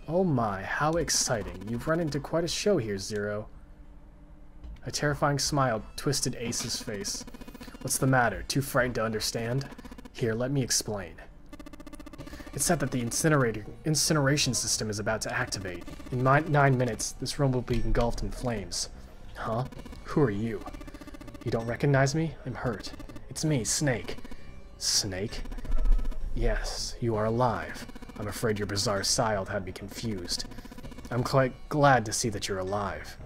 Oh my, how exciting. You've run into quite a show here, Zero. A terrifying smile twisted Ace's face. What's the matter? Too frightened to understand? Here, let me explain. It's said that the incineration system is about to activate. In 9 minutes, this room will be engulfed in flames. Huh? Who are you? You don't recognize me? I'm hurt. It's me, Snake. Snake? Yes, you are alive. I'm afraid your bizarre child had me confused. I'm quite glad to see that you're alive.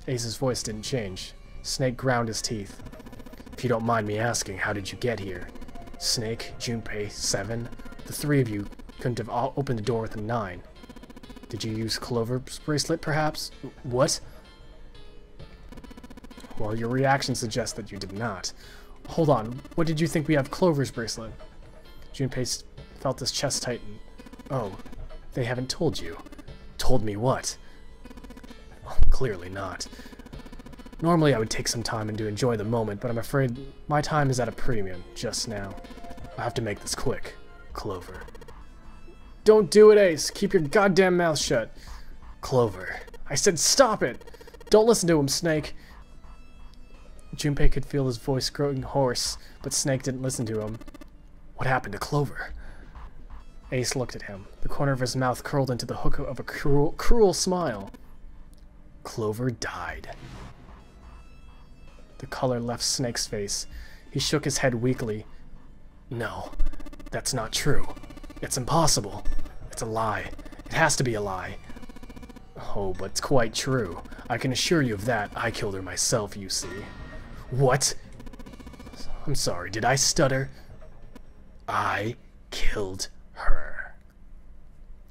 Ace's voice didn't change. Snake ground his teeth. If you don't mind me asking, how did you get here? Snake, Junpei, 7? The 3 of you couldn't have all opened the door with a 9. Did you use Clover's bracelet, perhaps? What? Well, your reaction suggests that you did not. Hold on, what did you think we have Clover's bracelet? Junpei felt his chest tighten. Oh, they haven't told you. Told me what? Oh, clearly not. Normally I would take some time and to enjoy the moment, but I'm afraid my time is at a premium just now. I have to make this quick. Clover. Don't do it, Ace. Keep your goddamn mouth shut. Clover. I said stop it. Don't listen to him, Snake. Junpei could feel his voice growing hoarse, but Snake didn't listen to him. What happened to Clover? Ace looked at him. The corner of his mouth curled into the hook of a cruel smile. Clover died. The color left Snake's face. He shook his head weakly. No, that's not true. It's impossible. It's a lie. It has to be a lie. Oh, but it's quite true. I can assure you of that. I killed her myself, you see. What? I'm sorry, did I stutter? I killed her.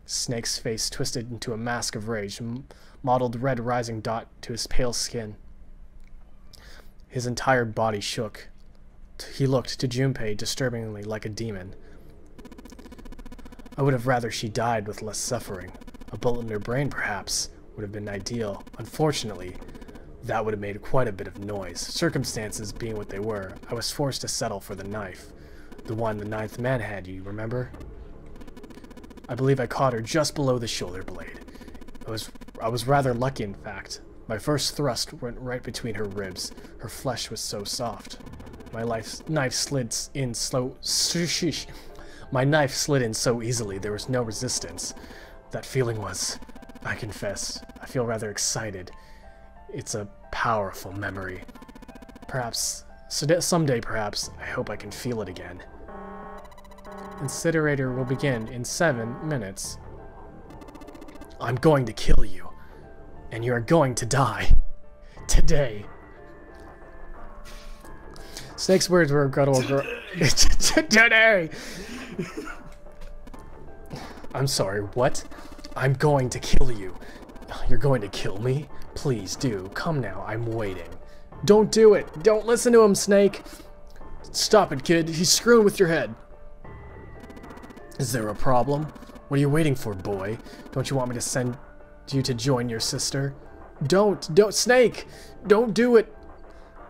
Snake's face twisted into a mask of rage, mottled red rising dot to his pale skin. His entire body shook. He looked to Junpei disturbingly like a demon. I would have rather she died with less suffering. A bullet in her brain, perhaps, would have been ideal. Unfortunately, that would have made quite a bit of noise. Circumstances being what they were, I was forced to settle for the knife. The one the ninth man had, you remember? I believe I caught her just below the shoulder blade. I was rather lucky, in fact. My first thrust went right between her ribs. Her flesh was so soft. My knife slid in so easily there was no resistance. That feeling was, I confess, I feel rather excited. It's a powerful memory. Perhaps, someday perhaps, I hope I can feel it again. Incinerator will begin in 7 minutes. I'm going to kill you, and you are going to die. Today. Snake's words were guttural. Today! I'm sorry, what? I'm going to kill you. You're going to kill me? Please do. Come now, I'm waiting. Don't do it! Don't listen to him, Snake! Stop it, kid. He's screwing with your head. Is there a problem? What are you waiting for, boy? Don't you want me to send you to join your sister? Don't, Snake! Don't do it!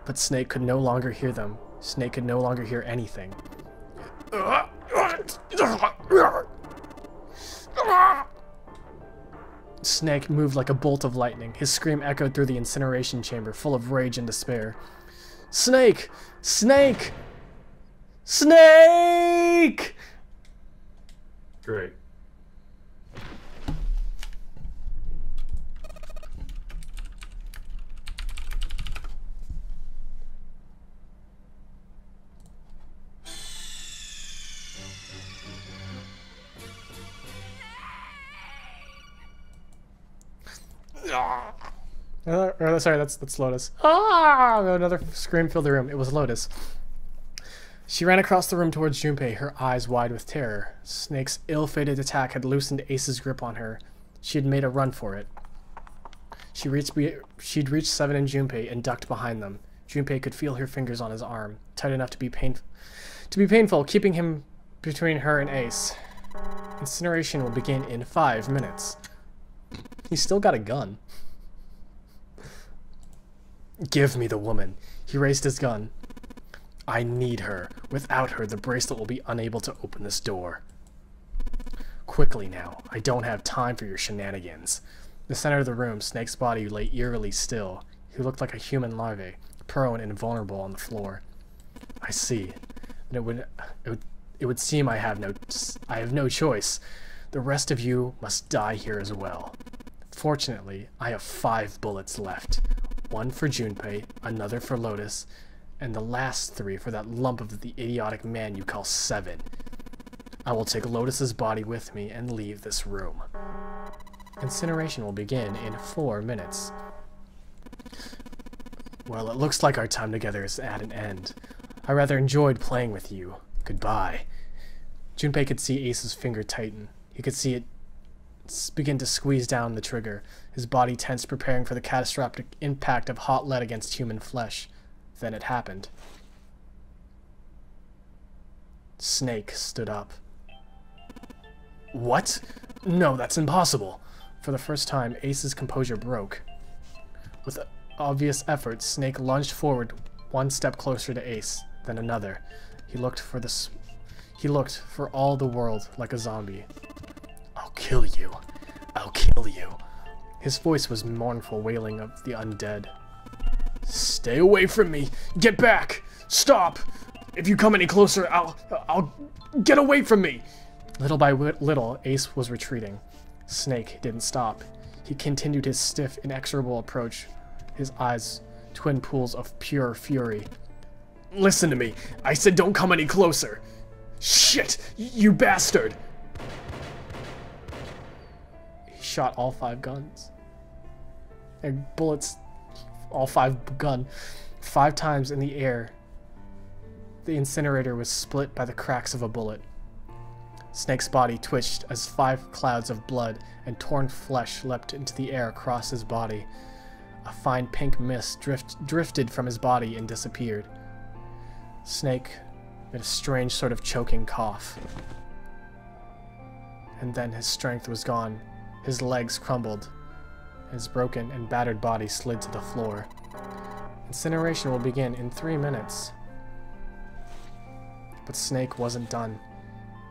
But Snake could no longer hear them. Snake could no longer hear anything. Snake moved like a bolt of lightning. His scream echoed through the incineration chamber, full of rage and despair. Snake! Snake! Snake!
Great.
Sorry, that's Lotus. Ah! Another scream filled the room. It was Lotus. She ran across the room towards Junpei, her eyes wide with terror. Snake's ill-fated attack had loosened Ace's grip on her. She had made a run for it. She'd reached Seven and Junpei and ducked behind them. Junpei could feel her fingers on his arm, tight enough to be painful, keeping him between her and Ace. Incineration will begin in 5 minutes. He's still got a gun. Give me the woman. He raised his gun. I need her. Without her, the bracelet will be unable to open this door. Quickly now. I don't have time for your shenanigans. In the center of the room, Snake's body lay eerily still. He looked like a human larvae, prone and invulnerable on the floor. I see. And it would seem I have no choice. The rest of you must die here as well. Fortunately, I have 5 bullets left. 1 for Junpei, another for Lotus, and the last 3 for that lump of the idiotic man you call Seven. I will take Lotus's body with me and leave this room. Incineration will begin in 4 minutes. Well, it looks like our time together is at an end. I rather enjoyed playing with you. Goodbye. Junpei could see Ace's finger tighten. He could see it begin to squeeze down the trigger, his body tense, preparing for the catastrophic impact of hot lead against human flesh. Then it happened. Snake stood up. What? No, that's impossible. For the first time, Ace's composure broke. With obvious effort, Snake lunged forward 1 step closer to Ace, then another. He looked for all the world like a zombie. kill you. I'll kill you. His voice was mournful wailing of the undead. Stay away from me. Get back. Stop. If you come any closer, I'll get away from me. Little by little, Ace was retreating. Snake didn't stop. He continued his stiff, inexorable approach, his eyes twin pools of pure fury. Listen to me. I said don't come any closer. Shit, you bastard. He shot all 5 guns. And bullets, all 5 gun, 5 times in the air. The incinerator was split by the cracks of a bullet. Snake's body twitched as 5 clouds of blood and torn flesh leapt into the air across his body. A fine pink mist drifted from his body and disappeared. Snake made a strange sort of choking cough. And then his strength was gone. His legs crumbled. His broken and battered body slid to the floor. Incineration will begin in 3 minutes. But Snake wasn't done.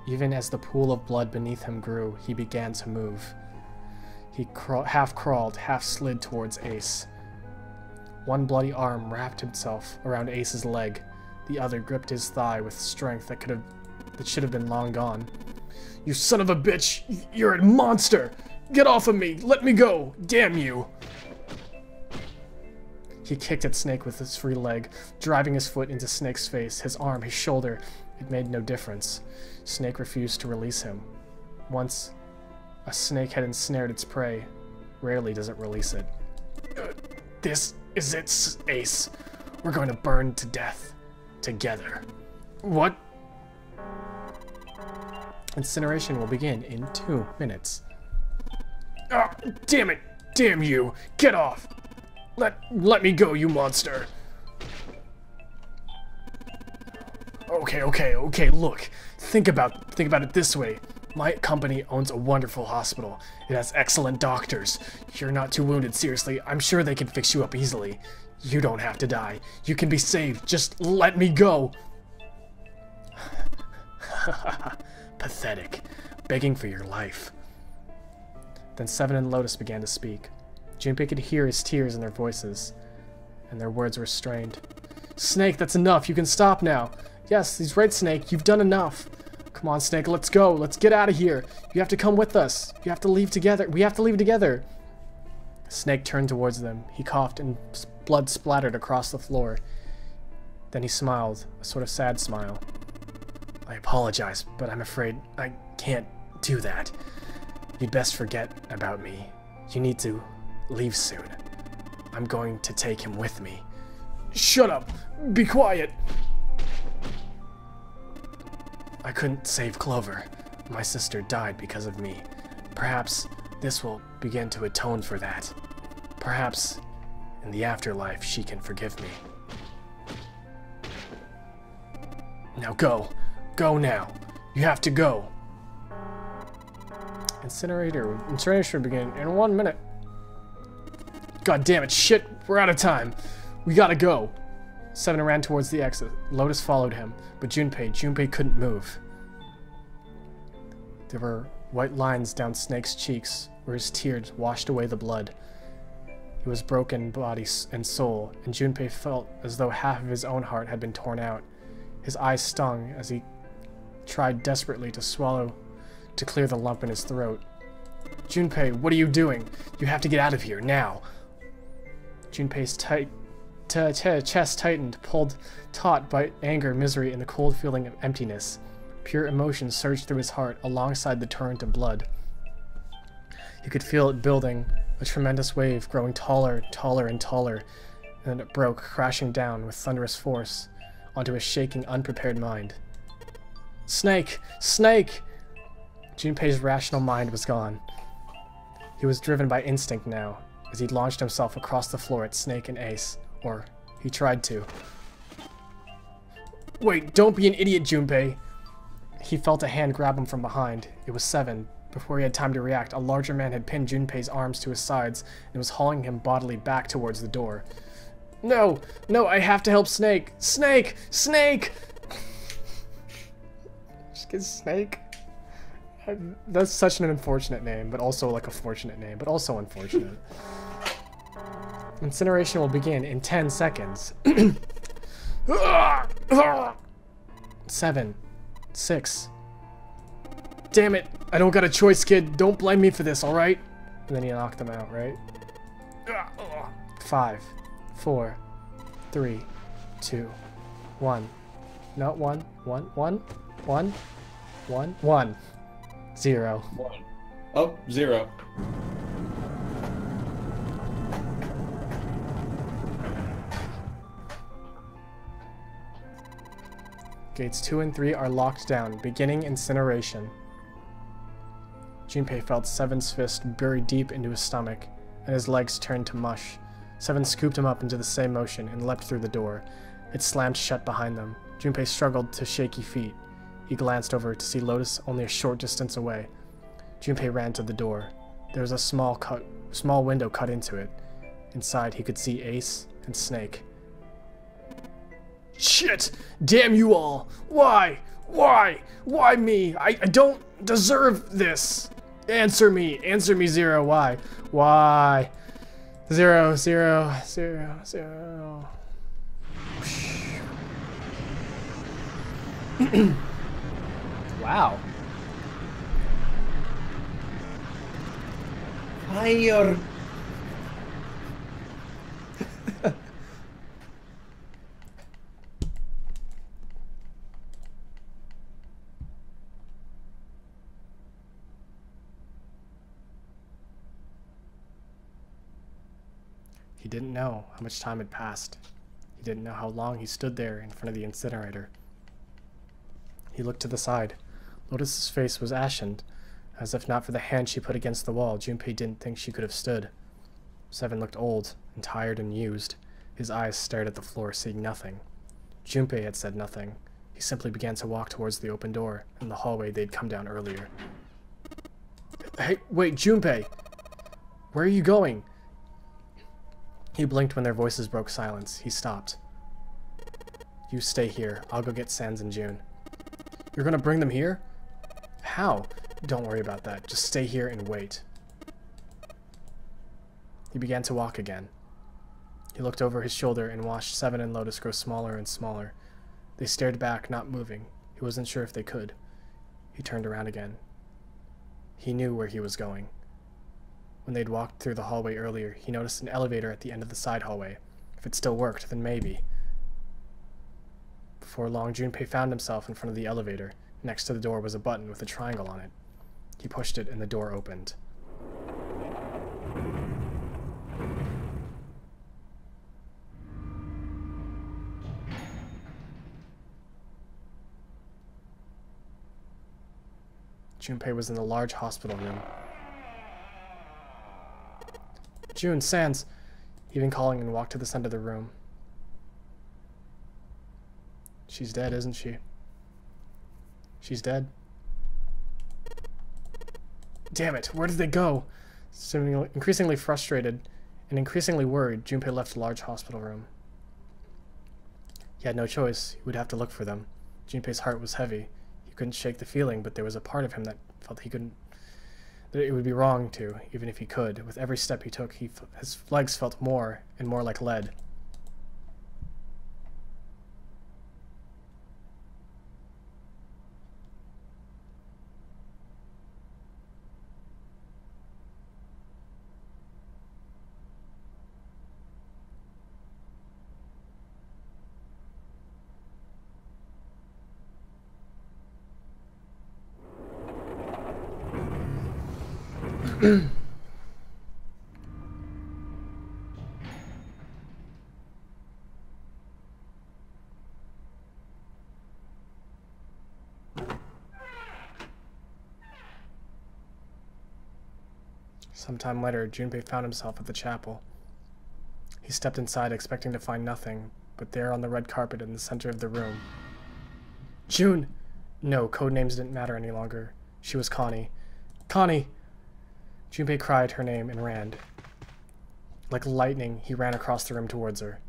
Even as the pool of blood beneath him grew, he began to move. He half crawled, half slid towards Ace. One bloody arm wrapped itself around Ace's leg. The other gripped his thigh with strength that should have been long gone. You son of a bitch! You're a monster! Get off of me! Let me go! Damn you! He kicked at Snake with his free leg, driving his foot into Snake's face, his arm, his shoulder. It made no difference. Snake refused to release him. Once a snake had ensnared its prey, rarely does it release it. This is it, Ace. We're going to burn to death. Together. What? Incineration will begin in 2 minutes. Ah, damn it! Damn you! Get off! Let me go, you monster! Okay, look. Think about it this way. My company owns a wonderful hospital. It has excellent doctors. You're not too wounded, seriously. I'm sure they can fix you up easily. You don't have to die. You can be saved. Just let me go. Pathetic. Begging for your life. Then Seven and Lotus began to speak. Junpei could hear his tears in their voices, and their words were strained. Snake, that's enough. You can stop now. Yes, he's right, Snake. You've done enough. Come on, Snake. Let's go. Let's get out of here. You have to come with us. You have to leave together. We have to leave together. Snake turned towards them. He coughed and blood splattered across the floor. Then he smiled, a sort of sad smile. I apologize, but I'm afraid I can't do that. You'd best forget about me. You need to leave soon. I'm going to take him with me. Shut up! Be quiet! I couldn't save Clover. My sister died because of me. Perhaps this will begin to atone for that. Perhaps in the afterlife she can forgive me. Now go. Go now. You have to go. Incineration begin in 1 minute. God damn it, shit, we're out of time. We gotta go. Seven ran towards the exit. Lotus followed him, but Junpei couldn't move. There were white lines down Snake's cheeks where his tears washed away the blood. He was broken body and soul, and Junpei felt as though half of his own heart had been torn out. His eyes stung as he tried desperately to swallow to clear the lump in his throat. Junpei, what are you doing? You have to get out of here, now! Junpei's chest tightened, pulled taut by anger, misery, and the cold feeling of emptiness. Pure emotion surged through his heart alongside the torrent of blood. He could feel it building, a tremendous wave growing taller, taller, and taller, and then it broke, crashing down with thunderous force onto his shaking, unprepared mind. Snake! Snake! Junpei's rational mind was gone. He was driven by instinct now, as he launched himself across the floor at Snake and Ace. Or, he tried to. Wait, don't be an idiot, Junpei! He felt a hand grab him from behind. It was Seven. Before he had time to react, a larger man had pinned Junpei's arms to his sides and was hauling him bodily back towards the door. No! No, I have to help Snake! Snake! Snake! Just get Snake That's such an unfortunate name, but also like a fortunate name, but also unfortunate. Incineration will begin in 10 seconds. 7, 6. Damn it! I don't got a choice, kid. Don't blame me for this, alright? And then he knocked them out, right? 5, 4, 3, 2, 1. No, 1, 1, 1, 1, 1, 1. 0.
1. Oh, 0.
Gates 2 and 3 are locked down, beginning incineration. Junpei felt Seven's fist buried deep into his stomach, and his legs turned to mush. Seven scooped him up into the same motion and leapt through the door. It slammed shut behind them. Junpei struggled to shaky feet. He glanced over to see Lotus only a short distance away. Junpei ran to the door. There was a small window cut into it. Inside, he could see Ace and Snake. Shit! Damn you all! Why? Why? Why me? I don't deserve this! Answer me! Answer me, Zero. Why? Why? 0, 0, 0, 0. Wow.
Fire!
He didn't know how much time had passed. He didn't know how long he stood there in front of the incinerator. He looked to the side. Lotus's face was ashen, as if not for the hand she put against the wall, Junpei didn't think she could have stood. Seven looked old and tired and used. His eyes stared at the floor, seeing nothing. Junpei had said nothing. He simply began to walk towards the open door in the hallway they'd come down earlier. Hey, wait, Junpei! Where are you going? He blinked when their voices broke silence. He stopped. You stay here. I'll go get Sans and June. You're gonna bring them here? How? Don't worry about that. Just stay here and wait. He began to walk again. He looked over his shoulder and watched Seven and Lotus grow smaller and smaller. They stared back, not moving. He wasn't sure if they could. He turned around again. He knew where he was going. When they'd walked through the hallway earlier, he noticed an elevator at the end of the side hallway. If it still worked, then maybe. Before long, Junpei found himself in front of the elevator. Next to the door was a button with a triangle on it. He pushed it and the door opened. Junpei was in the large hospital room. June, Sans! He'd been calling and walked to the center of the room. She's dead, isn't she? She's dead. Damn it, where did they go? Seemingly increasingly frustrated and increasingly worried, Junpei left the large hospital room. He had no choice. He would have to look for them. Junpei's heart was heavy. He couldn't shake the feeling, but there was a part of him that felt he couldn't... that it would be wrong to, even if he could. With every step he took, his legs felt more and more like lead. Sometime later, Junpei found himself at the chapel. He stepped inside expecting to find nothing, but there on the red carpet in the center of the room... June! No, codenames didn't matter any longer. She was Connie. Connie! Junpei cried her name and ran. Like lightning, he ran across the room towards her.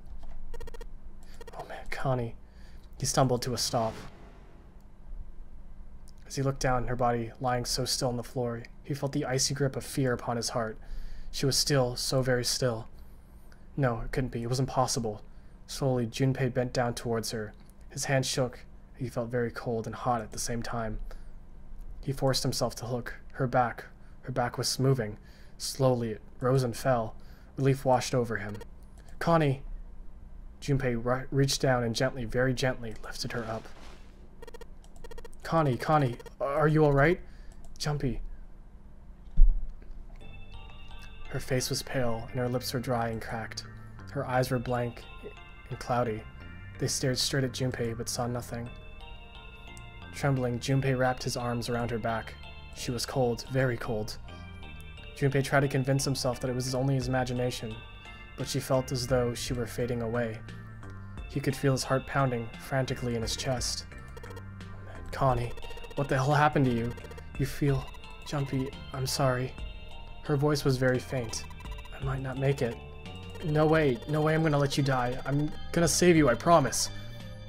Oh man, Connie. He stumbled to a stop. As he looked down, her body lying so still on the floor, he felt the icy grip of fear upon his heart. She was still, so very still. No, it couldn't be. It was impossible. Slowly, Junpei bent down towards her. His hand shook. He felt very cold and hot at the same time. He forced himself to look. Her back was moving. Slowly, it rose and fell. Relief washed over him. Connie! Junpei reached down and gently, very gently, lifted her up. Connie, are you alright? Jumpy. Her face was pale, and her lips were dry and cracked. Her eyes were blank and cloudy. They stared straight at Junpei, but saw nothing. Trembling, Junpei wrapped his arms around her back. She was cold, very cold. Junpei tried to convince himself that it was only his imagination, but she felt as though she were fading away. He could feel his heart pounding frantically in his chest. Connie, what the hell happened to you? You feel... Jumpy, I'm sorry. Her voice was very faint. I might not make it. No way I'm gonna let you die. I'm gonna save you, I promise.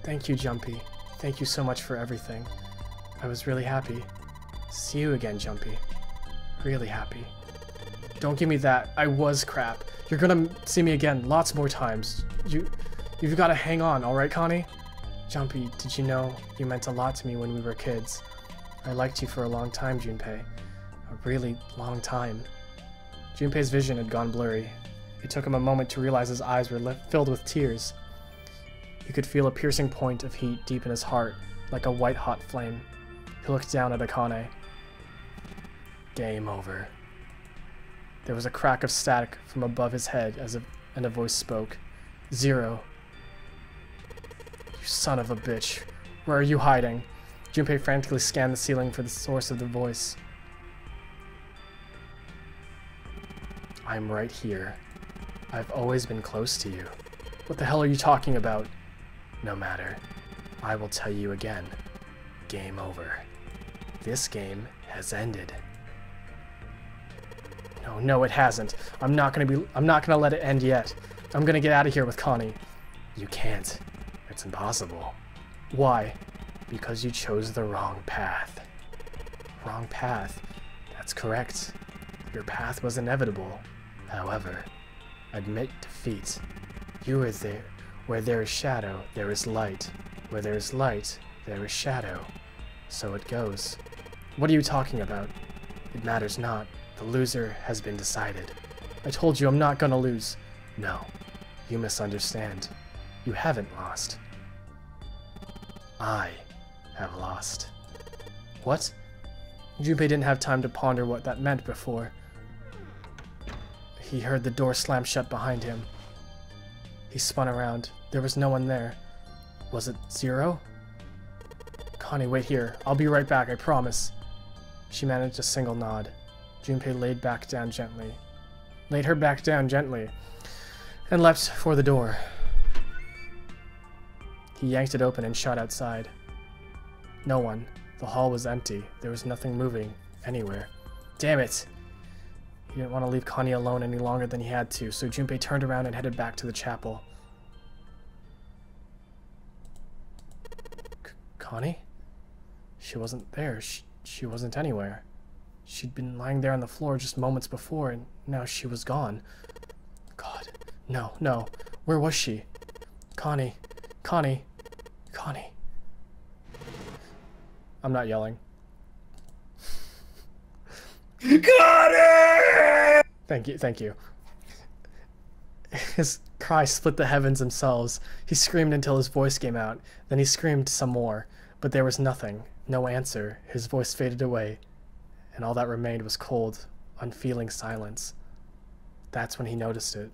Thank you, Jumpy. Thank you so much for everything. I was really happy. See you again, Jumpy. Really happy. Don't give me that. I was crap. You're gonna see me again lots more times. You've gotta hang on, alright, Connie? Jumpy, did you know you meant a lot to me when we were kids? I liked you for a long time, Junpei. A really long time. Junpei's vision had gone blurry. It took him a moment to realize his eyes were filled with tears. He could feel a piercing point of heat deep in his heart, like a white-hot flame. He looked down at Akane. Game over. There was a crack of static from above his head and a voice spoke. Zero. You son of a bitch. Where are you hiding? Junpei frantically scanned the ceiling for the source of the voice. I'm right here. I've always been close to you. What the hell are you talking about? No matter. I will tell you again. Game over. This game has ended. No, it hasn't. I'm not gonna let it end yet. I'm gonna get out of here with Connie. You can't. It's impossible. Why? Because you chose the wrong path. Wrong path? That's correct. Your path was inevitable. However, admit defeat. You were there. Where there is shadow, there is light. Where there is light, there is shadow. So it goes. What are you talking about? It matters not. The loser has been decided. I told you I'm not gonna lose. No, you misunderstand. You haven't lost. I have lost. What? Junpei didn't have time to ponder what that meant before. He heard the door slam shut behind him. He spun around. There was no one there. Was it Zero? Connie, wait here. I'll be right back, I promise. She managed a single nod. Junpei laid her back down gently, and leapt for the door. He yanked it open and shot outside. No one. The hall was empty. There was nothing moving anywhere. Damn it! He didn't want to leave Connie alone any longer than he had to, so Junpei turned around and headed back to the chapel. Connie? She wasn't there. She wasn't anywhere. She'd been lying there on the floor just moments before, and now she was gone. God. No. Where was she? Connie. I'm not yelling.
Connie!
Thank you. His cry split the heavens themselves. He screamed until his voice came out. Then he screamed some more, but there was nothing. No answer. His voice faded away, and all that remained was cold, unfeeling silence. That's when he noticed it.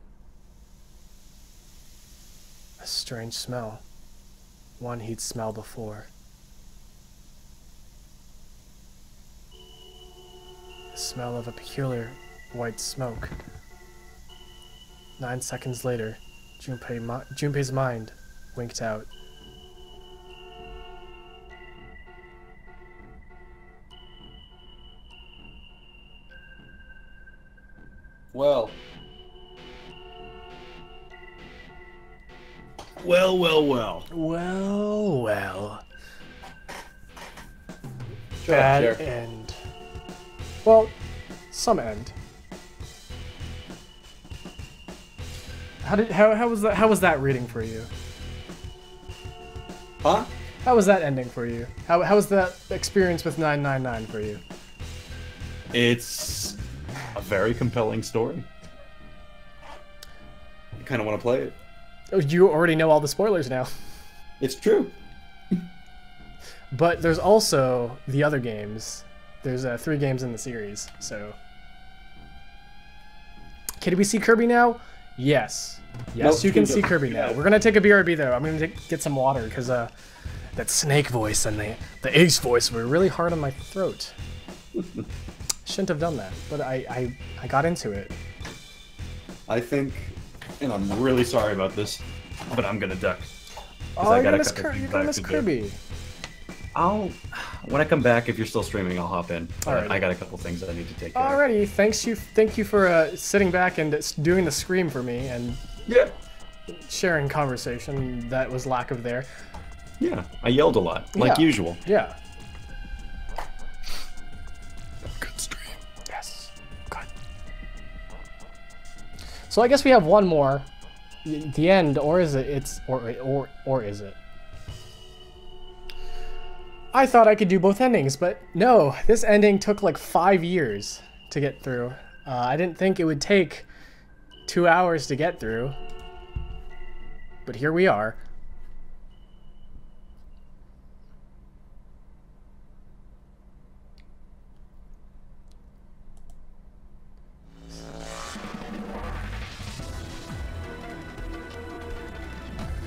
A strange smell. One he'd smelled before. The smell of a peculiar white smoke. 9 seconds later, Junpei's mind winked out.
Well. Well.
Well. bad
sure.
end. Well, some end. How was that reading for you?
Huh?
How was that ending for you? How was that experience with 999 for you?
It's a very compelling story. I kind of want to play it.
Oh, you already know all the spoilers now.
It's true.
But there's also the other games. There's 3 games in the series, so... Can we see Kirby now? Yes. Yes,
Nope,
you can
you
see
don't.
Kirby now. We're gonna take a BRB though. I'm gonna get some water, because that snake voice and the Ace voice were really hard on my throat. Shouldn't have done that, but I got into it.
I think, and I'm really sorry about this, but I'm gonna duck.
Oh,
I
you're
got
gonna
a
miss,
couple things
you're gonna
I
miss
have to
Kirby.
When I come back, if you're still streaming, I'll hop in.
Alrighty.
I got a couple things that I need to take care of.
Alrighty, thank you for sitting back and doing the scream for me and
Yeah.
sharing conversation that was lack of there.
Yeah, I yelled a lot, like
Yeah.
usual.
Yeah.
Good stream.
Yes. Good. So I guess we have one more. The end, or is it? Or is it? I thought I could do both endings, but no. This ending took like 5 years to get through. I didn't think it would take 2 hours to get through, but here we are.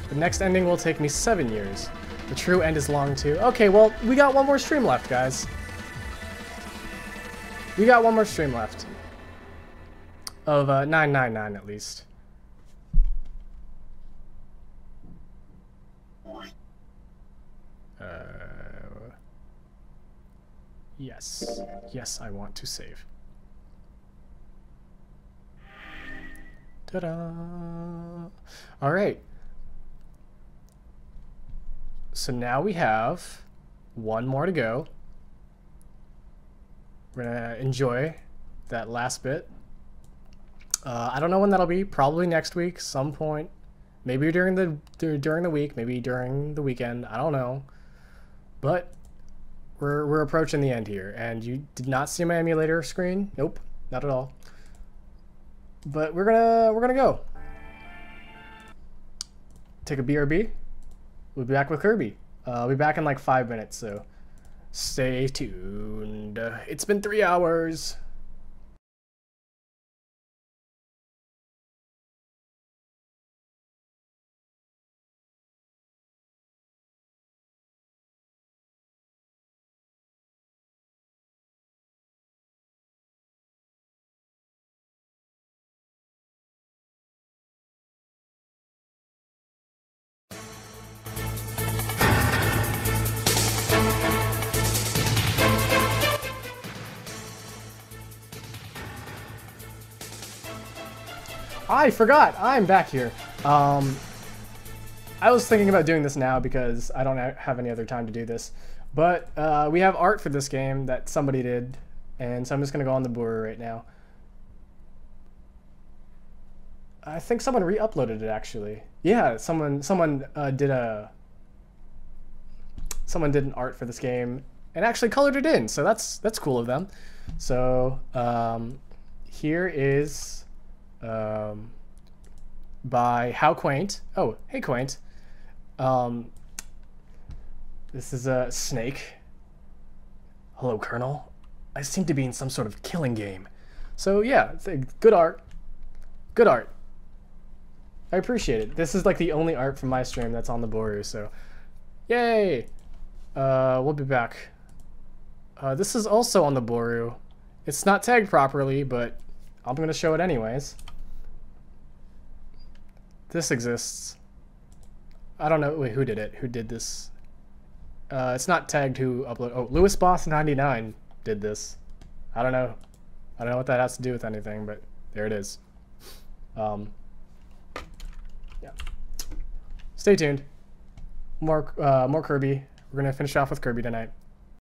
The next ending will take me 7 years. The true end is long too. Okay, well, we got one more stream left, guys. We got one more stream left. Of 999 at least. Yes. Yes, I want to save. Ta-da! Alright. So now we have one more to go. We're gonna enjoy that last bit. I don't know when that'll be. Probably next week, some point. Maybe during the week. Maybe during the weekend. I don't know. But we're approaching the end here, and you did not see my emulator screen. Nope, not at all. But we're gonna go. Take a BRB. We'll be back with Kirby. I'll be back in like 5 minutes, so stay tuned. It's been 3 hours. I forgot. I'm back here. I was thinking about doing this now because I don't have any other time to do this. But we have art for this game that somebody did, and so I'm just gonna go on the board right now. I think someone re-uploaded it actually. Yeah, someone did an art for this game and actually colored it in. So that's cool of them. So here is. By How Quaint. Oh, hey Quaint. This is a snake. Hello, Colonel. I seem to be in some sort of killing game. So yeah, it's good art. Good art. I appreciate it. This is like the only art from my stream that's on the Boru, so yay! We'll be back. This is also on the Boru. It's not tagged properly, but I'm gonna show it anyways. This exists. I don't know. Wait, who did it? Who did this? It's not tagged who uploaded. Oh, Lewis Boss 99 did this. I don't know. I don't know what that has to do with anything, but there it is. Yeah. Stay tuned. More Kirby. We're gonna finish off with Kirby tonight.